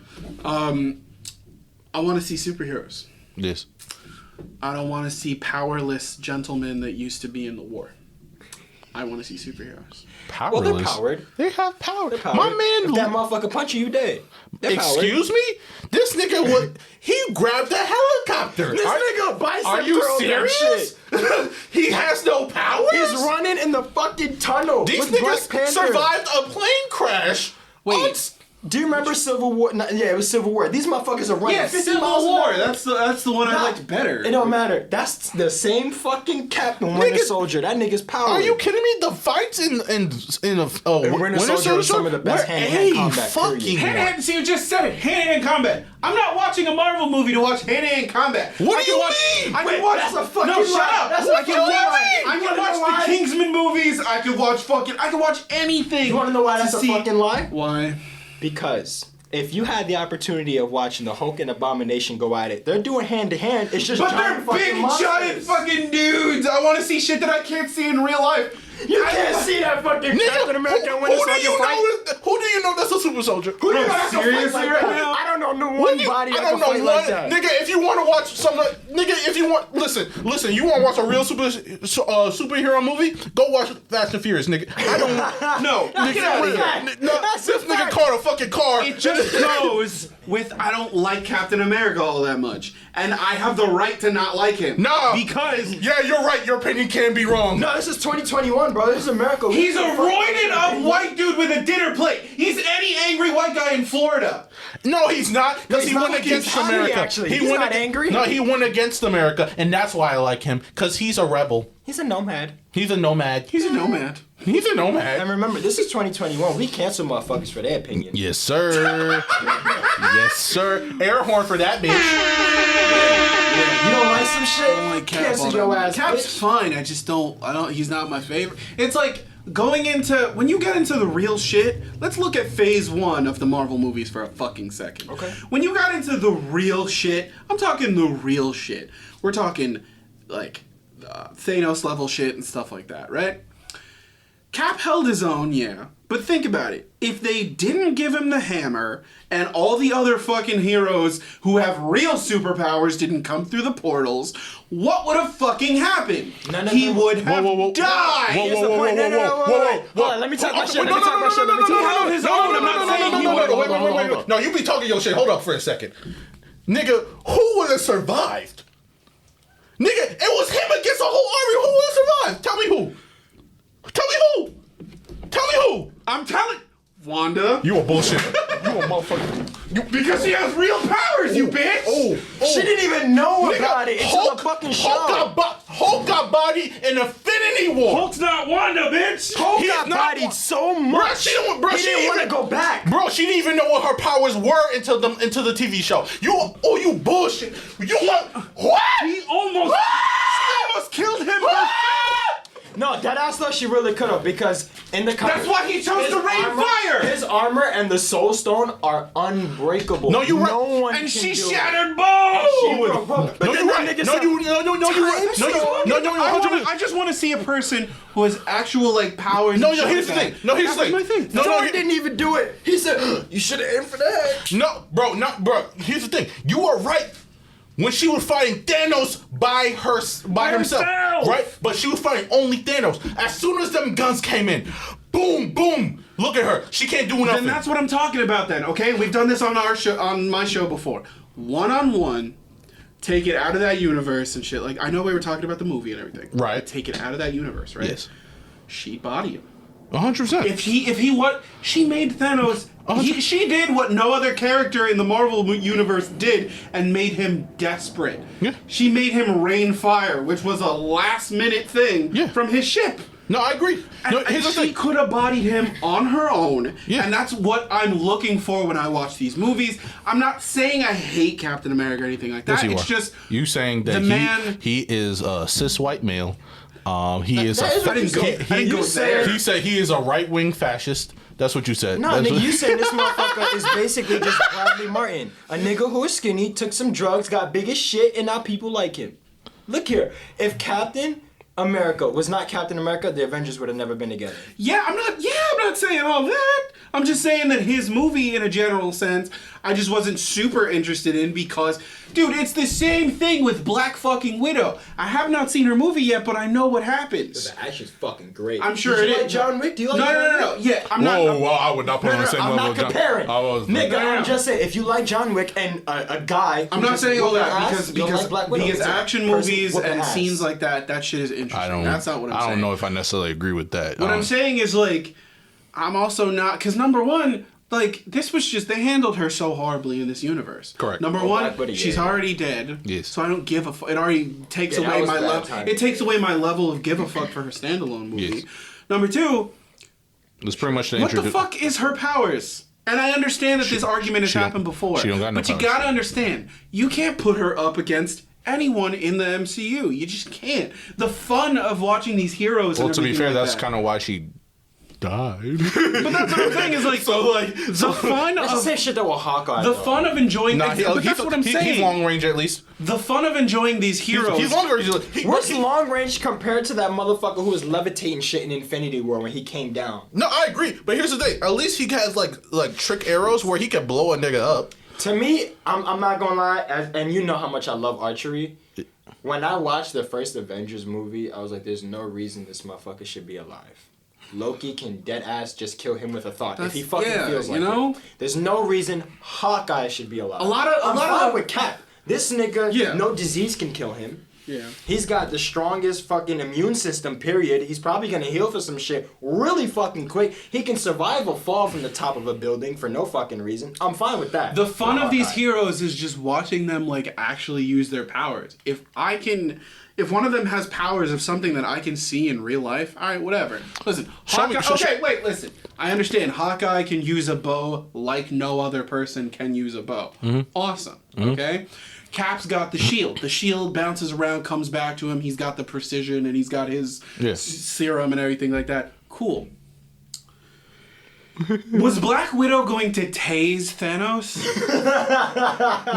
I want to see superheroes. Yes. I don't want to see powerless gentlemen that used to be in the war. I want to see superheroes. Powerless? Well, they're powered. They have power. Powered. My man... If that motherfucker punch you, dead. Excuse me? This nigga he grabbed a helicopter. This nigga bicep Are you serious? He has no powers? He's running in the fucking tunnel. These niggas survived a plane crash. Wait. Do you remember Civil War? it was Civil War. These motherfuckers are running 50 miles Civil War. an hour. That's the one I liked better. It don't matter. That's the same fucking Captain Winter Soldier. That nigga's power. Are you kidding me? The fights in Winter Soldier are some of the best hand-to-hand combat. Hand-to-hand. See, you just said it. Hand-to-hand combat. I'm not watching a Marvel movie to watch hand-to-hand combat. What do you mean? I can watch. That's a fucking no, shut up. I can watch the Kingsman movies. I can watch anything. You want to know why that's a fucking lie? Why? Because if you had the opportunity of watching the Hulk and Abomination go at it, they're doing hand to hand. It's just but they're big, giant fucking dudes. I want to see shit that I can't see in real life. You can't see that fucking Captain America when it's like a fight. Who do you know that's a super soldier? Who do you know that's a fight like that? I don't know one body that can fight like that. Nigga, if you want to watch listen, you want to watch a real superhero movie? Go watch Fast and Furious, nigga. I don't know. This nigga caught a fucking car. It just goes with I don't like Captain America all that much. And I have the right to not like him. Nah. Because... Yeah, you're right. Your opinion can be wrong. No, this is 2021, bro. This is America. He's a roided up white dude with a dinner plate. He's any angry white guy in Florida. No, he's not. Because he went against America. Actually. He's not angry. No, he went against America. And that's why I like him. Because he's a rebel. He's a nomad. He's a nomad. And remember, this is 2021. We cancel motherfuckers for their opinion. Yes, sir. Yes, sir. Air horn for that bitch. You don't like some shit? I don't like Cap. Cancel your ass. Cap's fine. I don't. He's not my favorite. It's like when you get into the real shit. Let's look at phase 1 of the Marvel movies for a fucking second. Okay. When you got into the real shit, I'm talking the real shit. We're talking like Thanos level shit and stuff like that, right? Cap held his own, yeah. But think about it. If they didn't give him the hammer and all the other fucking heroes who have real superpowers didn't come through the portals, what would have fucking happened? He would have died. Whoa. Let me talk my shit. No, you be talking your shit. Hold up for a second. Nigga, who would have survived? Nigga, it was him against a whole army. Who would have survived? Tell me who. I'm telling Wanda. You a bullshit. You a motherfucker. Because she has real powers, you bitch. She didn't even know about it until the fucking show. Hulk got bodied in Infinity War. Hulk's not Wanda, bitch. Hulk got bodied so much. He didn't want to go back. Bro, she didn't even know what her powers were until the TV show. You bullshit. What? She almost killed him. No, that ass though she really could have because in the comics, that's why he chose to rain fire. His armor and the Soul Stone are unbreakable. No, you're right. No one And can she do shattered bones. No, you're right. No, I just want to see a person who has actual like powers. No, and yo, shit here's the like thing. that. No, here's the That was thing. my thing. No, Thor didn't even do it. He said, you should have aimed for the head. No, bro, here's the thing. You are right. When she was fighting Thanos by herself, right? But she was fighting only Thanos. As soon as them guns came in, boom, boom. Look at her. She can't do nothing. Then that's what I'm talking about. Then, okay, we've done this on our show, on my show before. 1-on-1, take it out of that universe and shit. Like, I know we were talking about the movie and everything, right? But take it out of that universe, right? Yes. She'd body him. 100%. If he what she made Thanos. She did what no other character in the Marvel universe did and made him desperate. Yeah. She made him rain fire, which was a last minute thing from his ship. No, I agree. And she could have bodied him on her own. Yeah. And that's what I'm looking for when I watch these movies. I'm not saying I hate Captain America or anything like that. Yes, It's just you saying that he is a cis white male. He is. I didn't go there. He said he is a right-wing fascist. That's what you said. No, nigga, you said this motherfucker is basically just Bradley Martin. A nigga who is skinny, took some drugs, got big as shit, and now people like him. Look here. If Captain America was not Captain America, the Avengers would have never been together. I'm not saying all that. I'm just saying that his movie, in a general sense, I just wasn't super interested in because, dude, it's the same thing with Black fucking Widow. I have not seen her movie yet, but I know what happens. The action's fucking great. I'm sure Did it you is. like John Wick? Do you like No. Yeah, I'm not. I would not put on the same I'm level. not comparing. Nigga, No. I'm just saying, if you like John Wick and a guy... I'm not saying all that because Black Widow. because action movies and ass. scenes like that shit is interesting. That's not what I'm saying. I don't know if I necessarily agree with that. What I'm saying is, like, I'm also not... Because, number one, like, this was just... They handled her so horribly in this universe. Correct. Number one, she's already dead. Yes. So I don't give a fuck. It already takes away my level... It takes away my level of give a fuck for her standalone movie. Yes. Number two... It's pretty much the What the fuck is her powers? And I understand that this argument has happened before. She don't got no But you powers. gotta understand, you can't put her up against anyone in the MCU. You just can't. The fun of watching these heroes. Well, and to be fair, everything that's like kind of why she died. But that's what I'm saying is like the fun That's the of same shit that with Hawkeye. the though. fun of enjoying. Nah, but that's what I'm saying. He's long range at least. The fun of enjoying these heroes. He's long range. What's long range compared to that motherfucker who was levitating shit in Infinity War when he came down? No, I agree. But here's the thing. At least he has like trick arrows where he can blow a nigga up. To me, I'm not gonna lie, and you know how much I love archery. When I watched the first Avengers movie, I was like, there's no reason this motherfucker should be alive. Loki can dead ass just kill him with a thought if he fucking feels like it. There's no reason Hawkeye should be alive. I'm fine with Cap. This nigga, no disease can kill him. Yeah. He's got the strongest fucking immune system, period. He's probably gonna heal for some shit really fucking quick. He can survive a fall from the top of a building for no fucking reason. I'm fine with that. The fun of these heroes is just watching them like actually use their powers. If one of them has powers of something that I can see in real life, all right, whatever. Listen, listen. I understand Hawkeye can use a bow like no other person can use a bow. Mm-hmm. Awesome. Mm-hmm. Okay? Cap's got the shield. The shield bounces around, comes back to him. He's got the precision and he's got his serum and everything like that. Cool. Was Black Widow going to tase Thanos?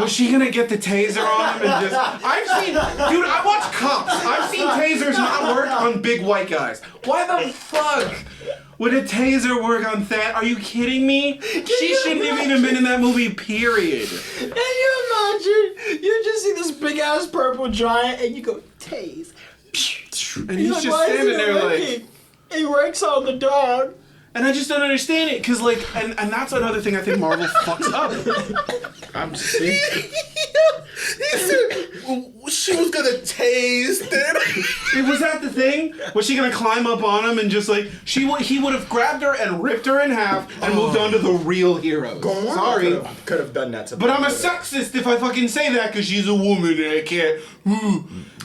Was she gonna get the taser on him and just... I watch Cops. I've seen tasers not work on big white guys. Why the fuck would a taser work on Thanos? Are you kidding me? She shouldn't have even been in that movie, period. Can you imagine? You just see this big ass purple giant and you go, tase. And he's just standing there like... He works on the dog. And I just don't understand it, because, like, and that's another thing I think Marvel fucks up. I'm just saying. He said she was gonna tase Thanos. Was that the thing? Was she gonna climb up on him and just, like, he would have grabbed her and ripped her in half and moved on to the real heroes. Sorry. Could have done that to But I'm a sexist if I fucking say that, because she's a woman and I can't.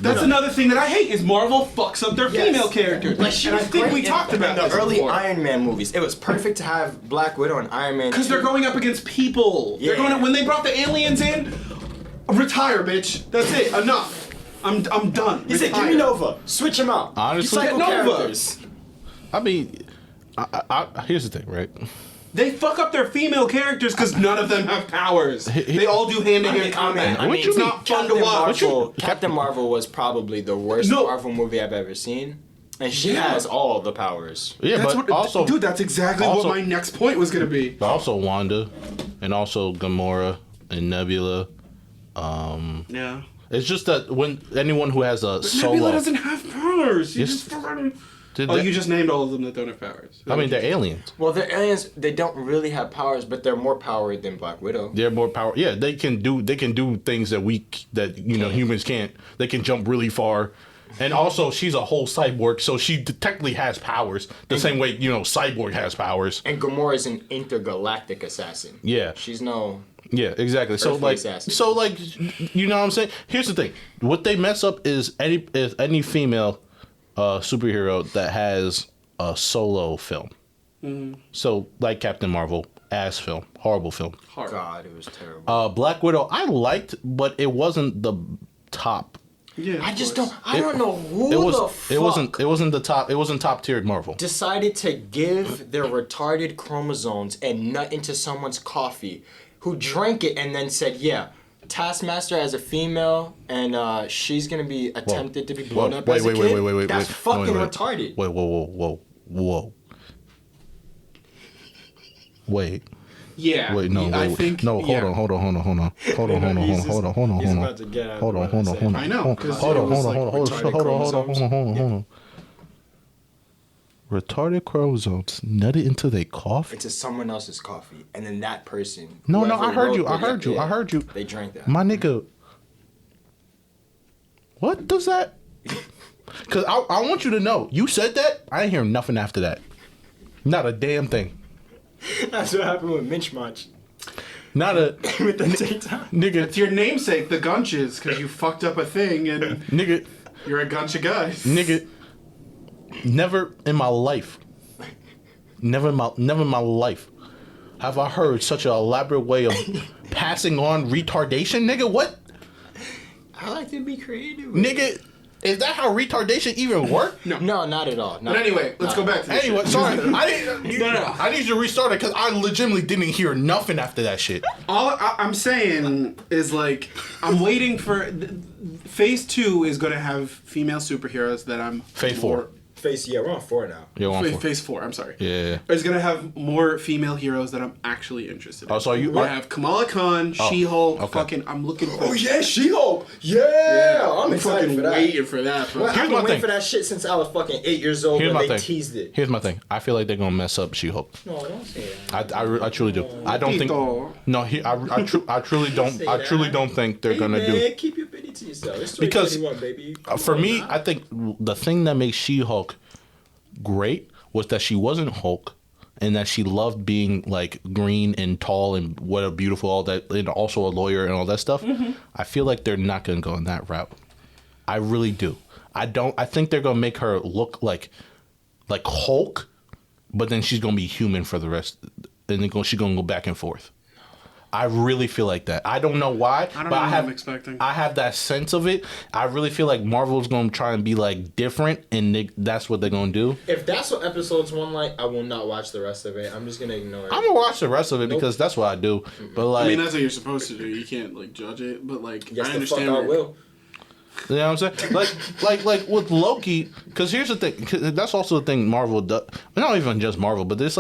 That's another thing that I hate, is Marvel fucks up their female characters. Like, and I think we talked about the this early before. Iron Man movies. It was perfect to have Black Widow and Iron Man. Because they're going up against people. Yeah. When they brought the aliens in, retire, bitch. That's it. Enough. I'm done. He said, give me Nova. Switch him out. Honestly, Get Nova. I mean, I here's the thing, right? They fuck up their female characters because none of them have powers. They all do hand-to-hand combat. It's not fun to watch. Captain Marvel was probably the worst Marvel movie I've ever seen. And she has all the powers. Yeah, that's but what, also... Dude, that's exactly what my next point was going to be. But also Wanda. And also Gamora and Nebula. Yeah. It's just that when anyone who has a solo... Nebula doesn't have powers. You just named all of them that don't have powers. I mean, they're aliens. Well, they're aliens. They don't really have powers, but they're more powered than Black Widow. They're more power. Yeah, they can do things that humans can't. They can jump really far. And also, she's a whole cyborg, so she technically has powers. The same way, Cyborg has powers. And Gamora is an intergalactic assassin. Yeah. She's no... Yeah, exactly. Assassin. So you know what I'm saying? Here's the thing. What they mess up is any female superhero that has a solo film. Mm-hmm. So, like Captain Marvel, ass film. Horrible film. God, it was terrible. Black Widow, I liked, but it wasn't the top. Yeah, I don't know who the fuck it wasn't the top. It wasn't top tiered Marvel. Decided to give their retarded chromosomes and nut into someone's coffee, who drank it and then said, "Yeah, Taskmaster as a female, and she's gonna be attempted to be blown up as a kid." Wait. That's fucking retarded. Whoa. Wait. Yeah. Wait, no. I think. No, hold on. Hold on. He's about to get out. Hold on. I know. Hold on. Retarded chromosomes nutted into their coffee? Into someone else's coffee, and then that person. No, I heard you. They drank that. My nigga. What does that? Because I want you to know, you said that. I didn't hear nothing after that. Not a damn thing. That's what happened with Minch Munch. Not a with the TikTok. Nigga. It's your namesake, the Gunches, because you fucked up a thing and nigga. You're a Gunch of guys. Nigga. Never in my life have I heard such an elaborate way of passing on retardation, nigga. What? I like to be creative. Nigga, is that how retardation even work? No, not at all. But anyway, let's go back to this shit. Sorry. I need you to restart it because I legitimately didn't hear nothing after that shit. All I'm saying is, I'm waiting for... Phase 2 is going to have female superheroes that I'm... Phase 4. We're on 4 now. Yeah, we're on 4. Phase 4, I'm sorry. Yeah. It's going to have more female heroes that I'm actually interested in. Oh, so we have Kamala Khan, She-Hulk, okay. I'm looking for... Oh, yeah, She-Hulk! Yeah! I'm excited for that. Waiting for that, bro. Well, I've been waiting for that shit since I was fucking 8 years old when they teased it. Here's my thing. I feel like they're going to mess up She-Hulk. No, don't say that. I truly do. I don't think... No, I truly don't. I truly don't think they're going to do... Keep your pity to yourself. It's 2021, baby. For me, I think the thing that makes She-Hulk great was that she wasn't Hulk and that she loved being green and tall and what a beautiful all that, and also a lawyer and all that stuff. Mm-hmm. I feel like they're not going to go in that route. I really do. I think they're going to make her look like Hulk, but then she's going to be human for the rest, and then she's going to go back and forth. I really feel like that. I don't know why. I don't know what I'm expecting. I have that sense of it. I really feel like Marvel's going to try and be different, and that's what they're going to do. If that's what episodes 1 I will not watch the rest of it. I'm just going to ignore it. I'm going to watch the rest of it because that's what I do. But I mean, that's what you're supposed to do. You can't judge it, but yes, I understand. I will. You know what I'm saying? like with Loki, because here's the thing. That's also the thing Marvel does. Not even just Marvel, but there's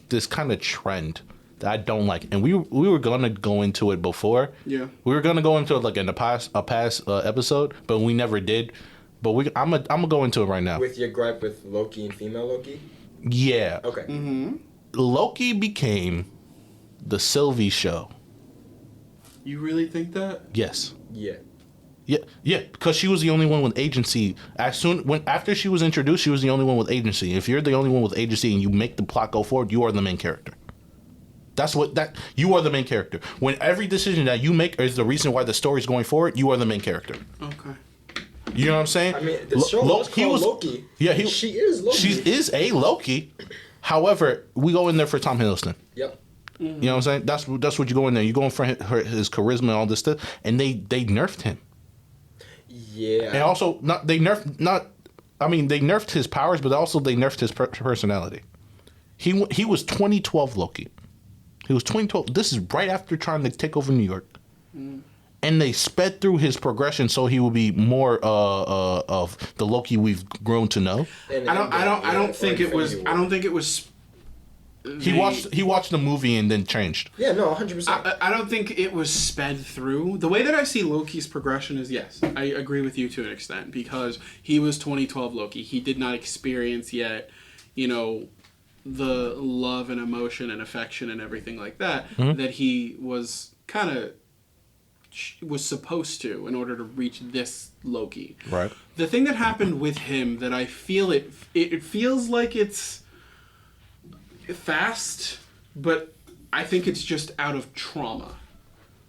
this kind of trend that I don't like, and we were gonna go into it before. Yeah, we were gonna go into it in a past episode, but we never did. But I'm gonna go into it right now. With your gripe with Loki and female Loki. Yeah. Okay. Mm-hmm. Loki became the Sylvie show. You really think that? Yes. Yeah. Yeah, because she was the only one with agency. After she was introduced, she was the only one with agency. If you're the only one with agency and you make the plot go forward, you are the main character. You are the main character. When every decision that you make is the reason why the story's going forward, you are the main character. Okay. You know what I'm saying? I mean, the show was called Loki. Yeah, she is Loki. She is a Loki. However, we go in there for Tom Hiddleston. Yep. Mm-hmm. You know what I'm saying? That's what you go in there. You go in for his charisma and all this stuff, and they nerfed him. Yeah. And also, they nerfed his powers, but also they nerfed his personality. He was 2012 Loki. He was 2012. This is right after trying to take over New York. And they sped through his progression so he will be more of the Loki we've grown to know. I don't think it was. He watched the movie and then changed. Yeah, no, 100%. I don't think it was sped through. The way that I see Loki's progression is, yes, I agree with you to an extent, because he was 2012 Loki. He did not experience yet, the love and emotion and affection and everything like that that he was was supposed to in order to reach this Loki. Right. The thing that happened with him that I feel it feels like it's fast, but I think it's just out of trauma.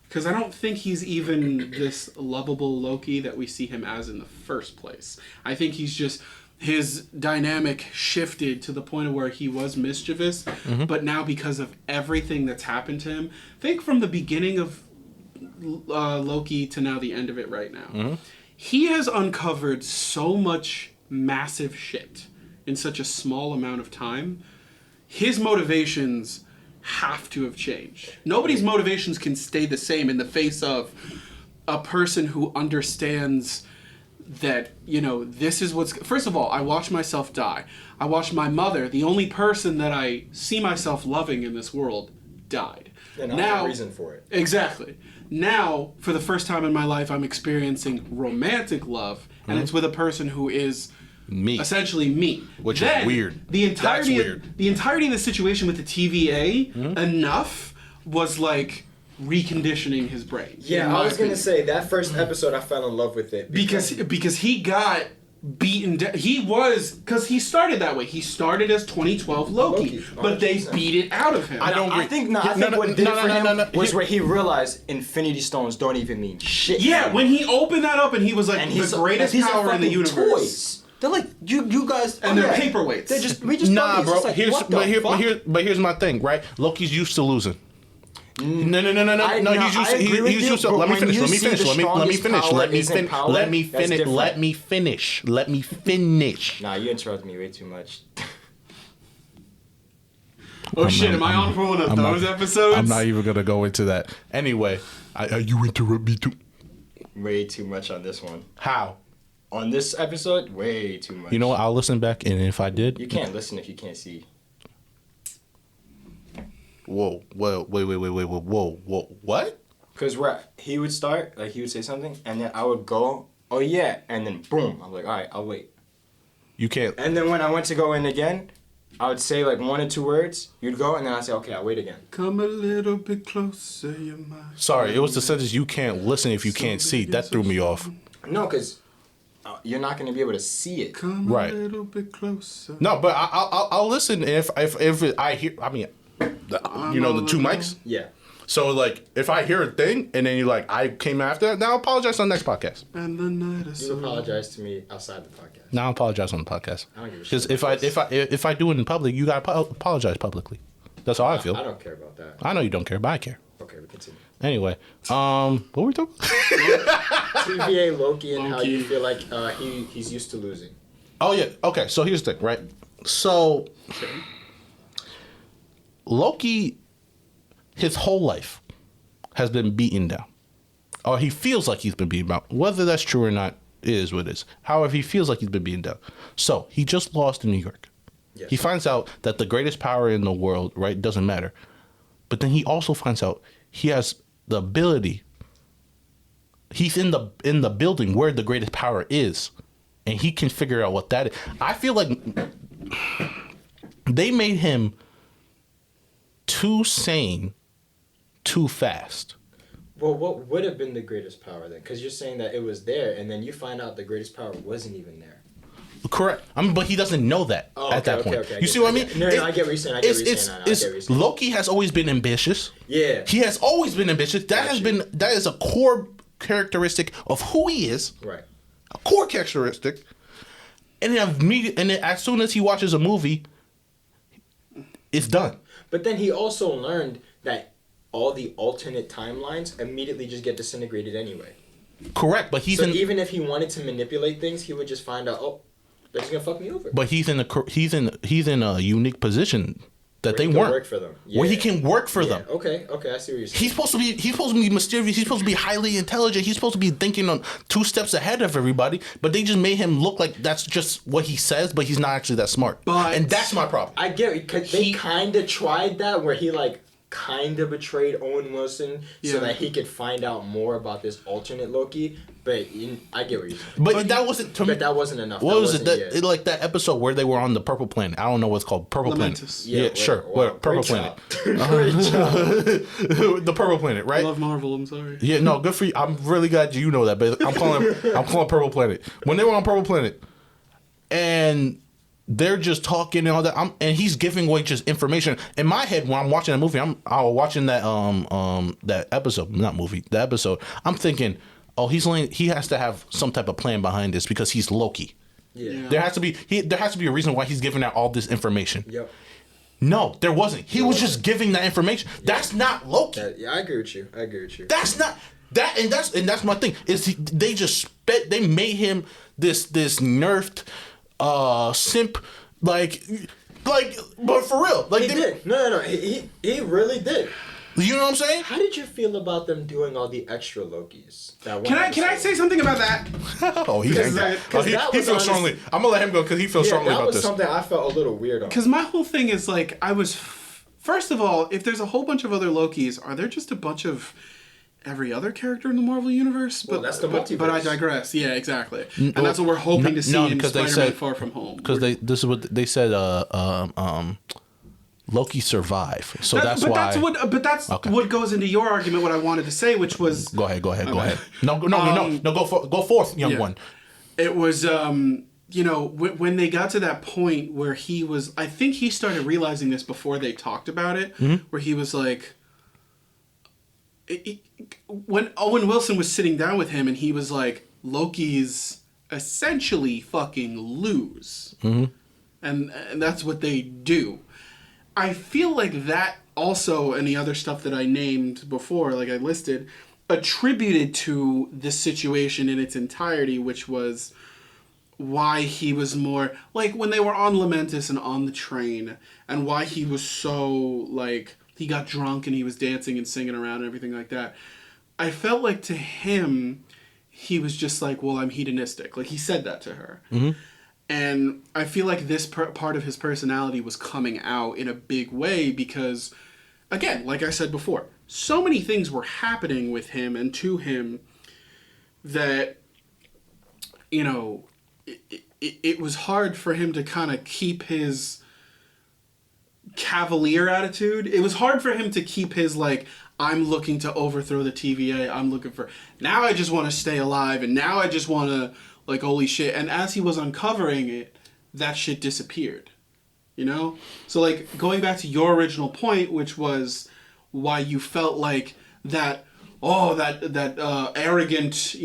Because I don't think he's even this lovable Loki that we see him as in the first place. I think he's just, his dynamic shifted to the point of where he was mischievous, but now because of everything that's happened to him, think from the beginning of Loki to now the end of it right now, he has uncovered so much massive shit in such a small amount of time. His motivations have to have changed. Nobody's motivations can stay the same in the face of a person who understands that, this is what's... First of all, I watched myself die. I watched my mother, the only person that I see myself loving in this world, died. And I have a reason for it. Exactly. Now, for the first time in my life, I'm experiencing romantic love, and it's with a person who is... Me. Essentially me. Which is weird. The entirety of the situation with the TVA enough was like reconditioning his brain. Yeah, I was going to say that first episode I fell in love with it. Because he got beaten down. Because he started that way. He started as 2012 Loki. But they beat it out of him. I think what did it for him was where he realized Infinity Stones don't even mean shit. Yeah, when he opened that up and he was like, the greatest power in the universe. Toys. They're like, you guys... And they're paperweights. We just nah, bro. like, Here's my thing, right? Loki's used to losing. No. He's used to... Let me finish. Nah, you interrupt me way too much. Am I on for one of those episodes? I'm not even going to go into that. Anyway, you interrupt me too. Way too much on this one. How? On this episode, way too much. You know what? I'll listen back, and if I did... You can't listen if you can't see. Whoa, what? Because he would start, he would say something, and then I would go, oh yeah, and then boom. I'm like, all right, I'll wait. You can't... And then when I went to go in again, I would say one or two words, you'd go, and then I'd say, okay, I'll wait again. Come a little bit closer, you might... Sorry, it was the sentence, you can't listen if you can't see. That threw me off. No, because... you're not going to be able to see it. Come a little bit closer. No, but I'll listen if I hear. I mean, the two mics. Yeah. So if I hear a thing and then you're like, I came after that, now I'll apologize on the next podcast. And the night is you apologize to me outside the podcast. Now I'll apologize on the podcast. I don't give a shit. Because if I do it in public, you gotta apologize publicly. That's how I feel. I don't care about that. I know you don't care, but I care. Okay, we continue. Anyway, what were we talking about? TVA Loki and how you feel like he's used to losing. Oh, yeah. Okay, so here's the thing, right? So, Loki, his whole life, has been beaten down. Or he feels like he's been beaten down. Whether that's true or not is what it is. However, he feels like he's been beaten down. So, he just lost in New York. Yes. He finds out that the greatest power in the world, right, doesn't matter. But then he also finds out he has the ability. He's in the building where the greatest power is, and he can figure out what that is. I feel like they made him too sane, too fast. Well, what would have been the greatest power then? Because you're saying that it was there, and then you find out the greatest power wasn't even there. Correct. But he doesn't know that at that point. Okay, you see what I mean? No, I get what you're saying. Loki has always been ambitious. Yeah. He has always been ambitious. That is a core characteristic of who he is. Right. A core characteristic. And then as soon as he watches a movie, it's done. But then he also learned that all the alternate timelines immediately just get disintegrated anyway. Correct, but even if he wanted to manipulate things, he would just find out, they're just gonna fuck me over. But he's in a unique position that Where they he can weren't. work for them. Where he can work for them. Okay, I see what you're saying. He's supposed to be mysterious. He's supposed to be highly intelligent. He's supposed to be thinking on 2 steps ahead of everybody. But they just made him look like that's just what he says, but he's not actually that smart. And that's my problem. I get it, because they kind of tried that where he like kind of betrayed Owen Wilson so that he could find out more about this alternate Loki. But I get what you're saying. But that wasn't to me. But that wasn't enough. What was it? Like that episode where they were on the Purple Planet. I don't know what's called Purple Lamentus. Planet. Yeah, sure. Wow, Purple Planet. Great job. The Purple Planet, right? I love Marvel. I'm sorry. Yeah, no, good for you. I'm really glad you know that, but I'm calling Purple Planet. When they were on Purple Planet, and they're just talking and all that, and he's giving away just information. In my head, when I'm watching a movie, I was watching that that episode, not movie, the episode. I'm thinking, oh, he has to have some type of plan behind this because he's Loki. Yeah. There has to be a reason why he's giving out all this information. Yep. No, there wasn't. He was just giving that information. Yep. That's not Loki. I agree with you. That's not that, and that's my thing. They made him this nerfed simp, like, but for real, like he did. No. He really did. You know what I'm saying? How did you feel about them doing all the extra Lokis? Can I say something about that? Oh, he feels strongly. I'm gonna let him go because he feels strongly about this. That was something I felt a little weird on. Because my whole thing is like, first of all, if there's a whole bunch of other Lokis, are there just a bunch of every other character in the Marvel universe? But that's the multiverse. But I digress. Yeah, exactly. And that's what we're hoping to see in Spider-Man Far From Home. Because this is what they said. Loki survive, so that's why. What goes into your argument. What I wanted to say, which was. Go ahead. No. Go forth, young one. It was, when they got to that point where he was, I think he started realizing this before they talked about it, where he was like, when Owen Wilson was sitting down with him and he was like, Loki's essentially fucking lose. And that's what they do. I feel like that also, and the other stuff that I named before, like I listed, attributed to this situation in its entirety, which was why he was more, like when they were on Lamentus and on the train, and why he was so, like, he got drunk and he was dancing and singing around and everything like that. I felt like to him, he was just like, well, I'm hedonistic. Like, he said that to her. And I feel like this part of his personality was coming out in a big way because, again, like I said before, so many things were happening with him and to him that, it was hard for him to kind of keep his cavalier attitude. It was hard for him to keep his, like, I'm looking to overthrow the TVA. I'm looking for, now I just want to stay alive, and now I just want to, like, holy shit. And as he was uncovering it, that shit disappeared. So, like, going back to your original point, which was why you felt like that arrogant,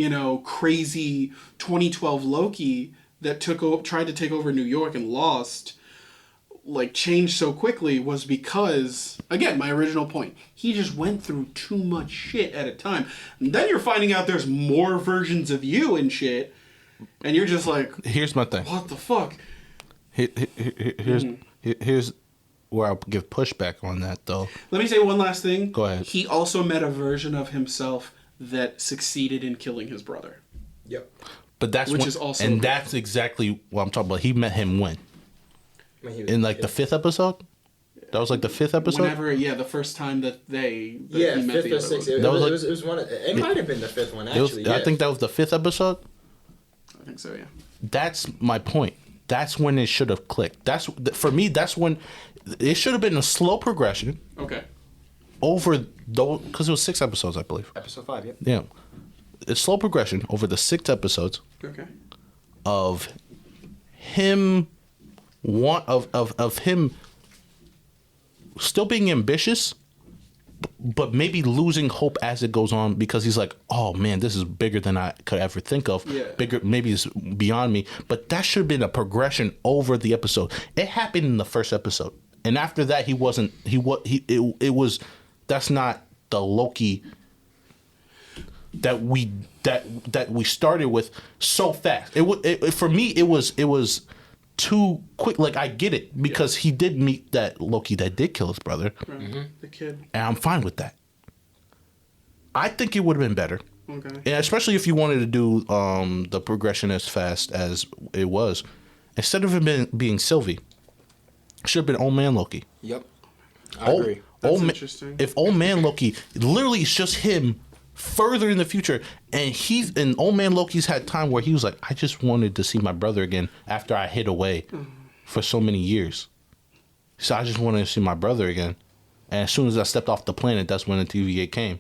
crazy 2012 Loki that tried to take over New York and lost, like, changed so quickly was because, again, my original point, he just went through too much shit at a time. And then you're finding out there's more versions of you and shit. And you're just like, here's my thing. What the fuck? Here's where I'll give pushback on that, though. Let me say one last thing. Go ahead. He also met a version of himself that succeeded in killing his brother. Yep. But that's that's exactly what I'm talking about. He met him when in like the 5th episode. That was like the 5th episode. The first time that he met 5th the or other 6th. It was one. It might have been the 5th one actually. I think that was the 5th episode. I think so, yeah. That's my point. That's when it should have clicked. For me. That's when it should have been a slow progression. Okay. Over those, because it was 6 episodes, I believe. Episode 5, yep. Yeah, a slow progression over the 6 episodes. Okay. Of him, of him still being ambitious, but maybe losing hope as it goes on because he's like, oh man, this is bigger than I could ever think of. Yeah. Bigger, maybe it's beyond me. But that should have been a progression over the episode. It happened in the first episode, and after that, he wasn't. It was. That's not the Loki that we started with so fast. For me, it was too quick. Like, I get it because he did meet that Loki that did kill his brother. Right. The kid. And I'm fine with that. I think it would have been better. Okay. And especially if you wanted to do the progression as fast as it was. Instead of it being Sylvie, it should have been Old Man Loki. Yep. I agree. That's interesting. If Old Man Loki, literally it's just him further in the future, and Old Man Loki's had time where he was like, I just wanted to see my brother again after I hid away for so many years. So I just wanted to see my brother again. And as soon as I stepped off the planet, that's when the TVA came.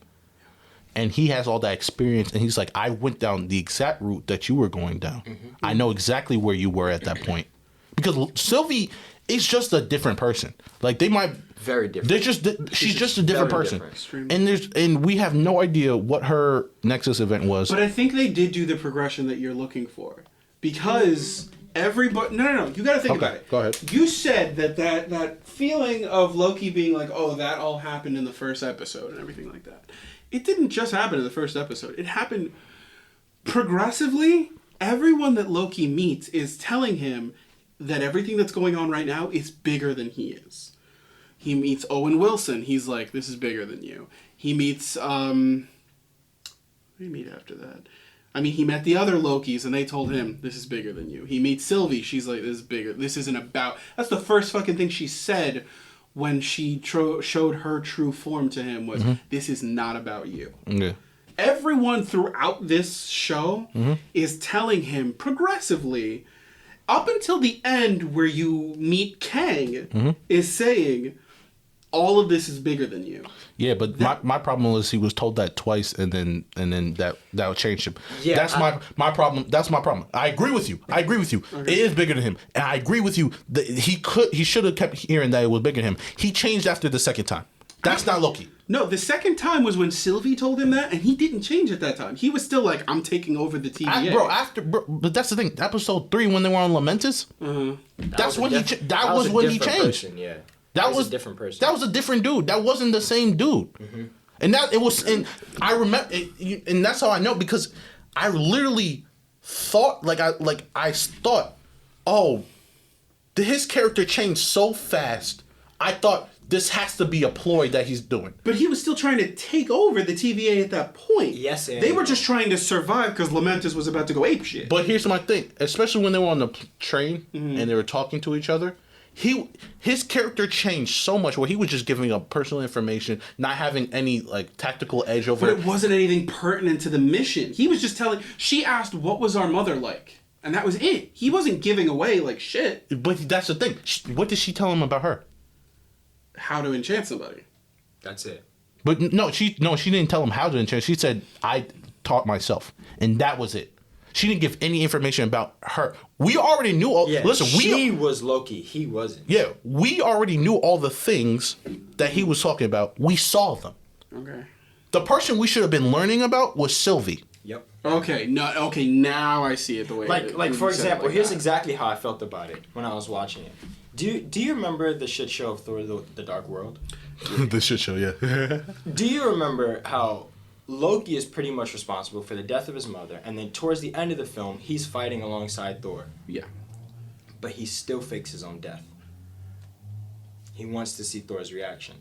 And he has all that experience, and he's like, I went down the exact route that you were going down. I know exactly where you were at that point. Because Sylvie is just a different person. Like, they might... Very different. She's just a different person. And we have no idea what her Nexus event was. But I think they did do the progression that you're looking for. Because everybody... No. You got to think about it. Go ahead. You said that feeling of Loki being like, oh, that all happened in the first episode and everything like that. It didn't just happen in the first episode. It happened progressively. Everyone that Loki meets is telling him that everything that's going on right now is bigger than he is. He meets Owen Wilson. He's like, this is bigger than you. He meets, what did he meet after that? I mean, he met the other Lokis, and they told him, this is bigger than you. He meets Sylvie. She's like, this is bigger. This isn't about... That's the first fucking thing she said when she showed her true form to him was, this is not about you. Yeah. Everyone throughout this show is telling him progressively, up until the end where you meet Kang, is saying... all of this is bigger than you. Yeah, but my problem was he was told that twice, and then that would change him. Yeah, that's my problem. That's my problem. I agree with you. Okay. It is bigger than him, and I agree with you that he should have kept hearing that it was bigger than him. He changed after the second time. That's not Loki. No, the second time was when Sylvie told him that, and he didn't change at that time. He was still like, I'm taking over the TVA. But that's the thing. Episode 3, when they were on Lamentus, that's when he changed. Yeah. That was a different person. That was a different dude. That wasn't the same dude. And that it was. And I remember. And that's how I know, because I literally thought I thought, oh, his character changed so fast. I thought this has to be a ploy that he's doing. But he was still trying to take over the TVA at that point. Yes, they were just trying to survive because Lamentus was about to go apeshit. But here's my thing, especially when they were on the train and they were talking to each other. His character changed so much where he was just giving up personal information, not having any like tactical edge over it. But it wasn't anything pertinent to the mission. He was just telling... She asked, what was our mother like? And that was it. He wasn't giving away like shit. But that's the thing. What did she tell him about her? How to enchant somebody. That's it. But she didn't tell him how to enchant. She said, I taught myself. And that was it. She didn't give any information about her. We already knew all... Yeah, she was Loki. He wasn't. Yeah, we already knew all the things that he was talking about. We saw them. Okay. The person we should have been learning about was Sylvie. Yep. Okay, now I see it the way... Like for example, here's exactly how I felt about it when I was watching it. Do you remember the shit show of Thor: The Dark World? The shit show, yeah. Do you remember how... Loki is pretty much responsible for the death of his mother, and then towards the end of the film, he's fighting alongside Thor. Yeah. But he still fakes his own death. He wants to see Thor's reaction.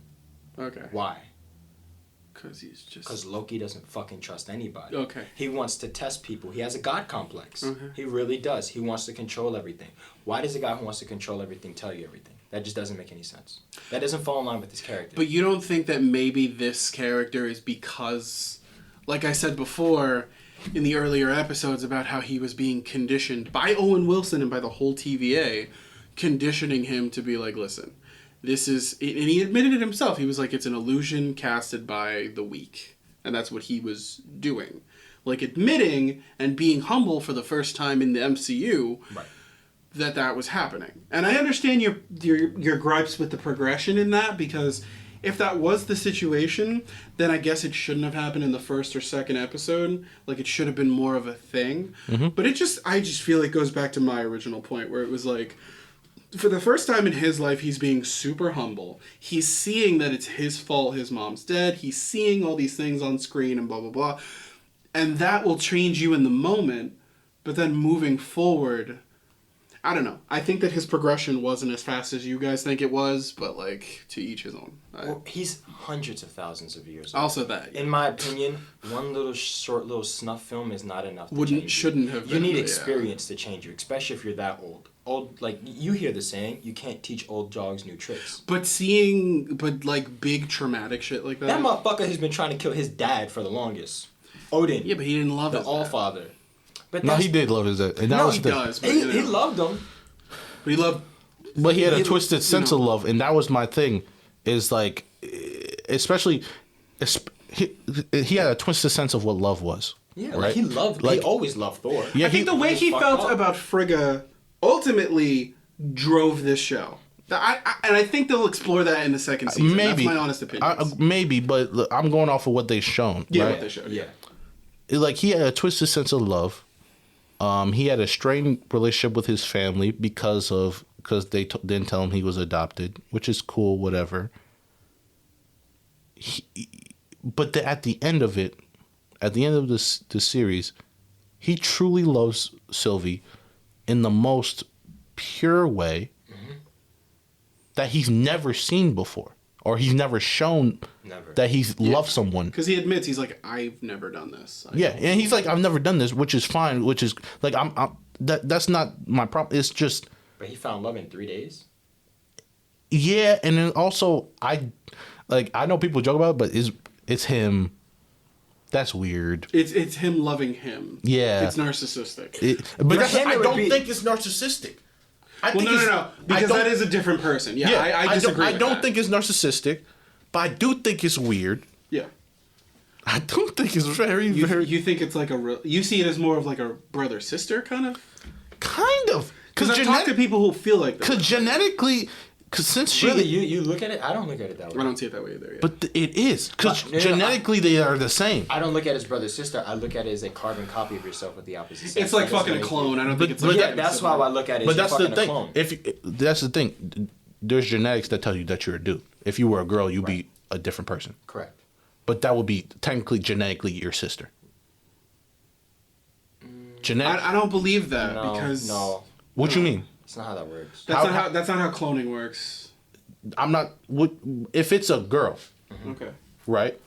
Okay. Why? Because Loki doesn't fucking trust anybody. Okay. He wants to test people. He has a god complex. Okay. He really does. He wants to control everything. Why does a guy who wants to control everything tell you everything? That just doesn't make any sense. That doesn't fall in line with his character. But you don't think that maybe this character is because, like I said before in the earlier episodes about how he was being conditioned by Owen Wilson and by the whole TVA, conditioning him to be like, listen, this is... And he admitted it himself. He was like, it's an illusion casted by the weak. And that's what he was doing. Like, admitting and being humble for the first time in the MCU... Right. that was happening. And I understand your gripes with the progression in that, because if that was the situation, then I guess it shouldn't have happened in the first or second episode. Like, it should have been more of a thing. Mm-hmm. But I just feel it goes back to my original point, where it was like, for the first time in his life, he's being super humble. He's seeing that it's his fault his mom's dead. He's seeing all these things on screen and blah, blah, blah. And that will change you in the moment. But then moving forward... I don't know. I think that his progression wasn't as fast as you guys think it was, but like to each his own. Well, he's hundreds of thousands of years old. Also that. Yeah. In my opinion, one little short little snuff film is not enough to change Shouldn't have you. been. You need experience to change you, especially if you're that old. Old, like, you hear the saying, you can't teach old dogs new tricks. But like big traumatic shit like that. That motherfucker has been trying to kill his dad for the longest. Odin. Yeah, but he didn't love the his All-Father. But No, he did love his dad. And that No, was he the, does. But, He loved him. But he loved. But he had a He- twisted sense of love, and that was my thing. Is like, especially, he had a twisted sense of what love was. Yeah, right? like he loved. Like- he always loved Thor. Yeah, I think the way he fucked felt up. about Frigga ultimately drove this show. And I think they'll explore that in the second season. maybe That's my honest opinion. maybe, but look, I'm going off of what they've shown. Yeah, right? what they showed. Yeah. Like he had a twisted sense of love. He had a strained relationship with his family because they didn't tell him he was adopted, which is cool, whatever. But at the end of it, at the end of the series, he truly loves Sylvie in the most pure way that he's never seen before, or he's never shown that he's loved someone. Because he admits, he's like, I've never done this. Yeah, and he's like, I've never done this, which is fine, which is like, that's not my problem. It's just, But he found love in 3 days. yeah, and then also I know people joke about it, but it's him. That's weird. It's him loving him. Yeah. It's narcissistic. But him, I it would don't be- think it's narcissistic. No. Because that is a different person. Yeah, I disagree I with don't that. think it's narcissistic, but I do think it's weird. Yeah. I don't think it's very. You think it's like you see it as more of like a brother-sister kind of? Kind of. Because I've talked to people who feel like that. Because genetically, since she... Really, you look at it. I don't look at it that way. I don't see it that way either. Yeah. But it is. Because No, genetically they are the same. I don't look at it as brother sister. I look at it as a carbon copy of yourself with the opposite sex. It's like That fucking a doesn't clone. I don't But- think it's but like Yeah, that's how I look at it. But You're that's the fucking a thing. clone. That's the thing. There's genetics that tell you that you're a dude. If you were a girl, you'd be a different person. Correct. But that would be technically genetically your sister. I don't believe that No, because no, What you mean? that's not how that works. that's not how cloning works. I'm not. If it's a girl, Okay. right?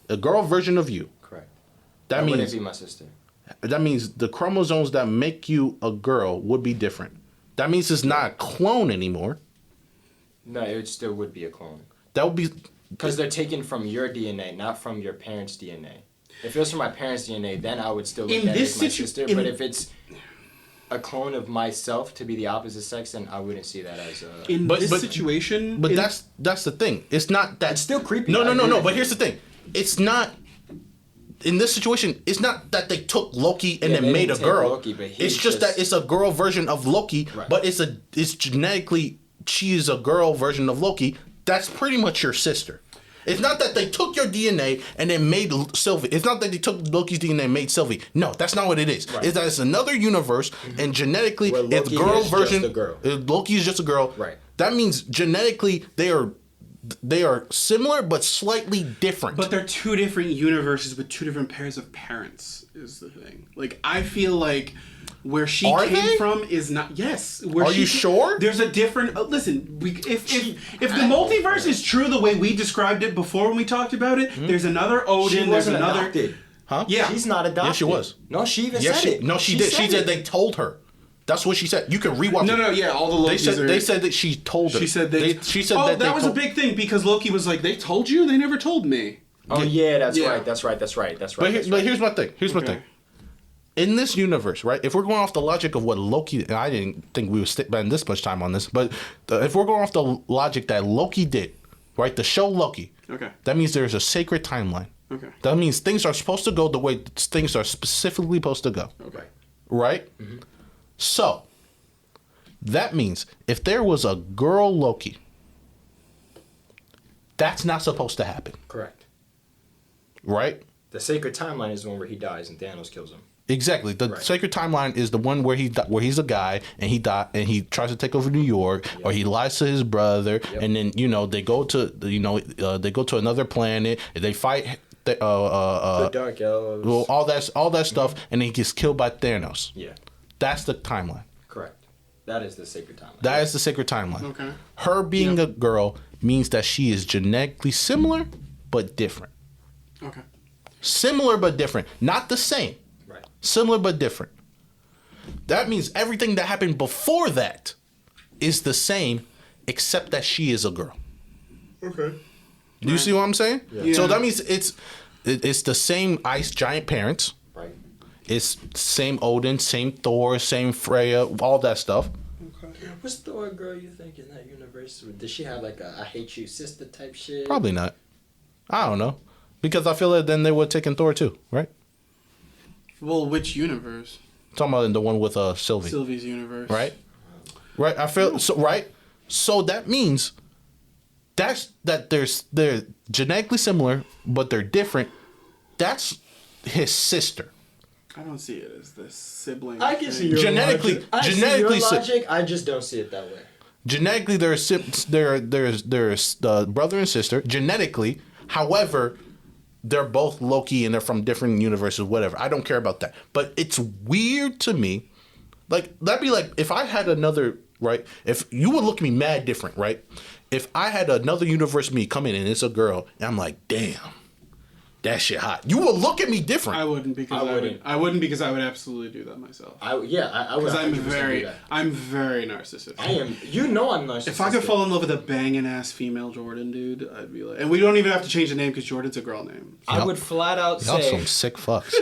A girl version of you. Correct. That wouldn't means be my sister. that means the chromosomes that make you a girl would be different. That means it's not a clone anymore. No, it still would be a clone. That would be Because they're taken from your DNA, not from your parents' DNA. If it was from my parents' DNA, then I would still look In at it this as my situ- sister. in- But if it's a clone of myself to be the opposite sex, then I wouldn't see that as a... In But- this but- situation, But that's the thing. It's not that. It's still creepy. No. I agree with But you. here's the thing. It's not. In this situation, it's not that they took Loki and Yeah, then they made a didn't take girl. Loki, but It's he's just that it's a girl version of Loki, Right. but it's genetically she is a girl version of Loki. That's pretty much your sister. It's not that they took your DNA and then made Sylvie. It's not that they took Loki's DNA and made Sylvie. No, that's not what it is. Right. It's that it's another universe, and genetically, Where it's Loki girl is just version. a girl. Loki is just a girl. Right. That means genetically they are similar but slightly different. but they're two different universes with two different pairs of parents. Is the thing. Like I feel like where she Are came they? from is not. Yes. Where Are she you ca- sure? There's a different. Listen, if the multiverse is true the way we described it before when we talked about it, there's another Odin. She There's wasn't another. adopted. huh? Yeah. She's not adopted. Yeah, she was. No, she even Yes, said it. no, she did. She said they told her. That's what she said. You can rewatch it. No, yeah, all the They Lokis said are. they said that she told her. She said she said oh, that that was a told- big thing because Loki was like, "They told you? They never told me." Oh, yeah, that's Yeah. right. That's right. But here's my thing. Here's my Okay. thing. In this universe, right? If we're going off the logic of what Loki, and I didn't think we would spend this much time on this, but if we're going off the logic that Loki did, right? The show Loki. Okay. That means there's a sacred timeline. Okay. That means things are supposed to go the way things are specifically supposed to go. Okay. Right? So, that means if there was a girl Loki, that's not supposed to happen. Correct. Right? The sacred timeline is the one where he dies and Thanos kills him. Exactly. The Right. sacred timeline is the one where he's a guy and he he tries to take over New York, or he lies to his brother, and then they go to another planet. They fight the Dark Elves. well, all that stuff, and then he gets killed by Thanos. Yeah. That's the timeline. Correct. That is the sacred timeline. That is the sacred timeline. Okay. Her being a girl means that she is genetically similar but different. Okay. Similar but different. Not the same. Right. Similar but different. That means everything that happened before that is the same, except that she is a girl. Okay. Do you see what I'm saying? Yeah. So that means it's the same ice giant parents. Right. It's same Odin, same Thor, same Freya, all that stuff. Okay. What's Thor girl you think in that universe? Does she have like a I hate you sister type shit? Probably not. I don't know. Because I feel like then they would have taken Thor too, right? Well, which universe? Talking about the one with Sylvie. Sylvie's universe. Right? Right? I feel so right? So that means they're genetically similar, but they're different. That's his sister. I don't see it as this sibling. I can thing. see your Genetically- logic. I genetically see your logic. I just don't see it that way. Genetically, there's the brother and sister. Genetically, however, they're both Loki and they're from different universes. Whatever. I don't care about that. But it's weird to me. Like that'd be like if I had another right. If you would look at me mad different, right? If I had another universe me come in and it's a girl, and I'm like, damn, that shit hot. You would look at me different. I wouldn't because I wouldn't because I would absolutely do that myself. I would. Because 100% do that. I'm very narcissistic. I am. You know I'm narcissistic. If I could fall in love with a banging ass female Jordan, dude, I'd be like, and we don't even have to change the name because Jordan's a girl name. I would flat out Y'all say some sick fucks.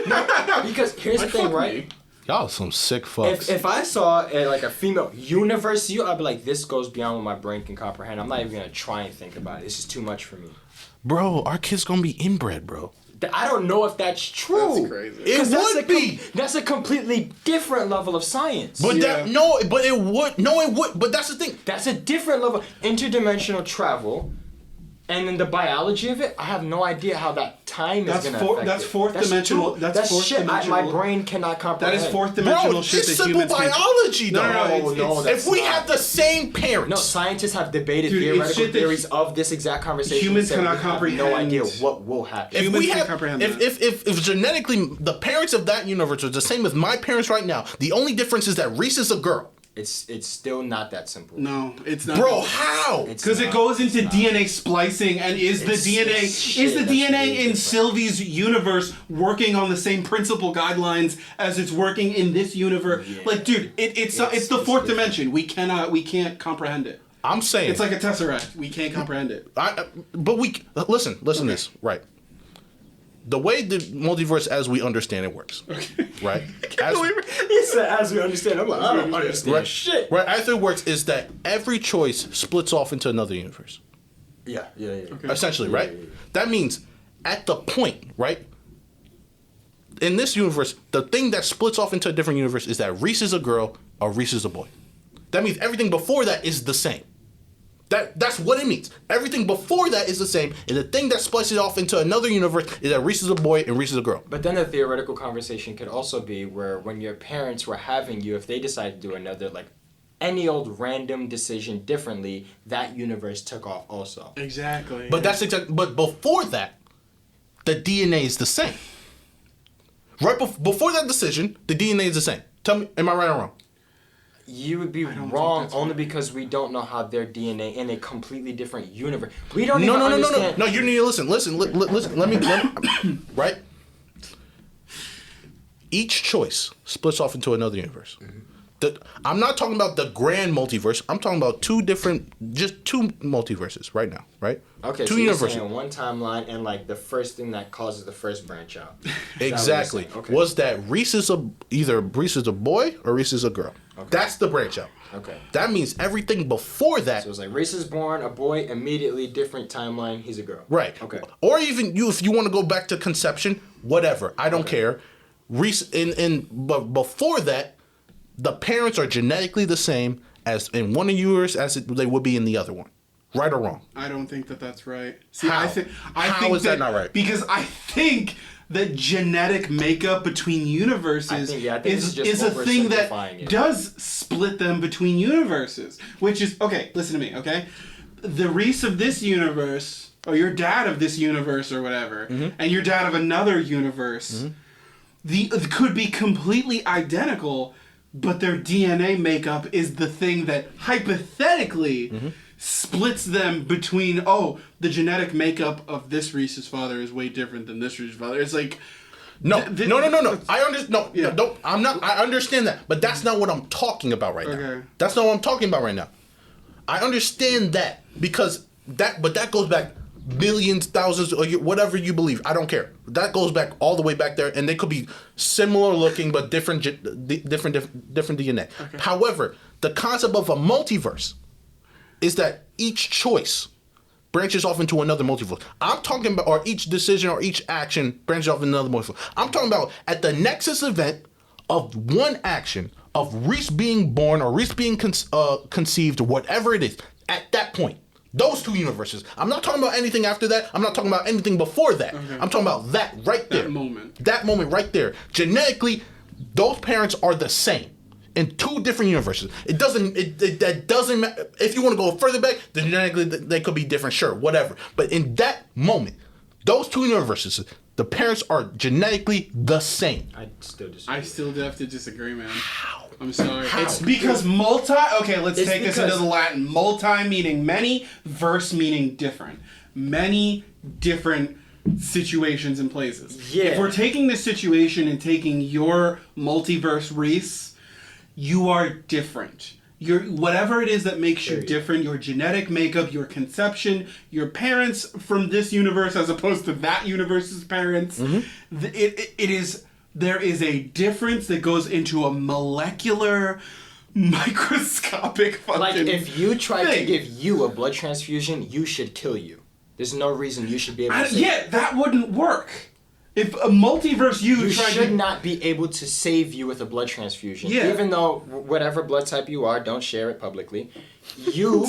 because here's the I'd thing, fuck right? me. Y'all some sick fucks. If I saw like a female universe, I'd be like, this goes beyond what my brain can comprehend. I'm not even gonna try and think about it. This is too much for me. Bro, our kid's gonna be inbred, bro. I don't know if that's true. That's crazy. It 'Cause would be. That's a completely different level of science. But Yeah. it would. But that's the thing. That's a different level. Interdimensional travel. And then the biology of it, I have no idea how that time That's is gonna affect that's it. fourth dimensional. That's fourth shit my dimensional. brain cannot That comprehend. is fourth dimensional Bro, shit it's that simple humans can. biology, though. No, that's If we not. have the same parents. No, scientists have debated Dude, it's theoretical shit that theories of this exact conversation. humans and said cannot we have comprehend. no idea what will happen. If Humans we can have, comprehend if, that. if genetically the parents of that universe are the same as my parents right now, the only difference is that Reese is a girl. It's still not that simple. No, it's not. Bro, how? Because it goes into DNA splicing, and is the DNA in Sylvie's universe working on the same principal guidelines as it's working in this universe? Yeah. Like, dude, it's the fourth dimension. We can't comprehend it. I'm saying It's like a tesseract. We can't comprehend it. but we listen to this, right? The way the multiverse as we understand it works, right? He said, as we understand. I'm like, I don't understand Right, shit. right. As it works is that every choice splits off into another universe. Yeah. Essentially, Yeah, right? yeah, yeah. That means at the point, right? In this universe, the thing that splits off into a different universe is that Reese is a girl or Reese is a boy. That means everything before that is the same. That's what it means. Everything before that is the same, and the thing that splices off into another universe is that Reese is a boy and Reese is a girl. But then the theoretical conversation could also be where when your parents were having you, if they decided to do another, like, any old random decision differently, that universe took off also. Exactly. But that's exactly. But before that, the DNA is the same. Right before that decision, the DNA is the same. Tell me, am I right or wrong? You would be think wrong that's only right. because we don't know how their DNA in a completely different universe. We don't No, even no, no, no, no. understand. No, you need to listen. Listen. Let me. Right. Each choice splits off into another universe. I'm not talking about the grand multiverse. I'm talking about two multiverses right now, right? Okay, two so you're universes. saying one timeline and like the first thing that causes the first branch out. Is that what you're Exactly. saying? Okay. Was that either Reese is a boy or Reese is a girl? Okay. That's the branch out. Okay. That means everything before that. So it's like Reese is born, a boy, immediately different timeline, he's a girl. Right. Okay. Or even if you want to go back to conception, whatever. I don't care. Reese but before that, the parents are genetically the same as in one of yours as they would be in the other one. Right or wrong? I don't think that that's right. See, How? I think How is that not right? Because I think that genetic makeup between universes I think it's just is a thing that oversimplifying it. does split them between universes. Which is okay. Listen to me, okay? The Reese of this universe, or your dad of this universe, or whatever, and your dad of another universe, could be completely identical. but their DNA makeup is the thing that hypothetically splits them between, the genetic makeup of this Reese's father is way different than this Reese's father. It's like... No. I understand. I understand that, but that's not what I'm talking about right now. That's not what I'm talking about right now. I understand that but that goes back millions, thousands, or whatever you believe. I don't care. That goes back all the way back there, and they could be similar looking but different DNA. Okay. However, the concept of a multiverse is that each choice branches off into another multiverse. I'm talking about, or each decision or each action branches off into another multiverse. I'm talking about at the nexus event of one action of Reese being born or Reese being conceived, or whatever it is, at that point. Those two universes. I'm not talking about anything after that. I'm not talking about anything before that. Okay. I'm talking about that right there. That moment right there. Genetically, those parents are the same in two different universes. That doesn't matter. If you want to go further back, then genetically they could be different, sure, whatever. But in that moment, those two universes, the parents are genetically the same. I still disagree. I still have to disagree, man. How? I'm sorry. How? It's because Okay, let's take this into the Latin. Multi meaning many, verse meaning different. Many different situations and places. Yeah. If we're taking this situation and taking your multiverse Reese, you are different. Whatever it is that makes you different, your genetic makeup, your conception, your parents from this universe as opposed to that universe's parents, there is a difference that goes into a molecular, microscopic fucking Like, if you tried to give you a blood transfusion, you should kill you. There's no reason you should be able to that wouldn't work. If a multiverse you should not be able to save you with a blood transfusion. Yeah. Even though whatever blood type you are, don't share it publicly. You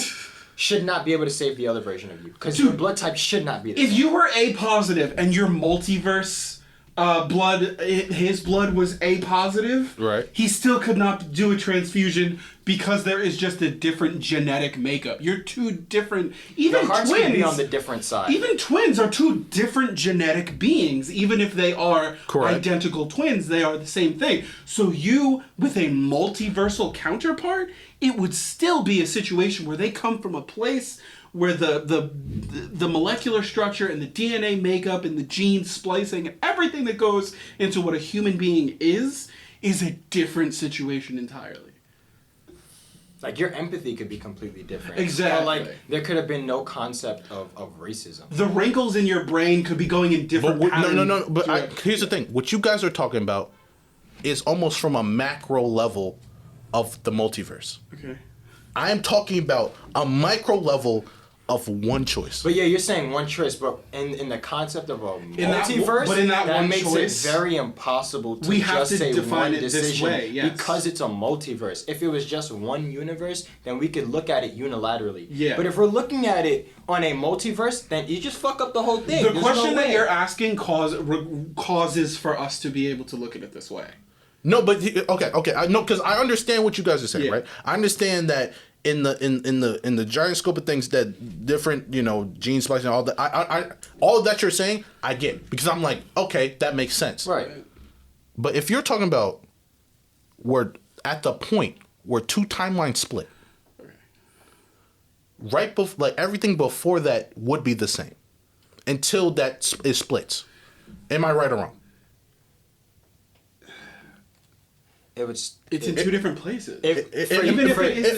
should not be able to save the other version of you. Because your blood type should not be the same. If you were A positive and your multiverse his blood was A positive, right, he still could not do a transfusion because there is just a different genetic makeup. You're two different. Even the hearts twins can be on the different side. Even twins are two different genetic beings. Even if they are identical twins, they are the same thing. So you, with a multiversal counterpart, it would still be a situation where they come from a place where the molecular structure and the DNA makeup and the gene splicing and everything that goes into what a human being is a different situation entirely. Like, your empathy could be completely different. Exactly. Or, like, there could have been no concept of racism. The wrinkles in your brain could be going in different patterns. No. But here's the thing. What you guys are talking about is almost from a macro level of the multiverse. Okay. I am talking about a micro level of one choice. But yeah, you're saying one choice, but in the concept of a multiverse, that makes it very impossible to just say one decision because it's a multiverse. If it was just one universe, then we could look at it unilaterally. Yeah. But if we're looking at it on a multiverse, then you just fuck up the whole thing. The question that you're asking causes for us to be able to look at it this way. No, but okay. I know, because I understand what you guys are saying, right? I understand that in the giant scope of things, that different, gene splicing and all that. I all that you're saying, I get, because I'm like, okay, that makes sense. Right. But if you're talking about we're at the point where two timelines split, right before, like, everything before that would be the same until that is splits. Am I right or wrong? It's in two different places.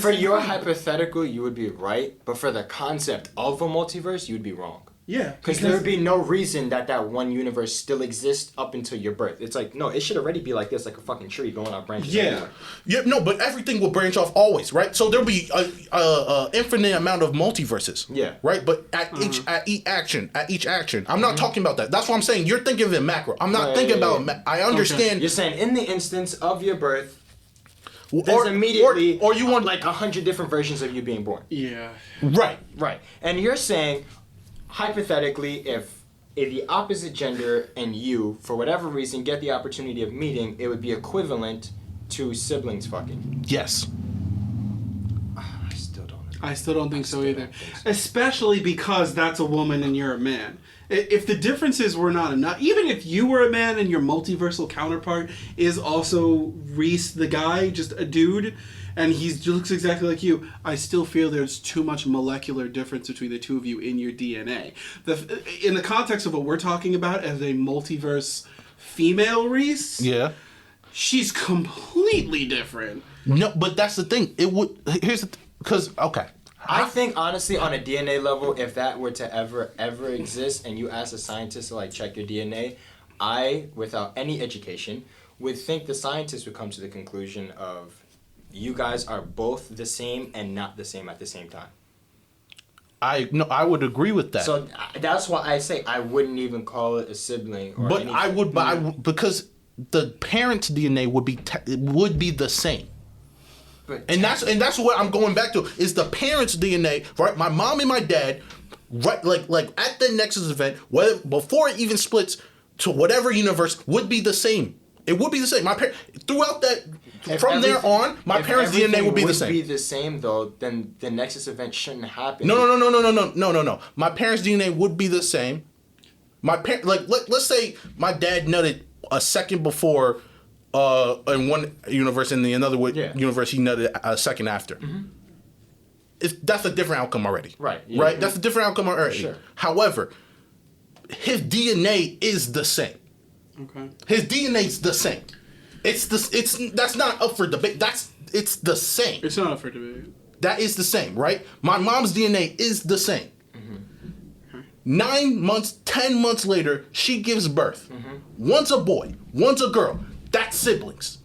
For your hypothetical, you would be right, but for the concept of a multiverse, you would be wrong. Yeah. Because there would be no reason that one universe still exists up until your birth. It's like, no, it should already be like this, like a fucking tree going off branches. Yeah. Yeah, no, but everything will branch off always, right? So there'll be a infinite amount of multiverses. Yeah. Right? But at each action, I'm not talking about that. That's what I'm saying. You're thinking of it macro. I'm not thinking about I understand. Okay. You're saying in the instance of your birth, there's immediately or you want like 100 different versions of you being born. Yeah. Right. And you're saying, hypothetically, if the opposite gender and you, for whatever reason, get the opportunity of meeting, it would be equivalent to siblings fucking. Yes. I still don't I still don't think so either. think so. Especially because that's a woman and you're a man. If the differences were not enough, even if you were a man and your multiversal counterpart is also Reese the guy, just a dude, and he looks exactly like you, I still feel there's too much molecular difference between the two of you in your DNA. In the context of what we're talking about as a multiverse female Reese, Yeah. she's completely different. No, but that's the thing. Okay. I think honestly, on a DNA level, if that were to ever exist, and you ask a scientist to like check your DNA, I, without any education, would think the scientist would come to the conclusion of you guys are both the same and not the same at the same time. I would agree with that. So that's why I say I wouldn't even call it a sibling. Or but anything. I would, because the parent's DNA would be the same. But And that's what I'm going back to is the parents' DNA, right? My mom and my dad, right? Like at the Nexus event, whether before it even splits to whatever universe, would be the same. It would be the same. My throughout that, from there on, my parents' DNA would be the same. If everything would be the same though, then the Nexus event shouldn't happen. No. My parents' DNA would be the same. Let's say my dad nutted a second before. In one universe, in the another universe, he nutted a second after. Mm-hmm. That's a different outcome already. Right. Yeah. Right? That's a different outcome already. Sure. However, his DNA is the same. Okay. His DNA's the same. That's not up for debate. It's the same. It's not up for debate. That is the same, right? My mom's DNA is the same. Mm-hmm. 9 months, 10 months later, she gives birth. Mm-hmm. One's a boy, one's a girl. That's siblings.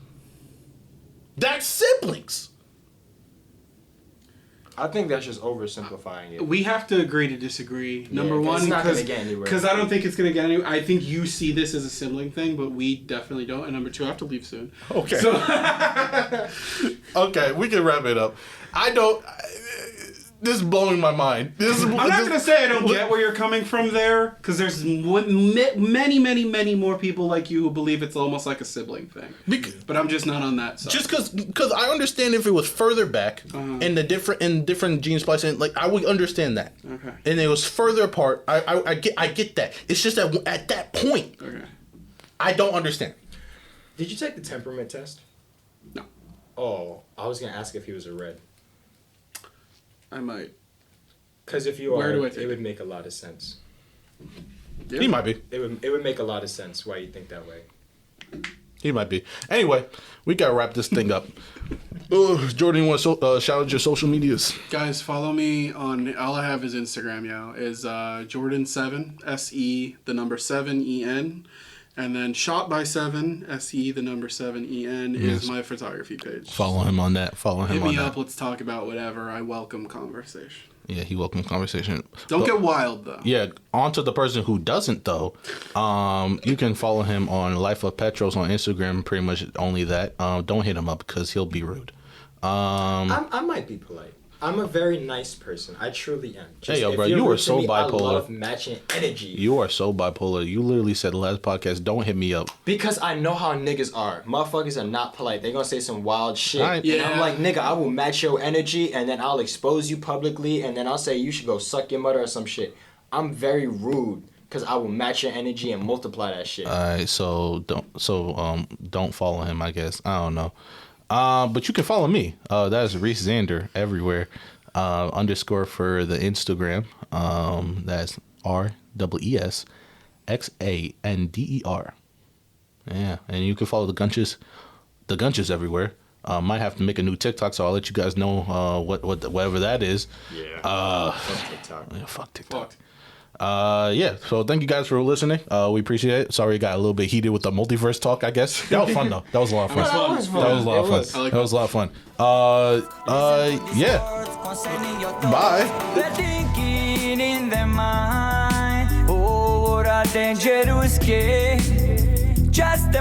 That's siblings. I think that's just oversimplifying it. We have to agree to disagree. Number 'cause one, it's not gonna get anywhere. Because I don't think it's going to get anywhere. I think you see this as a sibling thing, but we definitely don't. And number two, I have to leave soon. Okay. So, Okay, we can wrap it up. This is blowing my mind. I'm not going to say I don't get where you're coming from there, because there's many more people like you who believe it's almost like a sibling thing. But I'm just not on that side. Just because I understand if it was further back in different gene splicing, like I would understand that. Okay. And it was further apart. I get that. It's just that at that point, Okay. I don't understand. Did you take the temperament test? No. Oh, I was gonna ask if he was a red. I might. Because if you Where are, do I take it would it? make a lot of sense. Yeah. He might be. It would make a lot of sense why you think that way. He might be. Anyway, we gotta wrap this thing up. Jordan, you want to shout out your social medias? Guys, follow me on, all I have is Instagram, is Jordan7, SE, the number 7, EN. And then Shot by 7, SE, the number 7, EN, is my photography page. Follow him on that. Hit me up, let's talk about whatever. I welcome conversation. Yeah, he welcomes conversation. Don't get wild, though. Yeah, on to the person who doesn't, though. You can follow him on Life of Petros on Instagram, pretty much only that. Don't hit him up because he'll be rude. I might be polite. I'm a very nice person. I truly am. Hey, yo, bro, you are so bipolar. I love matching energy. You are so bipolar. You literally said the last podcast, don't hit me up. Because I know how niggas are. Motherfuckers are not polite. They're gonna say some wild shit. Right. And I'm like, nigga, I will match your energy and then I'll expose you publicly and then I'll say you should go suck your mother or some shit. I'm very rude because I will match your energy and multiply that shit. Alright, so don't follow him, I guess. I don't know. But you can follow me. That's Reese Xander everywhere. _ for the Instagram. That's REESXANDER. Yeah, and you can follow the Gunches everywhere. Might have to make a new TikTok, so I'll let you guys know whatever that is. Yeah. Fuck TikTok. Yeah, fuck TikTok. Yeah, so thank you guys for listening. We appreciate it. Sorry it got a little bit heated with the multiverse talk, I guess. That was fun though. That was a lot of fun. That was fun. That was a lot of fun. I like That was a lot of fun. Yeah. Bye. They're thinking in their mind, oh, what a dangerous game.